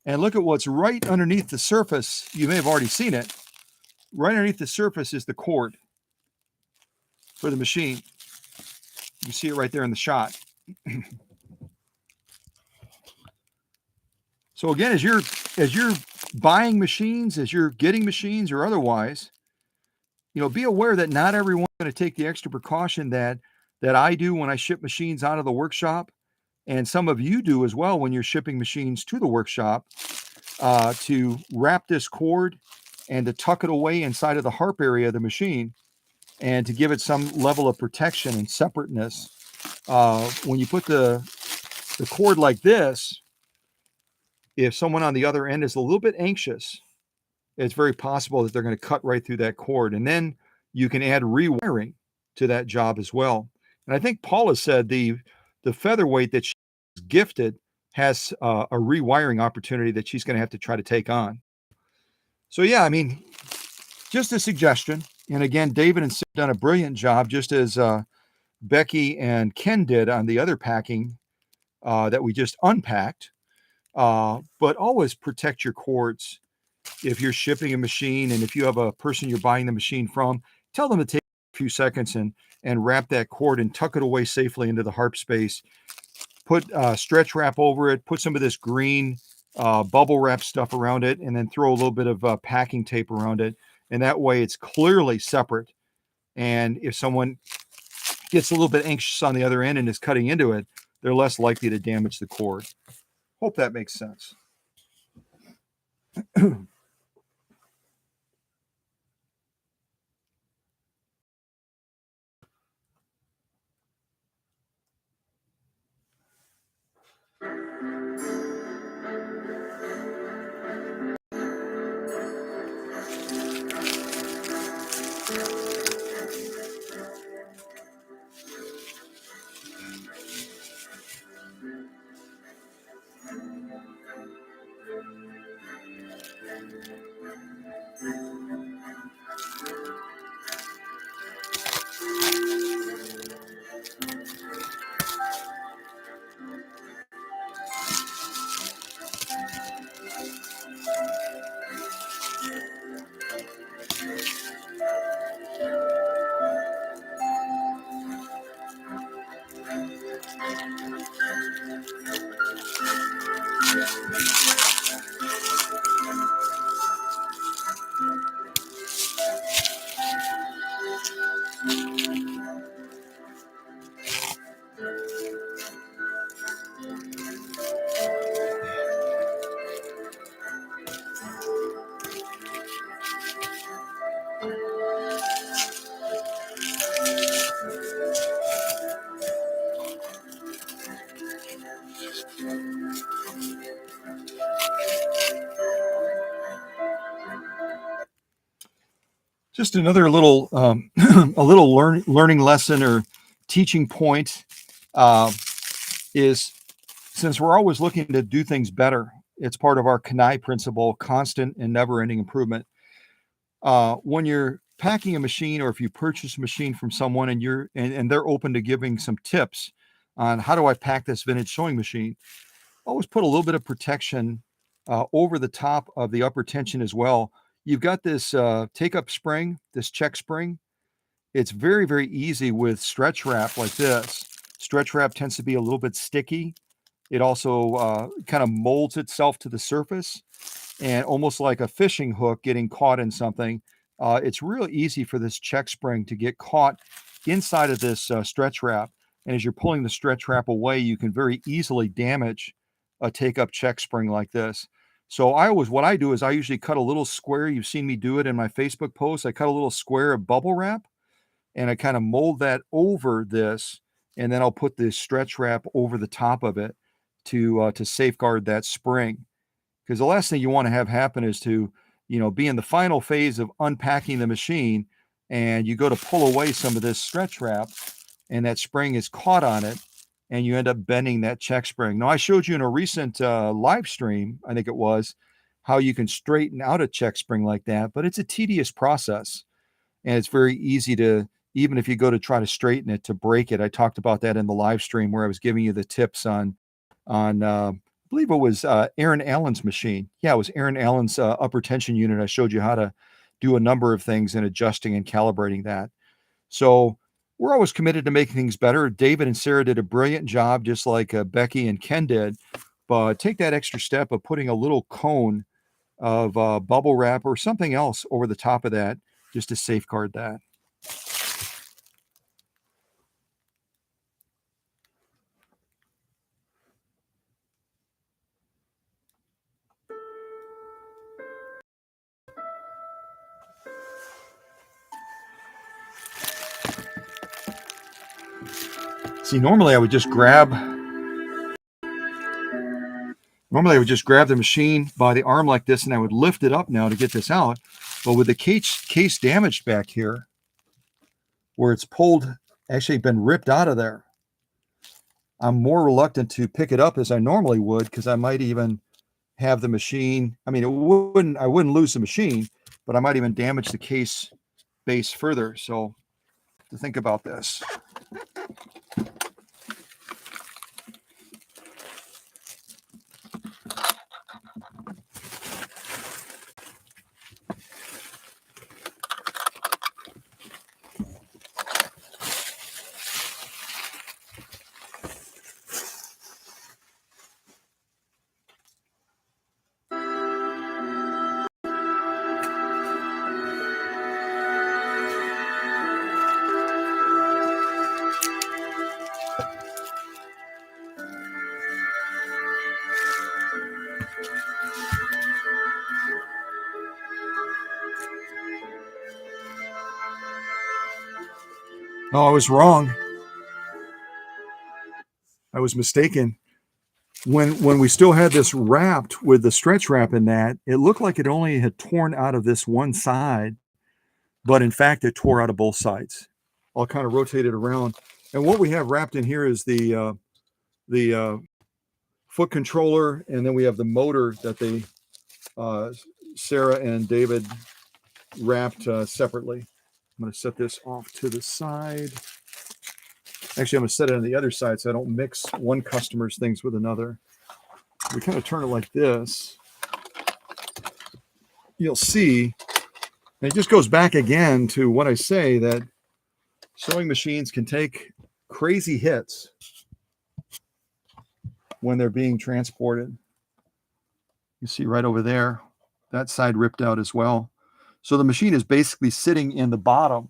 And look at what's right underneath the surface. You may have already seen it. Right underneath the surface is the cord for the machine. You see it right there in the shot. So again, as you're buying machines, as you're getting machines or otherwise, be aware that not everyone's going to take the extra precaution that I do when I ship machines out of the workshop. And some of you do as well when you're shipping machines to the workshop, to wrap this cord and to tuck it away inside of the harp area of the machine and to give it some level of protection and separateness. When you put the cord like this, if someone on the other end is a little bit anxious, it's very possible that they're going to cut right through that cord. And then you can add rewiring to that job as well. And I think Paula said the featherweight that she's gifted has a rewiring opportunity that she's going to have to try to take on. So yeah, I mean, just a suggestion. And again, David and Sid done a brilliant job, just as Becky and Ken did on the other packing that we just unpacked. But always protect your cords. If you're shipping a machine and if you have a person you're buying the machine from, tell them to take a few seconds and wrap that cord and tuck it away safely into the harp space. Put stretch wrap over it, put some of this green bubble wrap stuff around it, and then throw a little bit of packing tape around it. And that way it's clearly separate. And if someone gets a little bit anxious on the other end and is cutting into it, they're less likely to damage the cord. Hope that makes sense. Just another little a little learning lesson or teaching point uh, is, since we're always looking to do things better, it's part of our KNI principle, constant and never-ending improvement. When you're packing a machine, or if you purchase a machine from someone and they're open to giving some tips on how do I pack this vintage sewing machine, always put a little bit of protection over the top of the upper tension as well. You've got this take-up spring, this check spring. It's very, very easy with stretch wrap like this. Stretch wrap tends to be a little bit sticky. It also kind of molds itself to the surface, and almost like a fishing hook getting caught in something. It's real easy for this check spring to get caught inside of this stretch wrap. And as you're pulling the stretch wrap away, you can very easily damage a take-up check spring like this. So what I do is I usually cut a little square. You've seen me do it in my Facebook posts. I cut a little square of bubble wrap, and I kind of mold that over this, and then I'll put this stretch wrap over the top of it to safeguard that spring. Because the last thing you want to have happen is to, be in the final phase of unpacking the machine, and you go to pull away some of this stretch wrap, and that spring is caught on it, and you end up bending that check spring. Now, I showed you in a recent live stream, I think it was, how you can straighten out a check spring like that, but it's a tedious process, and it's very easy to, even if you go to try to straighten it, to break it. I talked about that in the live stream where I was giving you the tips on I believe it was Aaron Allen's machine. Yeah, it was Aaron Allen's upper tension unit. I showed you how to do a number of things in adjusting and calibrating that. So we're always committed to making things better. David and Sarah did a brilliant job, just like Becky and Ken did. But take that extra step of putting a little cone of bubble wrap or something else over the top of that, just to safeguard that. See, normally I would just grab the machine by the arm like this, and I would lift it up now to get this out. But with the case damaged back here, where it's actually been ripped out of there, I'm more reluctant to pick it up as I normally would, because I might even have the machine. I mean, I wouldn't lose the machine, but I might even damage the case base further. So to think about this. No, I was wrong. I was mistaken. When we still had this wrapped with the stretch wrap in that, it looked like it only had torn out of this one side, but in fact, it tore out of both sides. I'll kind of rotate it around. And what we have wrapped in here is the foot controller, and then we have the motor that Sarah and David wrapped separately. I'm going to set this off to the side. Actually, I'm going to set it on the other side so I don't mix one customer's things with another. We kind of turn it like this. You'll see, and it just goes back again to what I say, that sewing machines can take crazy hits when they're being transported. You see right over there, that side ripped out as well. So the machine is basically sitting in the bottom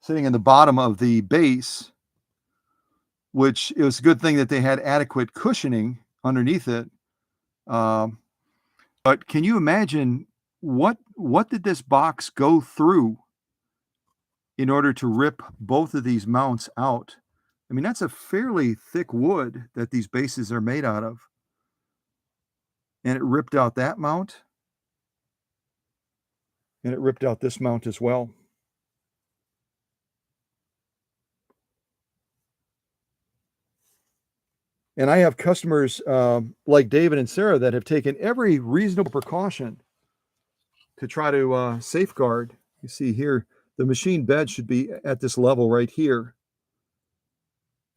of the base, which it was a good thing that they had adequate cushioning underneath it. But can you imagine what did this box go through in order to rip both of these mounts out? I mean, that's a fairly thick wood that these bases are made out of. And it ripped out that mount. And it ripped out this mount as well. And I have customers like David and Sarah that have taken every reasonable precaution to try to safeguard. You see here, the machine bed should be at this level right here.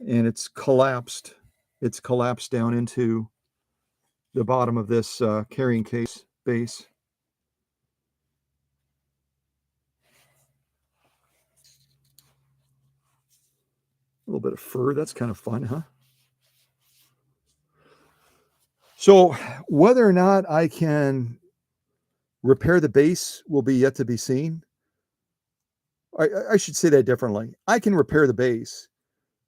And it's collapsed. It's collapsed down into the bottom of this carrying case base. A little bit of fur. That's kind of fun, huh? So whether or not I can repair the base will be yet to be seen. I should say that differently. I can repair the base,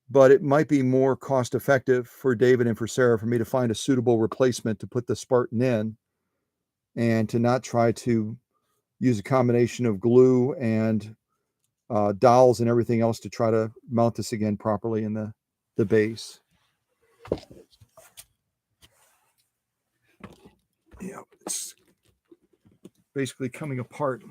but it might be more cost effective for David and for Sarah for me to find a suitable replacement to put the Spartan in, and to not try to use a combination of glue and dowels and everything else to try to mount this again properly in the base. Yeah, it's basically coming apart.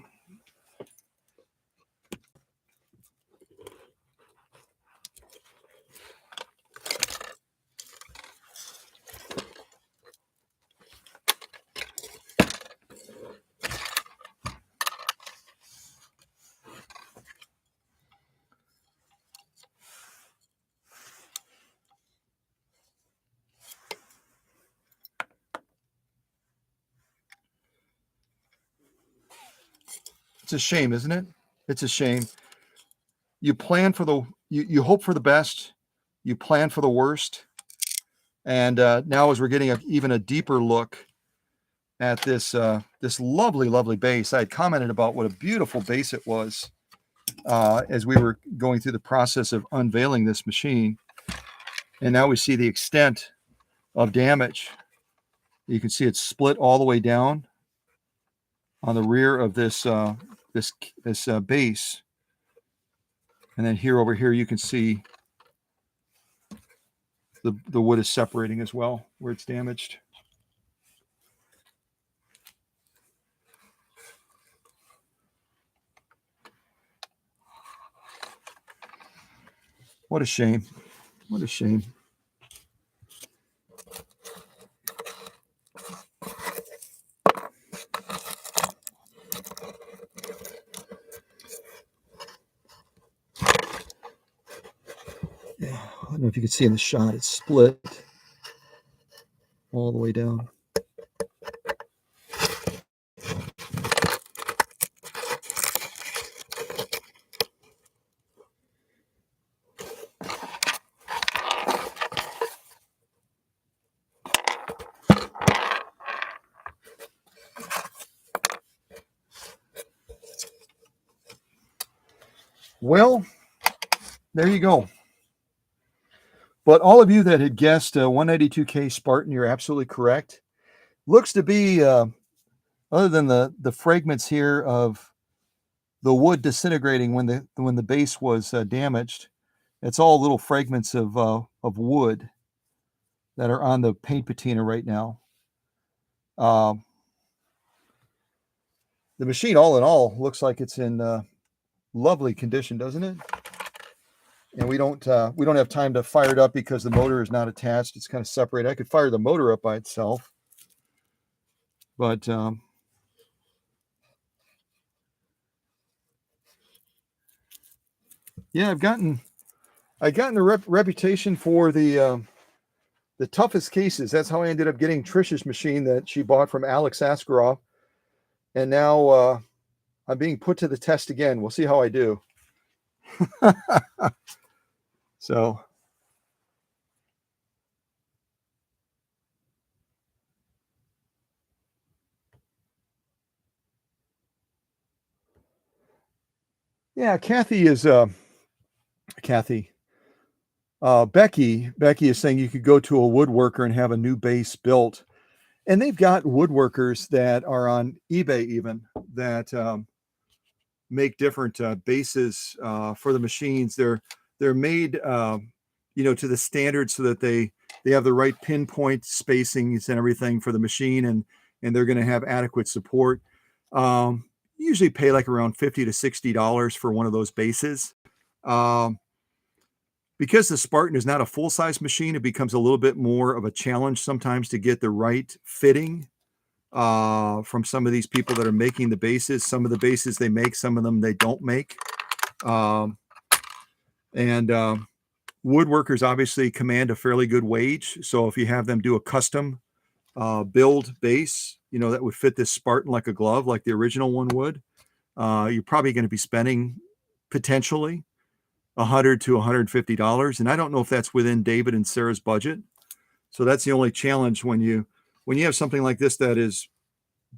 It's a shame, isn't it? It's a shame. You plan for you hope for the best, you plan for the worst, and now as we're getting even a deeper look at this this lovely base, I had commented about what a beautiful base it was as we were going through the process of unveiling this machine, and now we see the extent of damage. You can see it's split all the way down on the rear of this base. And then here over here, you can see the wood is separating as well where it's damaged. What a shame. What a shame. Yeah, I don't know if you can see in the shot, it's split all the way down. Well, there you go. But all of you that had guessed 192K Spartan, you're absolutely correct. Looks to be, other than the fragments here of the wood disintegrating when the base was damaged, it's all little fragments of wood that are on the paint patina right now. The machine, all in all, looks like it's in lovely condition, doesn't it? And we don't have time to fire it up because the motor is not attached. It's kind of separated. I could fire the motor up by itself, but yeah, I've gotten the reputation for the toughest cases. That's how I ended up getting Trish's machine that she bought from Alex Askarov, and now I'm being put to the test again. We'll see how I do. So. Yeah, Kathy is Kathy. Becky is saying you could go to a woodworker and have a new base built, and they've got woodworkers that are on eBay even that make different bases for the machines. They're made to the standard so that they have the right pinpoint spacings and everything for the machine, and they're going to have adequate support. usually pay like around $50 to $60 for one of those bases. Um, because the Spartan is not a full-size machine, it becomes a little bit more of a challenge sometimes to get the right fitting from some of these people that are making the bases. Some of the bases they make, some of them they don't make. Um, and woodworkers obviously command a fairly good wage. So if you have them do a custom build base, that would fit this Spartan like a glove, like the original one would, you're probably going to be spending potentially $100 to $150. And I don't know if that's within David and Sarah's budget. So that's the only challenge when you have something like this that is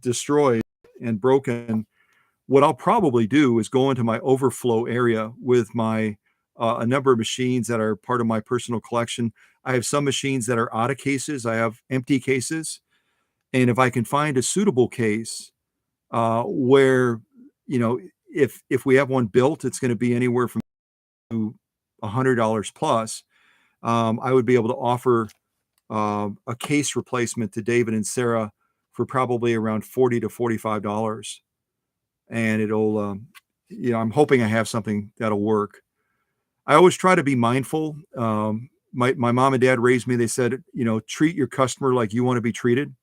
destroyed and broken. What I'll probably do is go into my overflow area with my a number of machines that are part of my personal collection. I have some machines that are out of cases. I have empty cases. And if I can find a suitable case where, if we have one built, it's going to be anywhere from $100 plus. I would be able to offer a case replacement to David and Sarah for probably around $40 to $45. And it'll, I'm hoping I have something that'll work. I always try to be mindful. My mom and dad raised me. They said, treat your customer like you want to be treated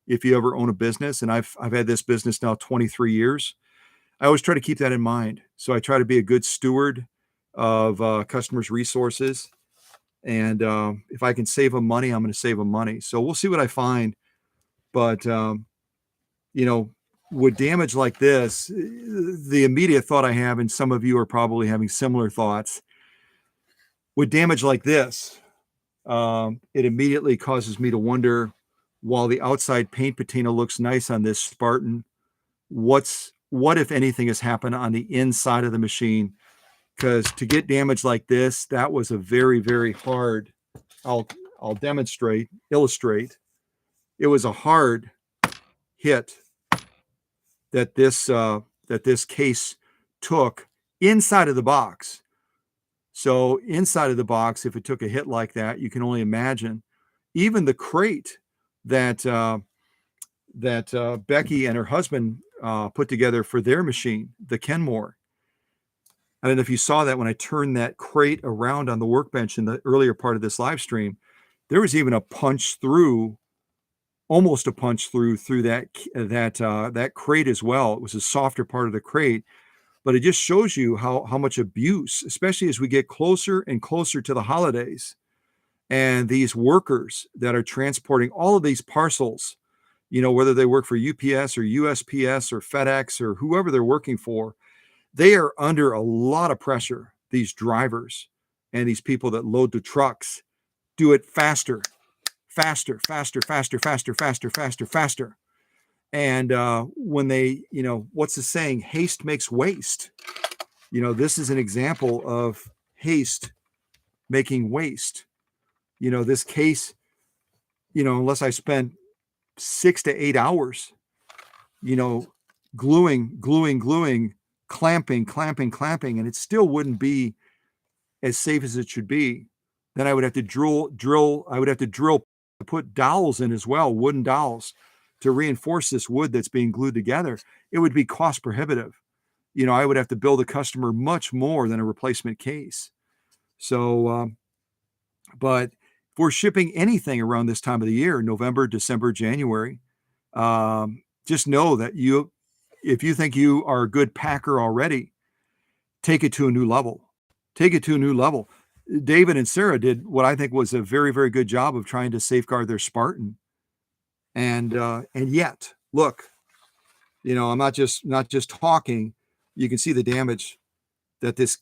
if you ever own a business. And I've had this business now 23 years. I always try to keep that in mind. So I try to be a good steward of customers' resources. And if I can save them money, I'm going to save them money. So we'll see what I find. But, with damage like this, the immediate thought I have, and some of you are probably having similar thoughts, with damage like this, it immediately causes me to wonder, while the outside paint patina looks nice on this Spartan, what if anything has happened on the inside of the machine? Because to get damage like this, that was a very, very hard, I'll illustrate. It was a hard hit that this case took inside of the box. So inside of the box, if it took a hit like that, you can only imagine. Even the crate that Becky and her husband put together for their machine, the Kenmore. I don't know if you saw that when I turned that crate around on the workbench in the earlier part of this live stream. There was even almost a punch through that crate as well. It was a softer part of the crate, but it just shows you how much abuse, especially as we get closer and closer to the holidays, and these workers that are transporting all of these parcels, whether they work for UPS or USPS or FedEx or whoever they're working for, they are under a lot of pressure. These drivers and these people that load the trucks do it faster. And when they, what's the saying? Haste makes waste. This is an example of haste making waste. This case, unless I spent 6 to 8 hours, gluing, clamping, and it still wouldn't be as safe as it should be. Then I would have to drill, to put dowels in as well, wooden dowels, to reinforce this wood that's being glued together. It would be cost prohibitive. I would have to bill the customer much more than a replacement case. So, but if we're shipping anything around this time of the year, November, December, January, just know that if you think you are a good packer already, take it to a new level. David and Sarah did what I think was a very, very good job of trying to safeguard their Spartan. And yet, look, I'm not just talking. You can see the damage that this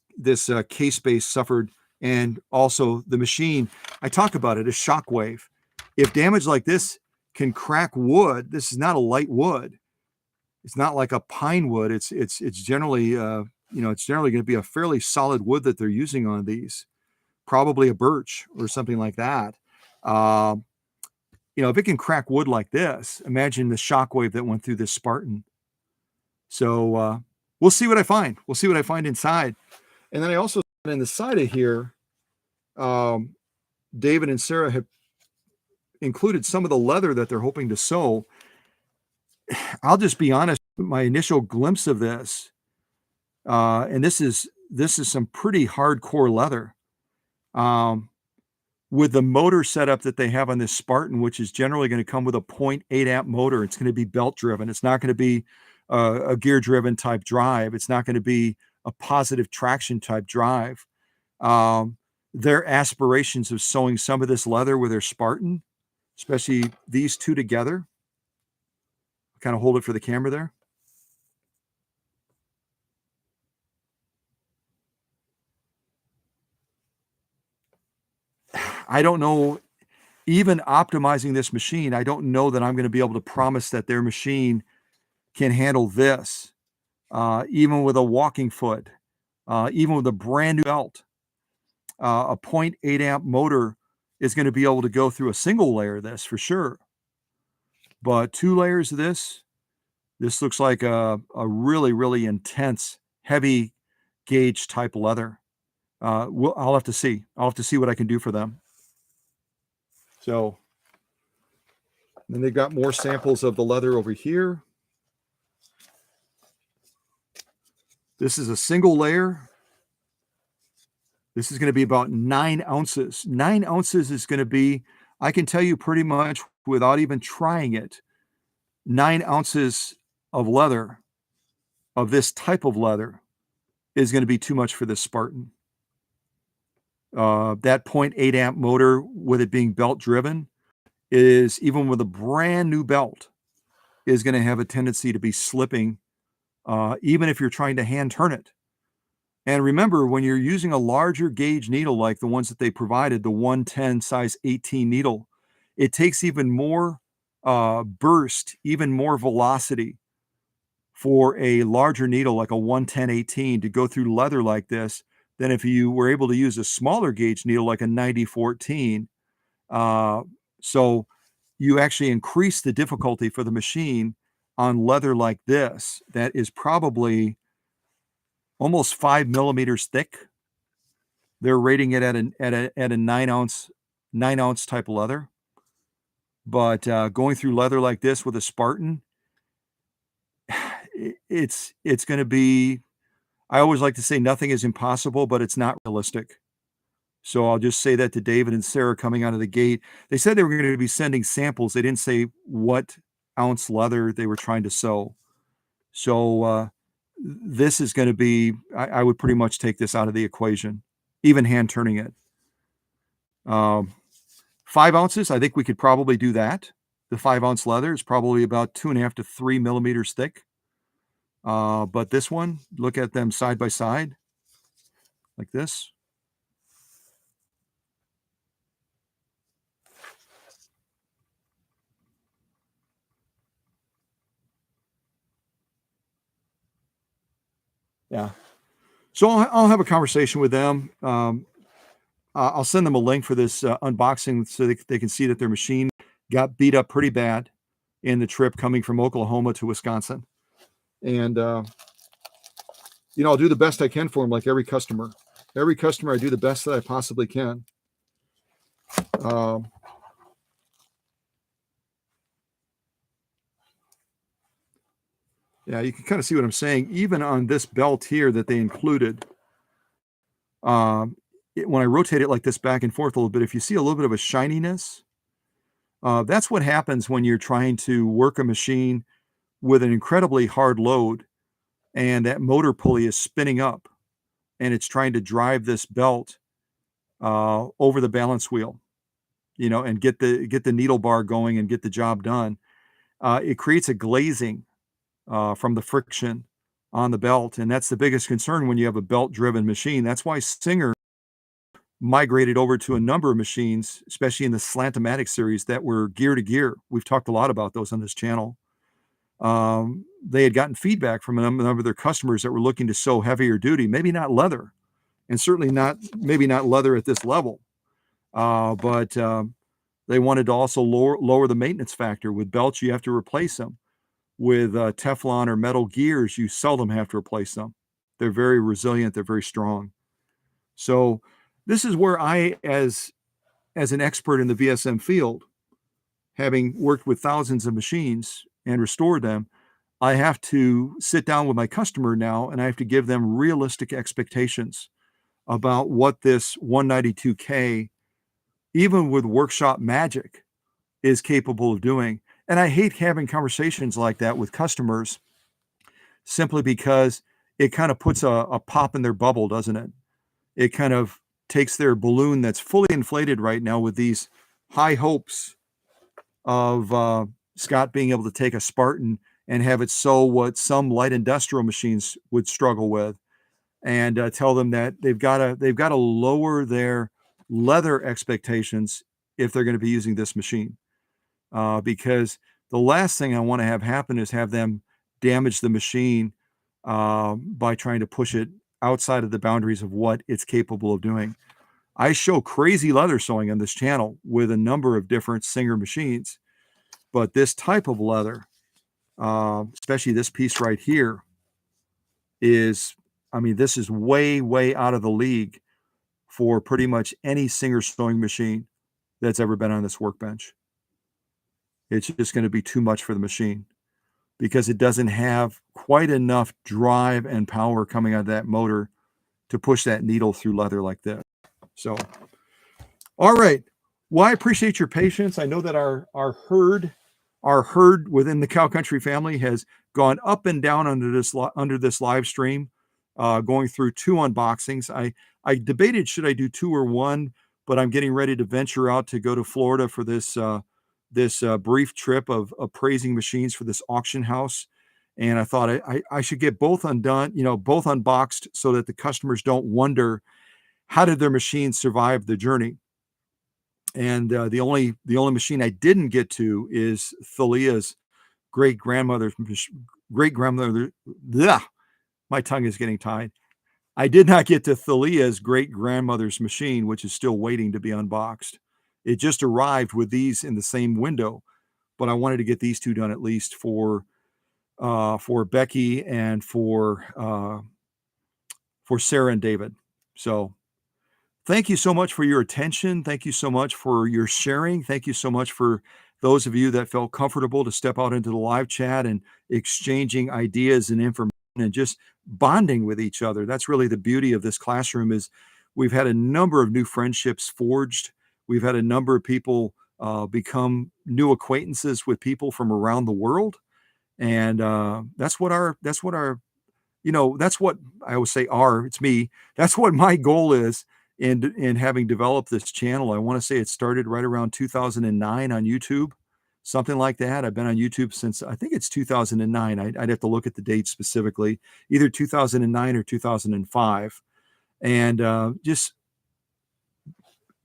case base suffered, and also the machine. I talk about it as shockwave. If damage like this can crack wood, this is not a light wood. It's not like a pine wood. It's generally it's generally going to be a fairly solid wood that they're using on these, probably a birch or something like that. If it can crack wood like this, imagine the shockwave that went through this Spartan. So we'll see what I find. We'll see what I find inside. And then I also, in the side of here, David and Sarah have included some of the leather that they're hoping to sew. I'll just be honest, my initial glimpse of this, and this is some pretty hardcore leather. Um, with the motor setup that they have on this Spartan, which is generally going to come with a 0.8 amp motor, it's going to be belt driven. It's not going to be a gear driven type drive. It's not going to be a positive traction type drive. Um, their aspirations of sewing some of this leather with their Spartan, especially these two together, kind of hold it for the camera there. I don't know, even optimizing this machine, I don't know that I'm going to be able to promise that their machine can handle this, even with a walking foot, even with a brand new belt. A 0.8 amp motor is going to be able to go through a single layer of this for sure. But 2 layers of this looks like a really, really intense, heavy gauge type leather. I'll have to see. I'll have to see what I can do for them. So then they've got more samples of the leather over here. This is a single layer. This is going to be about 9 ounces. 9 ounces is going to be, I can tell you pretty much without even trying it, 9 ounces of leather, of this type of leather, is going to be too much for this Spartan. That 0.8 amp motor, with it being belt driven, is, even with a brand new belt, is going to have a tendency to be slipping, even if you're trying to hand turn it. And remember, when you're using a larger gauge needle like the ones that they provided, the 110 size 18 needle, it takes even more burst, even more velocity for a larger needle like a 110-18 to go through leather like this than if you were able to use a smaller gauge needle like a 90-14. So you actually increase the difficulty for the machine on leather like this that is probably almost 5 millimeters thick. They're rating it at a 9 ounce type of leather. But going through leather like this with a Spartan, it's going to be, I always like to say nothing is impossible, but it's not realistic. So I'll just say that to David and Sarah coming out of the gate. They said they were going to be sending samples. They didn't say what ounce leather they were trying to sew. So this is going to be, I would pretty much take this out of the equation, even hand turning it. 5 ounces, I think we could probably do that. The 5 ounce leather is probably about 2.5 to 3 millimeters thick. But this one, look at them side by side, like this. Yeah. So I'll have a conversation with them. I'll send them a link for this unboxing so they can see that their machine got beat up pretty bad in the trip coming from Oklahoma to Wisconsin. And, I'll do the best I can for them, like every customer. Every customer, I do the best that I possibly can. Yeah, you can kind of see what I'm saying. Even on this belt here that they included, when I rotate it like this back and forth a little bit, if you see a little bit of a shininess, that's what happens when you're trying to work a machine with an incredibly hard load and that motor pulley is spinning up and it's trying to drive this belt over the balance wheel, and get the needle bar going and get the job done. It creates a glazing from the friction on the belt, and that's the biggest concern when you have a belt-driven machine. That's why Singer migrated over to a number of machines, especially in the Slant-O-Matic series, that were gear-to-gear. We've talked a lot about those on this channel. They had gotten feedback from a number of their customers that were looking to sew heavier duty, maybe not leather, and certainly maybe not leather at this level. But they wanted to also lower the maintenance factor. With belts, you have to replace them. With Teflon or metal gears, you seldom have to replace them. They're very resilient. They're very strong. So this is where I, as an expert in the VSM field, having worked with thousands of machines and restored them, I have to sit down with my customer now and I have to give them realistic expectations about what this 192K, even with workshop magic, is capable of doing. And I hate having conversations like that with customers simply because it kind of puts a pop in their bubble, doesn't it? It kind of takes their balloon that's fully inflated right now with these high hopes of Scott being able to take a Spartan and have it sew what some light industrial machines would struggle with, and tell them that they've got to lower their leather expectations if they're going to be using this machine, because the last thing I want to have happen is have them damage the machine by trying to push it outside of the boundaries of what it's capable of doing. I show crazy leather sewing on this channel with a number of different Singer machines, but this type of leather, especially this piece right here, is, I mean, this is way, way out of the league for pretty much any Singer sewing machine that's ever been on this workbench. It's just going to be too much for the machine because it doesn't have quite enough drive and power coming out of that motor to push that needle through leather like this. So, all right. Well, I appreciate your patience. I know that our herd within the Cow Country family has gone up and down under this live stream, going through 2 unboxings. I debated should I do 2 or 1, but I'm getting ready to venture out to go to Florida for this brief trip of appraising machines for this auction house. And I thought I should get both undone, both unboxed, so that the customers don't wonder how did their machines survive the journey. And the only machine I didn't get to is Thalia's great grandmother. My tongue is getting tied. I did not get to Thalia's great grandmother's machine, which is still waiting to be unboxed. It just arrived with these in the same window, but I wanted to get these 2 done at least for Becky and for Sarah and David. So thank you so much for your attention. Thank you so much for your sharing. Thank you so much for those of you that felt comfortable to step out into the live chat and exchanging ideas and information and just bonding with each other. That's really the beauty of this classroom. Is we've had a number of new friendships forged. We've had a number of people become new acquaintances with people from around the world. And that's what I always say it's me. That's what my goal is in having developed this channel. I want to say it started right around 2009 on YouTube, something like that. I've been on YouTube since, I think it's 2009. I'd have to look at the date specifically, either 2009 or 2005. And just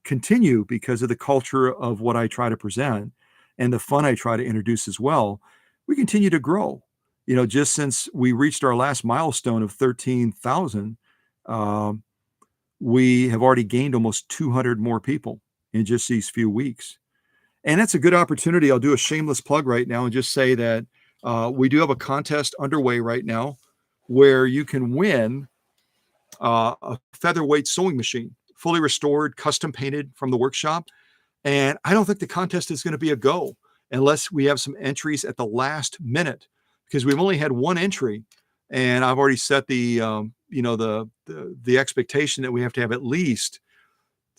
continue because of the culture of what I try to present and the fun I try to introduce as well. We continue to grow. Just since we reached our last milestone of 13,000, we have already gained almost 200 more people in just these few weeks. And that's a good opportunity. I'll do a shameless plug right now and just say that we do have a contest underway right now where you can win a featherweight sewing machine, fully restored, custom painted from the workshop. And I don't think the contest is going to be a go unless we have some entries at the last minute, because we've only had 1 entry, and I've already set the expectation that we have to have at least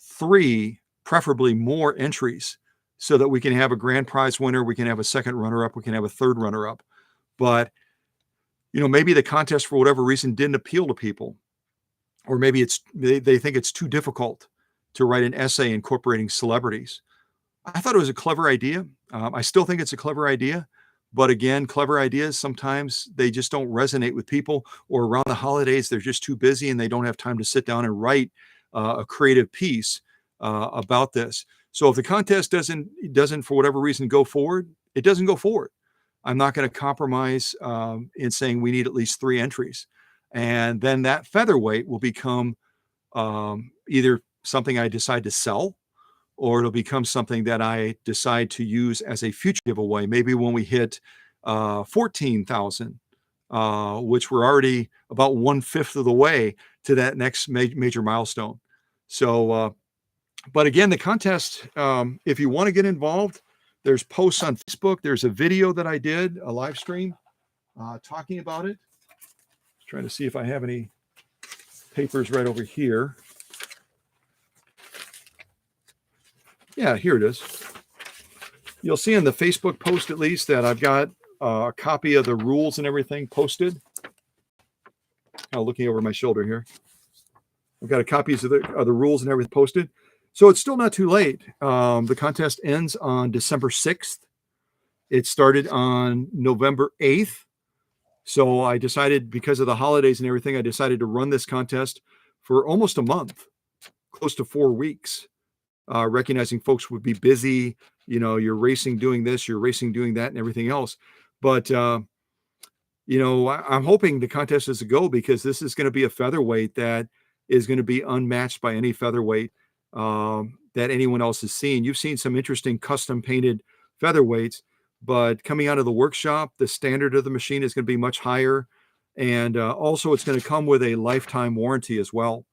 3, preferably more entries, so that we can have a grand prize winner, we can have a second runner-up, we can have a third runner-up. But maybe the contest for whatever reason didn't appeal to people, or maybe they think it's too difficult to write an essay incorporating celebrities. I thought it was a clever idea. I still think it's a clever idea. But again, clever ideas, sometimes they just don't resonate with people, or around the holidays, they're just too busy and they don't have time to sit down and write a creative piece about this. So if the contest doesn't for whatever reason go forward, it doesn't go forward. I'm not going to compromise in saying we need at least 3 entries. And then that featherweight will become either something I decide to sell, or it'll become something that I decide to use as a future giveaway. Maybe when we hit 14,000, which we're already about 1/5 of the way to that next major milestone. So, but again, the contest, if you want to get involved, there's posts on Facebook. There's a video that I did, a live stream. talking about it. Trying to see if I have any papers right over here. Yeah, here it is. You'll see in the Facebook post at least that I've got a copy of the rules and everything posted. Looking over my shoulder here. I've got copies of the rules and everything posted. So it's still not too late. The contest ends on December 6th. It started on November 8th. So I decided, because of the holidays and everything, I decided to run this contest for almost a month, close to 4 weeks, recognizing folks would be busy. You know, you're racing doing this, you're racing doing that, and everything else. But, you know, I'm hoping the contest is a go, because this is going to be a featherweight that is going to be unmatched by any featherweight that anyone else has seen. You've seen some interesting custom painted featherweights, but coming out of the workshop, the standard of the machine is going to be much higher. And also it's going to come with a lifetime warranty as well.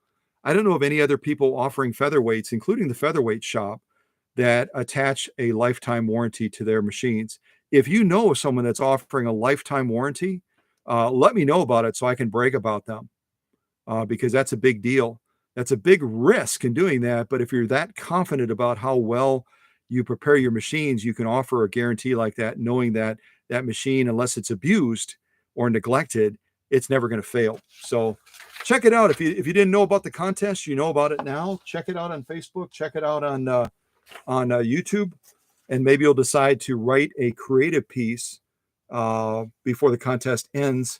I don't know of any other people offering featherweights, including the featherweight shop, that attach a lifetime warranty to their machines. If you know of someone that's offering a lifetime warranty, let me know about it so I can brag about them, because that's a big deal. That's a big risk in doing that. But if you're that confident about how well you prepare your machines, you can offer a guarantee like that, knowing that that machine, unless it's abused or neglected, it's never going to fail. So check it out. If you didn't know about the contest, you know about it now. Check it out on Facebook. Check it out on YouTube, and maybe you'll decide to write a creative piece before the contest ends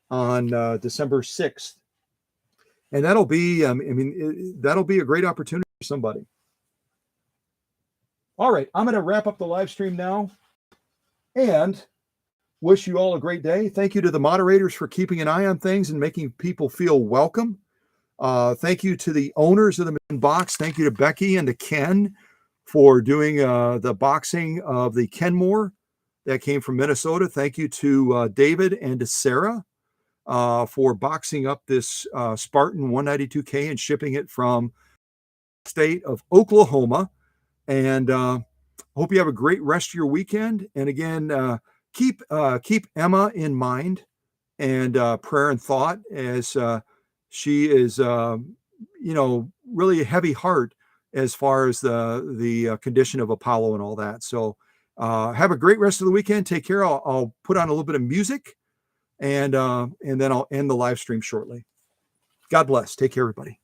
on December 6th. And that'll be, that'll be a great opportunity for somebody. All right, I'm going to wrap up the live stream now and wish you all a great day. Thank you to the moderators for keeping an eye on things and making people feel welcome. Thank you to the owners of the Machine Box. Thank you to Becky and to Ken for doing the boxing of the Kenmore that came from Minnesota. Thank you to David and to Sarah for boxing up this Spartan 192K and shipping it from the state of Oklahoma. And hope you have a great rest of your weekend. And again, keep Emma in mind and prayer and thought, as she is, really a heavy heart as far as the condition of Apollo and all that. So have a great rest of the weekend. Take care. I'll put on a little bit of music, and then I'll end the live stream shortly. God bless. Take care, everybody.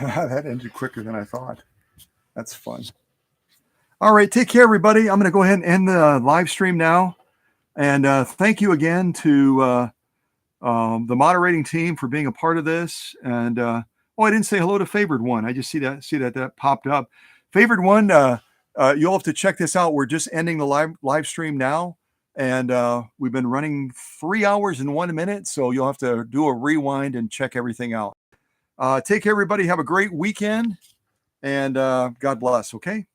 That ended quicker than I thought. That's fun. All right, take care, everybody. I'm going to go ahead and end the live stream now. And thank you again to the moderating team for being a part of this. And oh, I didn't say hello to Favored One. I just see that popped up. Favored One, you'll have to check this out. We're just ending the live stream now. And we've been running 3 hours and 1 minute. So you'll have to do a rewind and check everything out. Take care, everybody. Have a great weekend. And God bless. Okay.